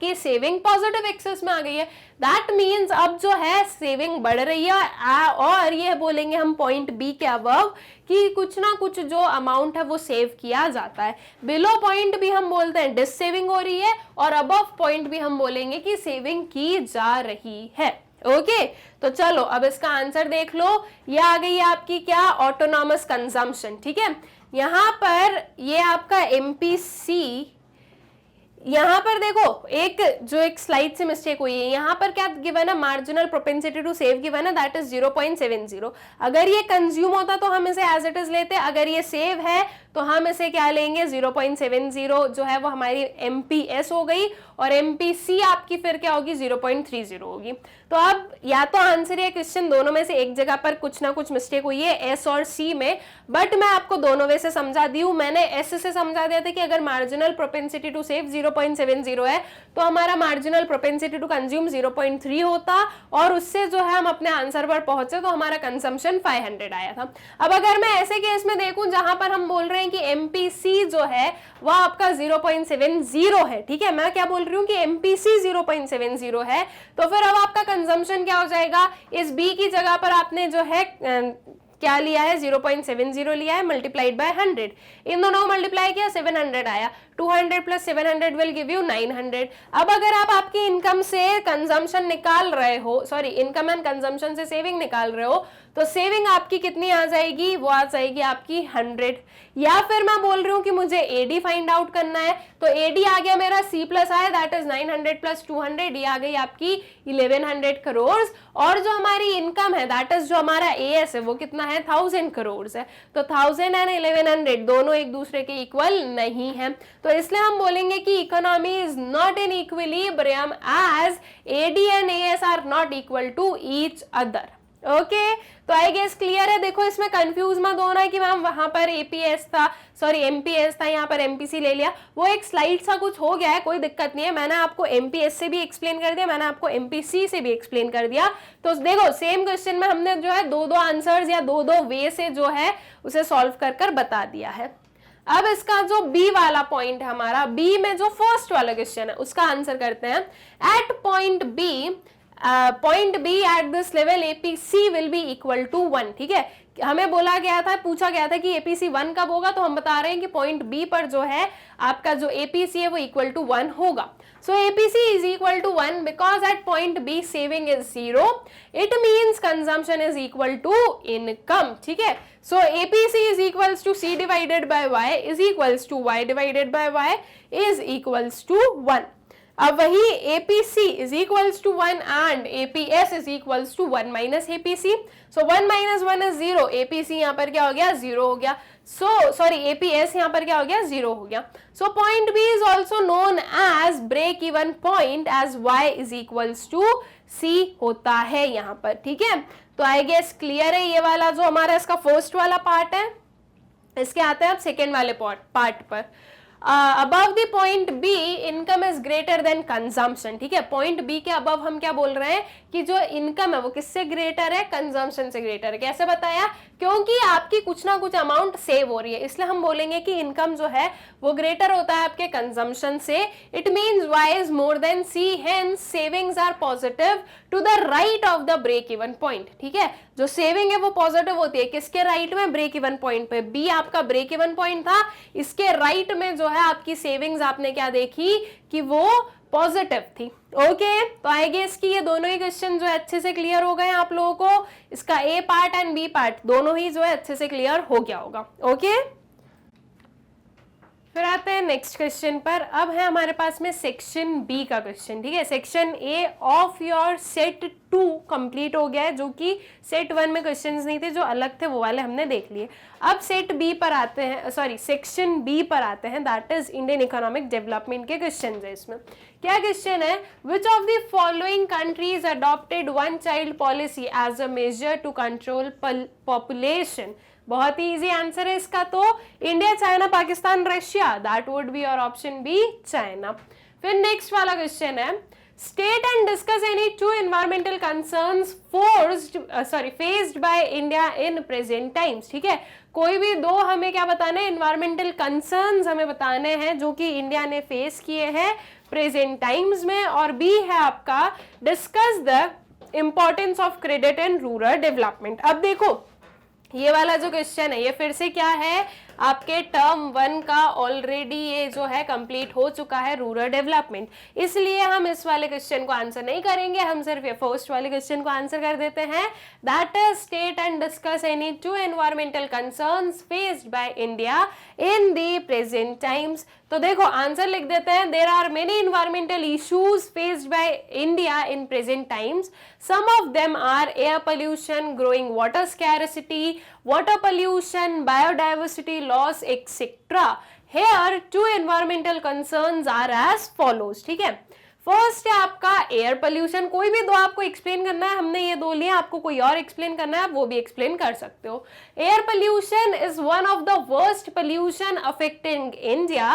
कि सेविंग पॉजिटिव एक्सेस में आ गई है, दैट मीन्स अब जो है सेविंग बढ़ रही है। और ये बोलेंगे हम पॉइंट बी के अबव कि कुछ ना कुछ जो अमाउंट है वो सेव किया जाता है। बिलो पॉइंट भी हम बोलते हैं डिस सेविंग हो रही है, और अबव पॉइंट भी हम बोलेंगे कि सेविंग की जा रही है। ओके तो चलो अब इसका आंसर देख लो, ये आ गई है आपकी क्या, ऑटोनॉमस कंजम्पशन, ठीक है। यहाँ पर ये आपका एमपीसी, यहाँ पर देखो एक स्लाइड से मिस्टेक हुई है। यहाँ पर क्या गिवन है, marginal propensity to save given है, दैट इज 0.70। अगर ये कंज्यूम होता तो हम इसे एज इट इज लेते, अगर ये सेव है तो हम इसे क्या लेंगे, 0.70 जो है वो हमारी एमपीएस हो गई, और एमपीसी आपकी फिर क्या होगी, 0.30 होगी। तो अब या तो आंसर या क्वेश्चन दोनों में से एक जगह पर कुछ ना कुछ मिस्टेक हुई है, एस और सी में, बट मैं आपको दोनों वे से समझा दी हूं। मैंने एस से समझा दिया था कि अगर मार्जिनल प्रोपेंसिटी टू सेव 0.70 है तो हमारा मार्जिनल प्रोपेंसिटी टू कंज्यूम 0.3 होता, और उससे जो है हम अपने आंसर पर पहुंचे तो हमारा कंजम्पशन 500 आया था। अब अगर मैं ऐसे केस में देखूं जहां पर हम बोल रहे हैं कि एमपीसी जो है वह आपका 0.70 है, ठीक है, मैं क्या बोल रही हूँ कि एमपीसी 0.70 है, तो फिर अब आपका कंजम्पशन क्या हो जाएगा, इस बी की जगह पर आपने जो है क्या लिया है, 0.70 लिया है, मल्टीप्लाइड बाय 100, इन दोनों को मल्टीप्लाई किया 700 आया, 200 प्लस 700 विल गिव यू 900। अब अगर आप आपकी इनकम से कंजम्पशन निकाल रहे हो, सॉरी इनकम एंड कंजम्पशन से सेविंग निकाल रहे हो, तो सेविंग आपकी कितनी आ जाएगी, वो आ जाएगी आपकी 100। या फिर मैं बोल रही हूँ कि मुझे एडी फाइंड आउट करना है, तो एडी आ गया मेरा सी प्लस आया, दैट इज 900 प्लस 200, ये आ गई आपकी 1100 करोड़, और जो हमारी इनकम है दैट इज जो हमारा एएस है वो कितना है, 1000 करोड़ है। तो 1000 एंड 1100 दोनों एक दूसरे के इक्वल नहीं है, तो इसलिए हम बोलेंगे कि economy is not in equilibrium as AD and AS are not equal to each other. Okay तो आई गेस क्लियर है। देखो इसमें कंफ्यूज मत होना है कि मैम वहां पर एपीएस था, सॉरी एमपीएस था, यहाँ पर एमपीसी ले लिया, वो एक स्लाइड सा कुछ हो गया है, कोई दिक्कत नहीं है। मैंने आपको एमपीएस से भी एक्सप्लेन कर दिया, मैंने आपको एमपीसी से भी एक्सप्लेन कर दिया। तो देखो सेम क्वेश्चन में हमने जो है दो आंसर्स या दो वे से जो है उसे सॉल्व कर बता दिया है। अब इसका जो बी वाला पॉइंट है हमारा, बी में जो फर्स्ट वाला क्वेश्चन है उसका आंसर करते हैं। At point B at this level APC will be equal to 1, ठीक है। हमें बोला गया था, पूछा गया था कि एपीसी 1 कब होगा, तो हम बता रहे हैं कि पॉइंट बी पर जो है आपका जो एपीसी है वो इक्वल टू 1 होगा। So APC is equal to 1 because at point B saving is 0, it means consumption is equal to income, ठीक है। So APC is equals to C divided by Y is equals to Y divided by Y is equals to 1। अब वही APC is equals to 1 and APS is equals to 1 minus APC. So 1 minus 1 is 0. APC यहाँ पर क्या हो गया, 0 हो गया. So sorry, APS यहाँ पर क्या हो गया, 0 हो गया. So point B is also known as break even point as Y is equals to C होता है यहाँ पर, ठीक है. तो I guess clear है ये वाला जो हमारा इसका फर्स्ट वाला पार्ट है. इसके आते हैं अब सेकेंड वाले पार्ट पर. Above the point be income is greater than consumption, ठीक है. पॉइंट बी के अबव हम क्या बोल रहे हैं कि जो इनकम है वो किससे ग्रेटर है, कंजम्पशन से ग्रेटर है. कैसे बताया, क्योंकि आपकी कुछ ना कुछ अमाउंट सेव हो रही है, इसलिए हम बोलेंगे कि इनकम जो है वो ग्रेटर होता है आपके कंजम्पशन से. It means y is more than c, hence savings are positive to the right of the break even point, ठीक है. जो सेविंग है वो पॉजिटिव होती है किसके राइट में, ब्रेक इवन पॉइंट पे. बी आपका ब्रेक इवन पॉइंट था, इसके राइट में जो जो है आपकी सेविंग्स आपने क्या देखी कि वो पॉजिटिव थी। ओके, तो आई गेस कि ये दोनों ही क्वेश्चन जो है अच्छे से क्लियर हो गए आप लोगों को। इसका ए पार्ट एंड बी पार्ट दोनों ही जो है अच्छे से क्लियर हो गया होगा। ओके, फिर आते हैं नेक्स्ट क्वेश्चन पर। अब है हमारे पास में सेक्शन बी का क्वेश्चन। ठीक है, section A of your set 2 complete हो गया है, जो कि सेट 1 में क्वेश्चंस नहीं थे, जो अलग थे वो वाले हमने देख लिए। अब सेट बी पर आते हैं, सॉरी सेक्शन बी पर आते हैं, that is Indian economic development के क्वेश्चन है। इसमें क्या क्वेश्चन है, which of the following countries adopted one child policy as a measure to control population. बहुत ही इजी आंसर है इसका, तो India, China, Pakistan, Russia, that would be your option B, China. फिर नेक्स्ट वाला क्वेश्चन है, state and discuss any 2 environmental concerns faced by India in present times. ठीक है, कोई भी 2 हमें क्या बताना है, एनवायरमेंटल कंसर्न्स हमें बताने हैं जो कि इंडिया ने फेस किए हैं प्रेजेंट टाइम्स में। और बी है आपका discuss the importance of credit and rural development. अब देखो ये वाला जो क्वेश्चन है ये फिर से क्या है, आपके टर्म 1 का ऑलरेडी ये जो है कंप्लीट हो चुका है, रूरल डेवलपमेंट। इसलिए हम इस वाले क्वेश्चन को आंसर नहीं करेंगे, हम सिर्फ ये फर्स्ट वाले क्वेश्चन को आंसर कर देते हैं, that is state and discuss any 2 environmental concerns faced by India in the present times. तो देखो आंसर लिख देते हैं, there are many environmental issues faced by India in present times, some of them are air pollution, growing water scarcity, water pollution, biodiversity loss, etc. Here 2 environmental concerns are as follows। ठीक है, first है आपका air pollution. कोई भी 2 आपको explain करना है, हमने ये 2 लिए, आपको कोई और एक्सप्लेन करना है आप वो भी एक्सप्लेन कर सकते हो। Air pollution is one of the worst pollution affecting India.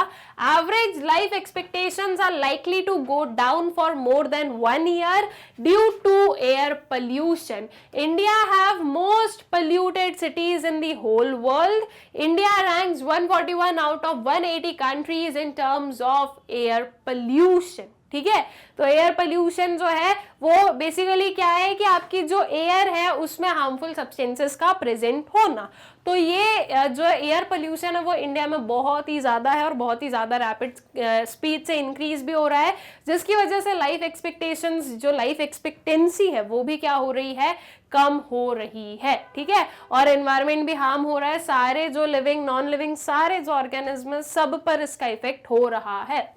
Average life expectations are likely to go down for more than 1 year due to air pollution. India have most polluted cities in the whole world. India ranks 141 out of 180 countries in terms of air pollution. ठीक है, तो air pollution जो है वो basically क्या है कि आपकी जो एयर है उसमें हार्मफुल सब्सटेंसेस का प्रेजेंट होना। तो ये जो एयर पोल्यूशन है वो इंडिया में बहुत ही ज़्यादा है और बहुत ही ज़्यादा रैपिड स्पीड से इंक्रीज भी हो रहा है, जिसकी वजह से लाइफ एक्सपेक्टेशंस, जो लाइफ एक्सपेक्टेंसी है वो भी क्या हो रही है, कम हो रही है। ठीक है, और एनवायरनमेंट भी हार्म हो रहा है, सारे जो लिविंग नॉन लिविंग सारे जो ऑर्गेनिज्म सब पर इसका इफेक्ट हो रहा है।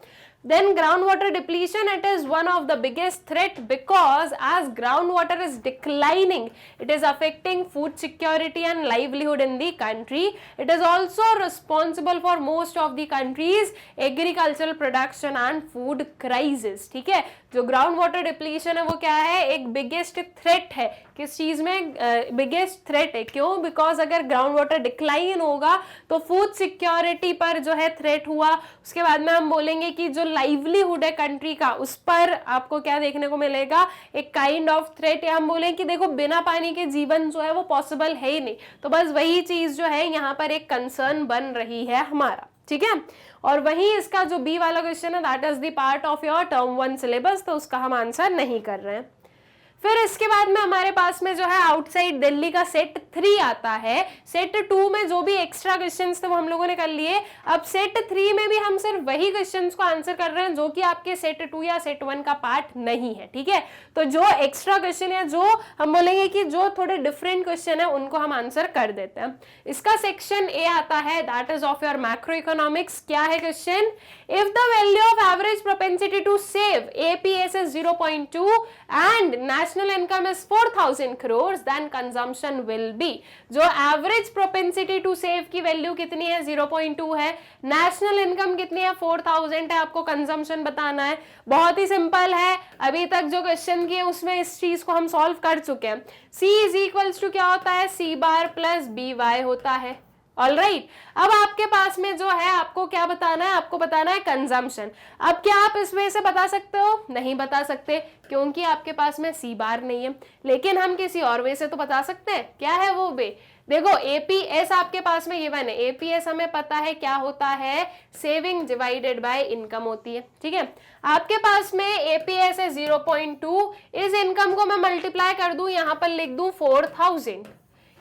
Then groundwater depletion, it is one of the biggest threat because as groundwater is declining, it is affecting food security and livelihood in the country. It is also responsible for most of the country's agricultural production and food crisis. ठीक है, जो ground water depletion है वो क्या है, एक biggest threat है। किस चीज में बिगेस्ट थ्रेट है, क्यों, बिकॉज अगर ग्राउंड वाटर डिक्लाइन होगा तो फूड सिक्योरिटी पर जो है थ्रेट हुआ। उसके बाद में हम बोलेंगे कि जो लाइवलीहुड है कंट्री का उस पर आपको क्या देखने को मिलेगा, एक काइंड ऑफ थ्रेट। या हम बोले कि देखो बिना पानी के जीवन जो है वो पॉसिबल है ही नहीं, तो बस वही चीज जो है यहाँ पर एक कंसर्न बन रही है हमारा। ठीक है, और वही इसका जो बी वाला क्वेश्चन है that is the part of your term 1 syllabus, तो उसका हम आंसर नहीं कर रहे हैं। फिर इसके बाद में हमारे पास में जो है आउटसाइड दिल्ली का सेट 3 आता है। सेट 2 में जो भी एक्स्ट्रा क्वेश्चंस थे वो हम लोगों ने कर लिए। अब सेट 3 में भी हम सिर्फ वही क्वेश्चंस को आंसर कर रहे हैं जो कि आपके सेट 2 या सेट 1 का पार्ट नहीं है। ठीक है, तो जो एक्स्ट्रा क्वेश्चन है, जो हम बोलेंगे कि जो थोड़े डिफरेंट क्वेश्चन है उनको हम आंसर कर देते हैं। इसका सेक्शन ए आता है, that is of your macroeconomics. क्या है question, if the value of average propensity to save APS is 0.2 and national income is 4000 crores, then consumption will be। जो एवरेज प्रोपेंसिटी टू सेव की वैल्यू कितनी है, 0.2 है, नेशनल इनकम कितनी है, 4000 है, आपको कंजम्पशन बताना है। बहुत ही सिंपल है, अभी तक जो क्वेश्चन किए उसमें इस चीज को हम सॉल्व कर चुके हैं। C इज इक्वल्स टू क्या होता है, C बार प्लस BY होता है। ऑल राइट, अब आपके पास में जो है आपको क्या बताना है, आपको बताना है कंजम्पशन। अब क्या आप इस वे से बता सकते हो, नहीं बता सकते, क्योंकि आपके पास में C बार नहीं है, लेकिन हम किसी और वे से तो बता सकते हैं। क्या है वो वे, देखो एपीएस आपके पास में गिवन है। एपीएस हमें पता है क्या होता है, सेविंग डिवाइडेड बाय इनकम होती है। ठीक है, आपके पास में एपीएस है 0.2, इस इनकम को मैं मल्टीप्लाई कर दूं, यहां पर लिख दूं 4000।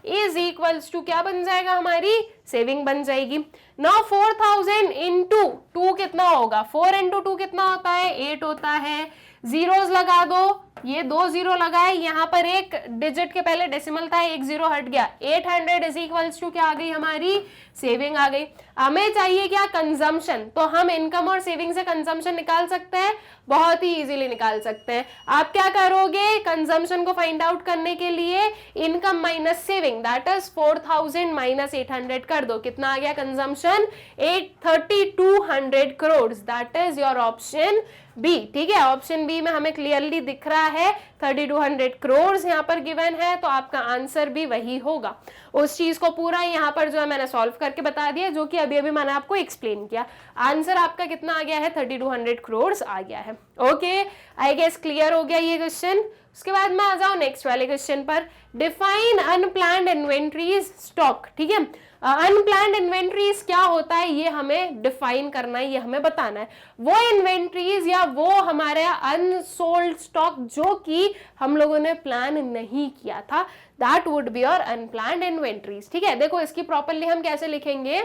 इज इक्वल्स टू क्या बन जाएगा, हमारी सेविंग बन जाएगी। नाउ 4000 इंटू 2 कितना होगा, 4 इंटू 2 कितना होता है, 8 होता है। जीरोस लगा दो, ये 2 जीरो लगाए, यहाँ पर एक डिजिट के पहले डेसिमल था, एक जीरो हट गया। 800 इज इक्वल्स टू क्या आ गई, हमारी सेविंग आ गई। हमें चाहिए क्या, कंजम्पशन, तो हम इनकम और सेविंग से कंजम्पशन निकाल सकते हैं, बहुत ही इजीली निकाल सकते हैं। आप क्या करोगे, कंजम्पशन को फाइंड आउट करने के लिए income minus saving, that is 4000 minus 800 कर दो, कितना आ गया consumption, 3200 crore, that is your option B. ठीक है, ऑप्शन बी में हमें क्लियरली दिख रहा है 3200 करोड़ यहाँ पर गिवन है, तो आपका आंसर भी वही होगा। उस चीज को पूरा यहाँ पर जो है मैंने सॉल्व करके बता दिया, जो कि अभी अभी मैंने आपको एक्सप्लेन किया। आंसर आपका कितना आ गया है, 3200 करोड़ आ गया है। ओके, आई गेस क्लियर हो गया ये क्वेश्चन। उसके बाद मैं आ जाऊं नेक्स्ट वाले क्वेश्चन पर। Define unplanned inventories stock. ठीक है, अनप्लैन्ड इन्वेंट्रीज क्या होता है ये हमें डिफाइन करना है, ये हमें बताना है। वो इन्वेंट्रीज या वो हमारे अनसोल्ड स्टॉक जो कि हम लोगों ने प्लान नहीं किया था, that would be your unplanned inventories. ठीक है, देखो इसकी प्रॉपर्ली हम कैसे लिखेंगे,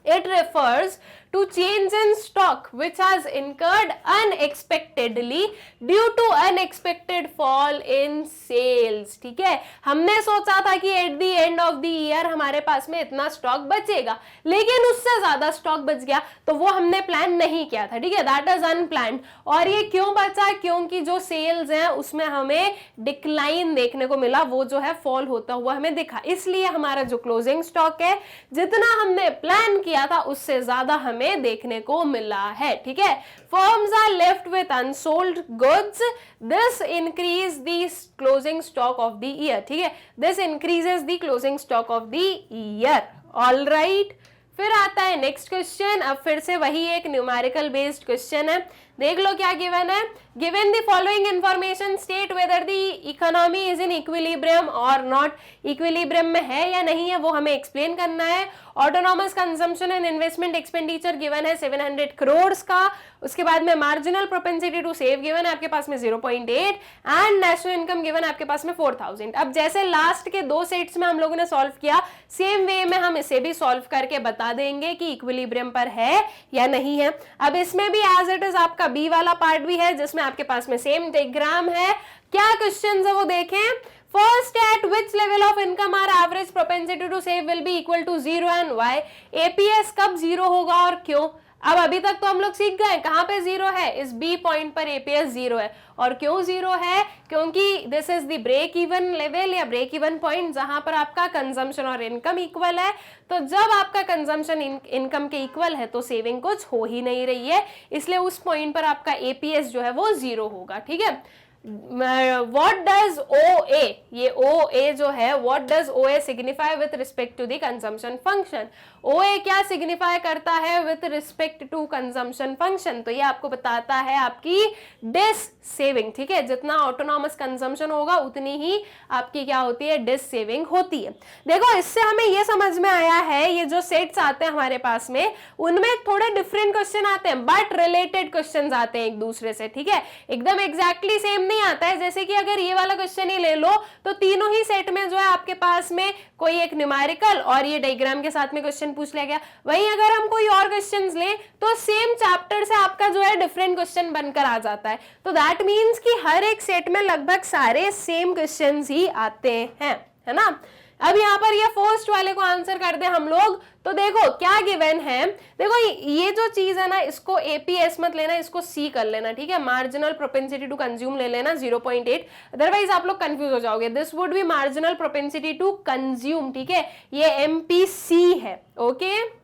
it refers to change in stock which has incurred unexpectedly due to unexpected fall in sales। ठीक है, हमने सोचा था कि at the end of the year हमारे पास में इतना स्टॉक बचेगा, लेकिन उससे ज्यादा स्टॉक बच गया, तो वो हमने प्लान नहीं किया था। ठीक है, दैट इज अनप्लान्ड। और ये क्यों बचा, क्योंकि जो सेल्स हैं उसमें हमें डिक्लाइन देखने को मिला, वो जो है फॉल होता हुआ हमें दिखा, इसलिए हमारा जो क्लोजिंग स्टॉक है जितना हमने प्लान किया था उससे ज्यादा हमें देखने को मिला है। ठीक है, firms are left with unsold goods, this increase the closing stock of the year. ठीक है, this increases the closing stock of the year. All right, फिर आता है नेक्स्ट क्वेश्चन। अब फिर से वही एक न्यूमेरिकल बेस्ड क्वेश्चन है, देख लो क्या गिवन है। Given the following information, state whether the economy is in equilibrium और नॉट। इक्विलिब्रियम में है या नहीं है वो हमें एक्सप्लेन करना है। Autonomous consumption and investment expenditure given है 700 करोड़ का। उसके बाद में marginal propensity to save given है आपके पास में 0.8 एंड नेशनल इनकम गिवन है आपके पास में 4000। अब जैसे लास्ट के दो सेट्स में हम लोगों ने सॉल्व किया, सेम वे में हम इसे भी सॉल्व करके बता देंगे कि इक्विलिब्रियम पर है या नहीं है। अब इसमें भी एज इट इज आपका बी वाला पार्ट भी है, जिसमें आपके पास में सेम डायग्राम है। क्या क्वेश्चन है वो देखें। First, at which level of income our average propensity to save will be equal to 0 and why? APS कब 0 होगा और क्यों? अब अभी तक तो हम लोग सीख गए कहां पे 0 है, इस बी पॉइंट पर APS 0 है। और क्यों 0 है, क्योंकि this is the break even level या ब्रेक इवन पॉइंट जहां पर आपका कंजम्पशन और इनकम इक्वल है। तो जब आपका कंजम्पशन इनकम के इक्वल है तो सेविंग कुछ हो ही नहीं रही है, इसलिए उस पॉइंट पर आपका APS जो है वो 0 होगा। ठीक है, What does OA, ये OA जो है, what does OA signify with respect to the consumption function? OA क्या सिग्निफाई करता है with respect to consumption function? तो ये आपको बताता है आपकी डिस सेविंग। ठीक है, जितना ऑटोनॉमस कंजम्पशन होगा उतनी ही आपकी क्या होती है, डिस सेविंग होती है। देखो इससे हमें ये समझ में आया है, ये जो सेट्स आते हैं हमारे पास में उनमें थोड़े डिफरेंट क्वेश्चन आते हैं, बट रिलेटेड क्वेश्चन आते हैं एक दूसरे से। ठीक है, एकदम एग्जैक्टली सेम नहीं आता है। जैसे कि अगर ये वाला क्वेश्चन ही ले लो तो तीनों ही सेट में जो है आपके पास में कोई एक न्यूमेरिकल और ये डायग्राम के साथ में क्वेश्चन पूछ लिया गया। वहीं अगर हम कोई और क्वेश्चंस लें तो सेम चैप्टर से आपका जो है डिफरेंट क्वेश्चन बनकर आ जाता है। तो दैट मीन्स कि हर एक सेट में लगभग सारे सेम क्वेश्चंस ही आते हैं, है ना। अब यहाँ पर ये फर्स्ट वाले को आंसर कर दे हम लोग, तो देखो क्या गिवन है। देखो ये जो चीज है ना, इसको APS मत लेना, इसको C कर लेना। ठीक है, मार्जिनल प्रोपेंसिटी टू कंज्यूम ले लेना 0.8, अदरवाइज आप लोग कंफ्यूज हो जाओगे। This would be marginal propensity to consume. ठीक है, ये MPC है। ओके,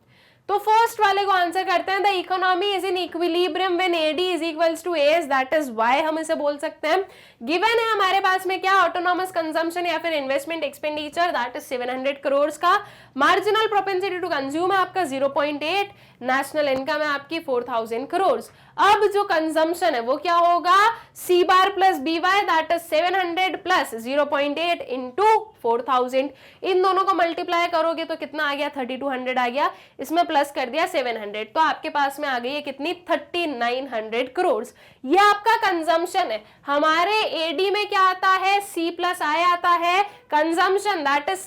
तो फर्स्ट वाले को आंसर करते हैं। The economy is in equilibrium when AD is equals to AS, that is why हम इसे बोल सकते हैं। गिवन है हमारे पास में क्या, ऑटोनॉमस कंजम्पशन या फिर investment expenditure, that is 700 crore का। मार्जिनल प्रोपेंसिटी टू कंज्यूम है आपका 0.8, नेशनल इनकम है आपकी 4000 करोड़। अब जो कंजम्पशन है वो क्या होगा, C bar plus B Y that is 700 plus 0.8 into 4000, इन दोनों को मल्टीप्लाई करोगे तो कितना आ गया, 3200 आ गया, इसमें प्लस कर दिया 700, तो आपके पास में आ गई है कितनी, 3900 करोड़। ये आपका कंजम्पशन है। हमारे एडी में क्या आता है, सी प्लस आई आता है, कंजम्पशन दैट इज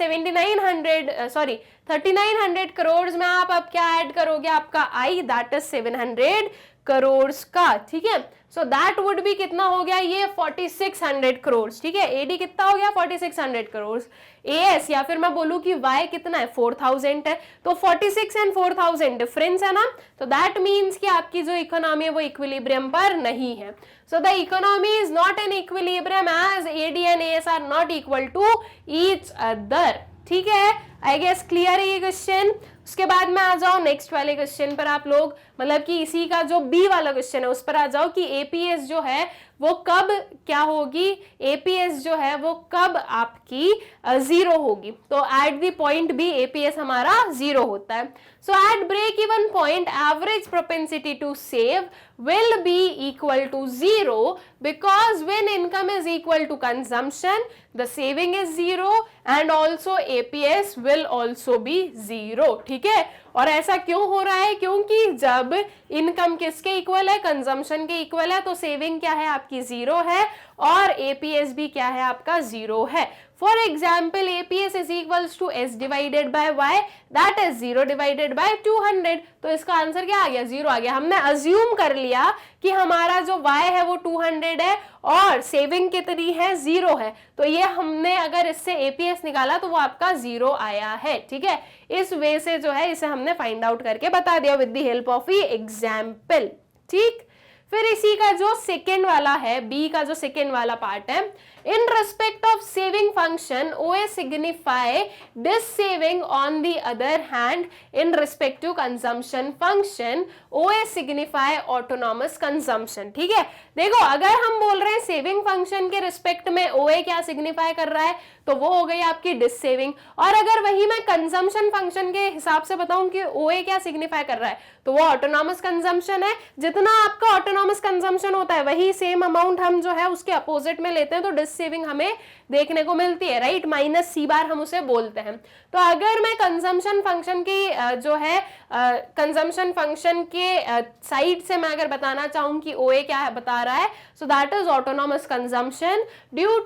3900 करोड़ में आप अब क्या ऐड करोगे, आपका आई दैट इज 700 करोड़ का, ठीक है। सो दैट वुड बी कितना हो गया, ये 4600 करोड़, ठीक है। एडी कितना हो गया, 4600 करोड़। एएस या फिर मैं बोलूं कि वाई कितना है, 4000 है, तो 46 एंड 4000 डिफरेंस है ना, तो दैट मीन्स कि आपकी जो इकोनॉमी है वो इक्विलिब्रियम पर नहीं है। So the economy is not in equilibrium as AD and AS are not equal to each other, ठीक है। आई गेस क्लियर है ये क्वेश्चन। उसके बाद में आ जाओ नेक्स्ट वाले क्वेश्चन पर आप लोग, मतलब कि इसी का जो बी वाला क्वेश्चन है उस पर आ जाओ कि एपीएस जो है वो कब क्या होगी, एपीएस जो है वो कब आपकी जीरो होगी। तो at the point B APS हमारा जीरो होता है। So at break even point average propensity to save will be equal to 0 because when income is equal to consumption the saving is 0 and also APS will also be 0, ठीक है। और ऐसा क्यों हो रहा है, क्योंकि जब इनकम किसके इक्वल है, कंजम्पशन के इक्वल है, तो सेविंग क्या है आपकी 0 है और एपीएस भी क्या है आपका 0 है। For example APS is equals to S divided by Y that is 0 divided by 200, तो इसका आंसर क्या आ गया, 0 आ गया। हमने अज्यूम कर लिया कि हमारा जो y है वो 200 है और सेविंग कितनी है, 0 है, तो ये हमने अगर इससे एपीएस निकाला तो वो आपका 0 आया है, ठीक है। इस वे से जो है इसे हमने फाइंड आउट करके बता दिया with the help of example, ठीक। फिर इसी का जो सेकेंड वाला है, बी का जो सेकेंड वाला पार्ट है, in respect of saving function OA signify this saving, on the other hand in respect to consumption function OA signify autonomous consumption, ठीक है। देखो अगर हम बोल रहे हैं सेविंग फंक्शन के रिस्पेक्ट में ओए क्या सिग्निफाई कर रहा है, तो वो हो गई आपकी डिस सेविंग, और अगर वही मैं कंजम्पशन फंक्शन के हिसाब से बताऊं कि ओए क्या सिग्निफाई कर रहा है, तो वो ऑटोनॉमस कंजम्पशन है। जितना आपका ऑटोनॉमस कंजम्पशन होता है वही सेम अमाउंट हम जो है उसके अपोजिट में लेते हैं, तो डिस सेविंग हमें देखने को मिलती है, राइट, माइनस सी बार हम उसे बोलते हैं। तो अगर मैं कंजम्पशन फंक्शन की जो है कंजम्पशन फंक्शन के साइड से मैं अगर बताना चाहूं कि ओए क्या है बता रहा है, so that is autonomous consumption due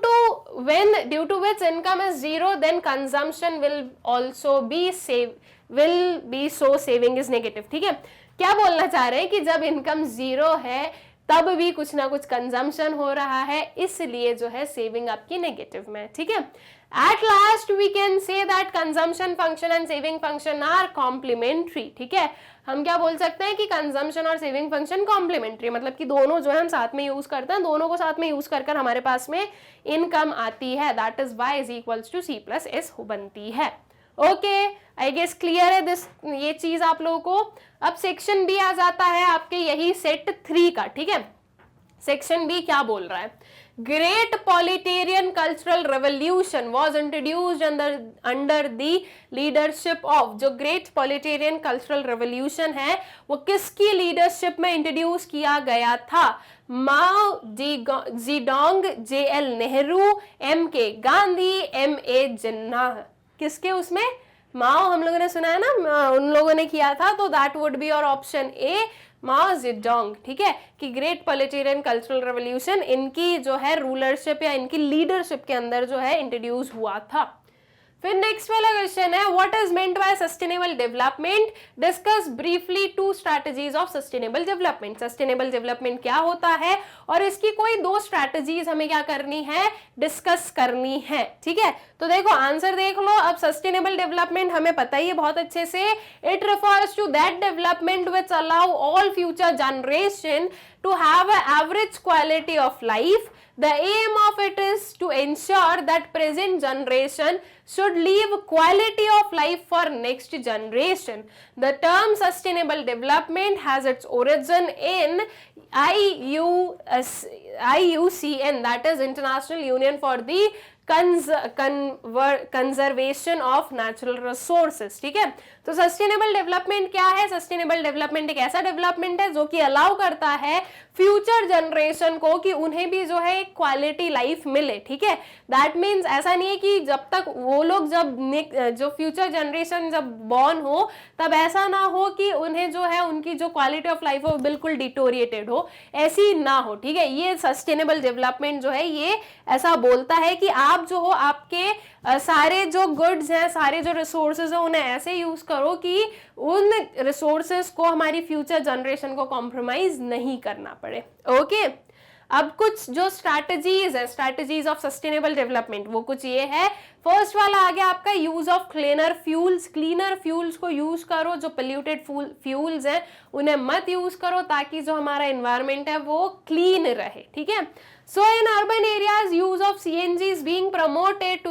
to which income is 0 then consumption will be so saving is negative, ठीक है। क्या बोलना चाह रहे हैं कि जब इनकम 0 है तब भी कुछ ना कुछ कंजम्पशन हो रहा है, इसलिए जो है सेविंग आपकी नेगेटिव में, ठीक है। At last we can say that consumption function and saving function are complementary, ठीक है। हम क्या बोल सकते हैं कि कंजम्पशन और सेविंग फंक्शन कॉम्प्लीमेंट्री, मतलब कि दोनों जो है हम साथ में यूज करते हैं, दोनों को साथ में यूज कर हमारे पास में इनकम आती है, that is Y is equals to C plus S बनती है। ओके, आई गेस क्लियर है दिस, ये चीज आप लोगों को। अब सेक्शन बी आ जाता है आपके यही सेट 3 का, ठीक है। सेक्शन बी क्या बोल रहा है, great proletarian cultural revolution was introduced under the leadership of, जो ग्रेट पॉलिटेरियन कल्चरल रेवोल्यूशन है वो किसकी लीडरशिप में इंट्रोड्यूस किया गया था, Mao Zedong, JL Nehru, MK Gandhi, MA Jinnah, किसके उसमें, माओ हम लोगों ने सुना है ना, उन लोगों ने किया था, तो दैट वुड बी और ऑप्शन ए माओ जेडोंग, ठीक है। कि ग्रेट पॉलिटेरियन कल्चरल रेवोल्यूशन इनकी जो है रूलरशिप या इनकी लीडरशिप के अंदर जो है इंट्रोड्यूस हुआ था। फिर नेक्स्ट वाला क्वेश्चन है, what is meant by sustainable development, discuss briefly 2 strategies of sustainable development. Sustainable development क्या होता है और इसकी कोई 2 स्ट्रैटेजीज हमें क्या करनी है, डिस्कस करनी है, ठीक है। तो देखो आंसर देख लो। अब सस्टेनेबल डेवलपमेंट हमें पता ही है बहुत अच्छे से, it refers to that development which allow all future generation to have an average quality of life. The aim of it is to ensure that present generation should leave quality of life for next generation. The term sustainable development has its origin in IUCN, that is International Union for the conservation of natural resources, ठीक है। तो sustainable development क्या है? Sustainable development एक ऐसा development है जो कि अलाउ करता है फ्यूचर जनरेशन को कि उन्हें भी जो है एक क्वालिटी लाइफ मिले, ठीक है। दैट मीन्स ऐसा नहीं है कि जब तक वो लोग जो फ्यूचर जनरेशन जब बॉर्न हो तब ऐसा ना हो कि उन्हें जो है उनकी जो क्वालिटी ऑफ लाइफ हो बिल्कुल डिटोरिएटेड हो, ऐसी ना हो, ठीक है। ये सस्टेनेबल डेवलपमेंट जो है ये ऐसा बोलता है कि आप जो हो आपके सारे जो गुड्स हैं, सारे जो रिसोर्सेज हैं उन्हें ऐसे यूज करो कि उन रिसोर्सेज को हमारी फ्यूचर जनरेशन को कॉम्प्रोमाइज नहीं करना पड़े। ओके, अब कुछ जो स्ट्रैटेजीज है, स्ट्रैटेजीज ऑफ सस्टेनेबल डेवलपमेंट, वो कुछ ये है। फर्स्ट वाला आ गया आपका use of cleaner fuels. Cleaner fuels को यूज करो, जो पोल्यूटेड फ्यूल्स हैं उन्हें मत यूज करो ताकि जो हमारा एनवायरमेंट है वो क्लीन रहे, ठीक है। So in urban areas, use of CNG is being promoted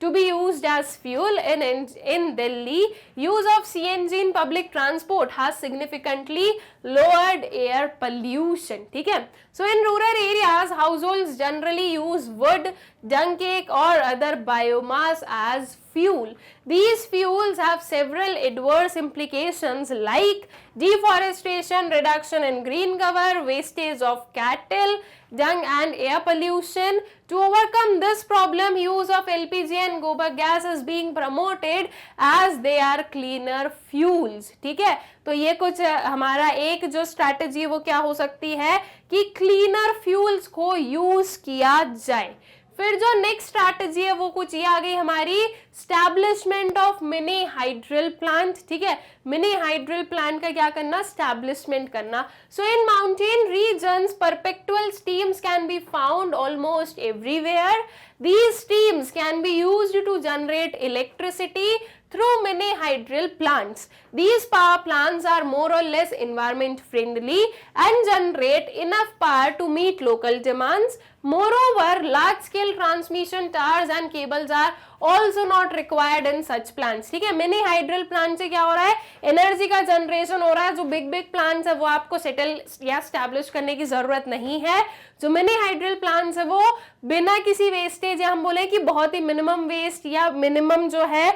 to be used as fuel. In Delhi, use of CNG in public transport has significantly lowered air pollution. ठीक है. So in rural areas, households generally use wood, dung cake or other biomass as fuel. These fuels have several adverse implications like deforestation, reduction in green cover, wastage of cattle, dung and air pollution. To overcome this problem, use of LPG and gobar gas is being promoted as they are cleaner fuels. ठीक है, तो ये कुछ हमारा एक जो strategy वो क्या हो सकती है कि क्लीनर फ्यूल्स को यूज किया जाए। फिर जो नेक्स्ट स्ट्रैटेजी है वो कुछ ये आ गई हमारी, establishment of mini hydel plant, ठीक है। मिनी हाइड्रल प्लांट का क्या करना? स्टैब्लिशमेंट करना। So in mountain regions perpetual steams can be found almost everywhere. These steams can be used to generate electricity through mini hydril plants. These power plants are more or less environment friendly and generate enough power to meet local demands. Moreover, large scale transmission towers and cables are also not required in such plants. ठीक है, mini hydel plant से क्या हो रहा है? Energy का generation हो रहा है। जो बिग बिग प्लांट्स है वो आपको सेटल या स्टैब्लिश करने की जरूरत नहीं है। जो मिनी हाइड्रल प्लांट्स है वो बिना किसी वेस्टेज या हम बोले कि बहुत ही मिनिमम वेस्ट या मिनिमम जो है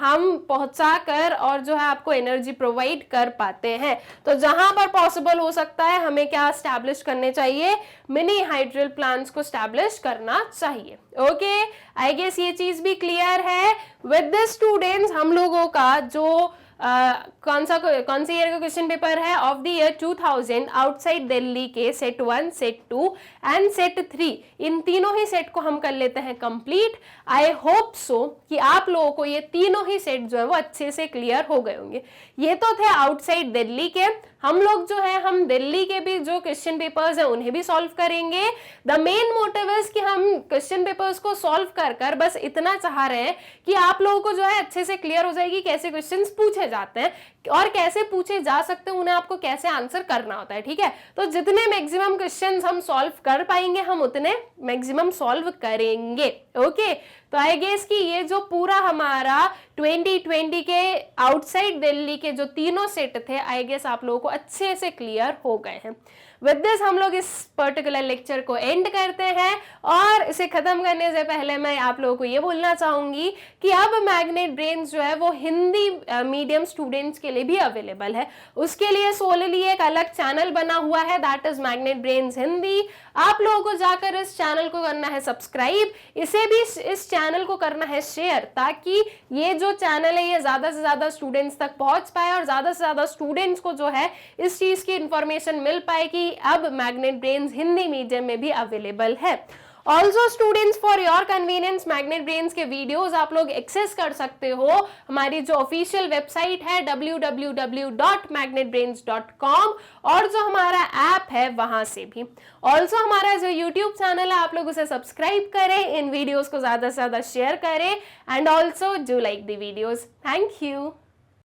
हम पहुंचा कर और जो है आपको एनर्जी प्रोवाइड कर पाते हैं। तो जहां पर पॉसिबल हो सकता है हमें क्या स्टैब्लिश करने चाहिए? मिनी हाइड्रल प्लांट्स को स्टैब्लिश करना चाहिए। ओके, आई गेस ये चीज भी क्लियर है। विद दिस स्टूडेंट्स हम लोगों का जो कौन सी ईयर का क्वेश्चन पेपर है? Of the year 2000 outside Delhi के सेट 1, सेट 2 एंड सेट 3, इन तीनों ही सेट को हम कर लेते हैं कंप्लीट। आई होप सो कि आप लोगों को ये तीनों ही सेट जो है वो अच्छे से क्लियर हो गए होंगे। ये तो थे आउटसाइड दिल्ली के। हम लोग जो है हम दिल्ली के भी जो क्वेश्चन पेपर्स हैं उन्हें भी सॉल्व करेंगे। द मेन मोटिव इज कि हम क्वेश्चन पेपर्स को सॉल्व कर बस इतना चाह रहे हैं कि आप लोगों को जो है अच्छे से क्लियर हो जाएगी कैसे क्वेश्चंस पूछे जाते हैं और कैसे पूछे जा सकते हैं, उन्हें आपको कैसे आंसर करना होता है, ठीक है। तो जितने मैक्सिमम क्वेश्चंस हम सॉल्व कर पाएंगे हम उतने मैक्सिमम सॉल्व करेंगे। ओके, तो आई गेस कि ये जो पूरा हमारा 2020 के आउटसाइड दिल्ली के जो तीनों सेट थे आई गेस आप लोगों को अच्छे से क्लियर हो गए हैं। विद दिस हम लोग इस पर्टिकुलर लेक्चर को एंड करते हैं और इसे खत्म करने से पहले मैं आप लोगों को ये बोलना चाहूंगी कि अब मैग्नेट ब्रेन्स जो है वो हिंदी मीडियम स्टूडेंट्स के लिए भी अवेलेबल है। उसके लिए सोलली एक अलग चैनल बना हुआ है, that is magnet brains Hindi. आप लोगों को जाकर इस चैनल को करना है सब्सक्राइब, इसे भी इस चैनल को करना है शेयर, ताकि ये जो चैनल है ये ज्यादा से ज्यादा स्टूडेंट्स तक पहुंच पाए और ज्यादा से ज्यादा स्टूडेंट्स को जो है इस चीज की इंफॉर्मेशन मिल पाए कि अब मैग्नेट ब्रेन्स हिंदी मीडियम में भी अवेलेबल है। Also students, for your convenience magnet brains के वीडियोस आप लोग एक्सेस कर सकते हो हमारी जो ऑफिशियल वेबसाइट है www.magnetbrains.com और जो हमारा ऐप है वहां से भी। ऑल्सो हमारा जो यूट्यूब चैनल है आप लोग उसे सब्सक्राइब करें, इन वीडियोस को ज्यादा से ज्यादा शेयर करें and also do like the videos. Thank you.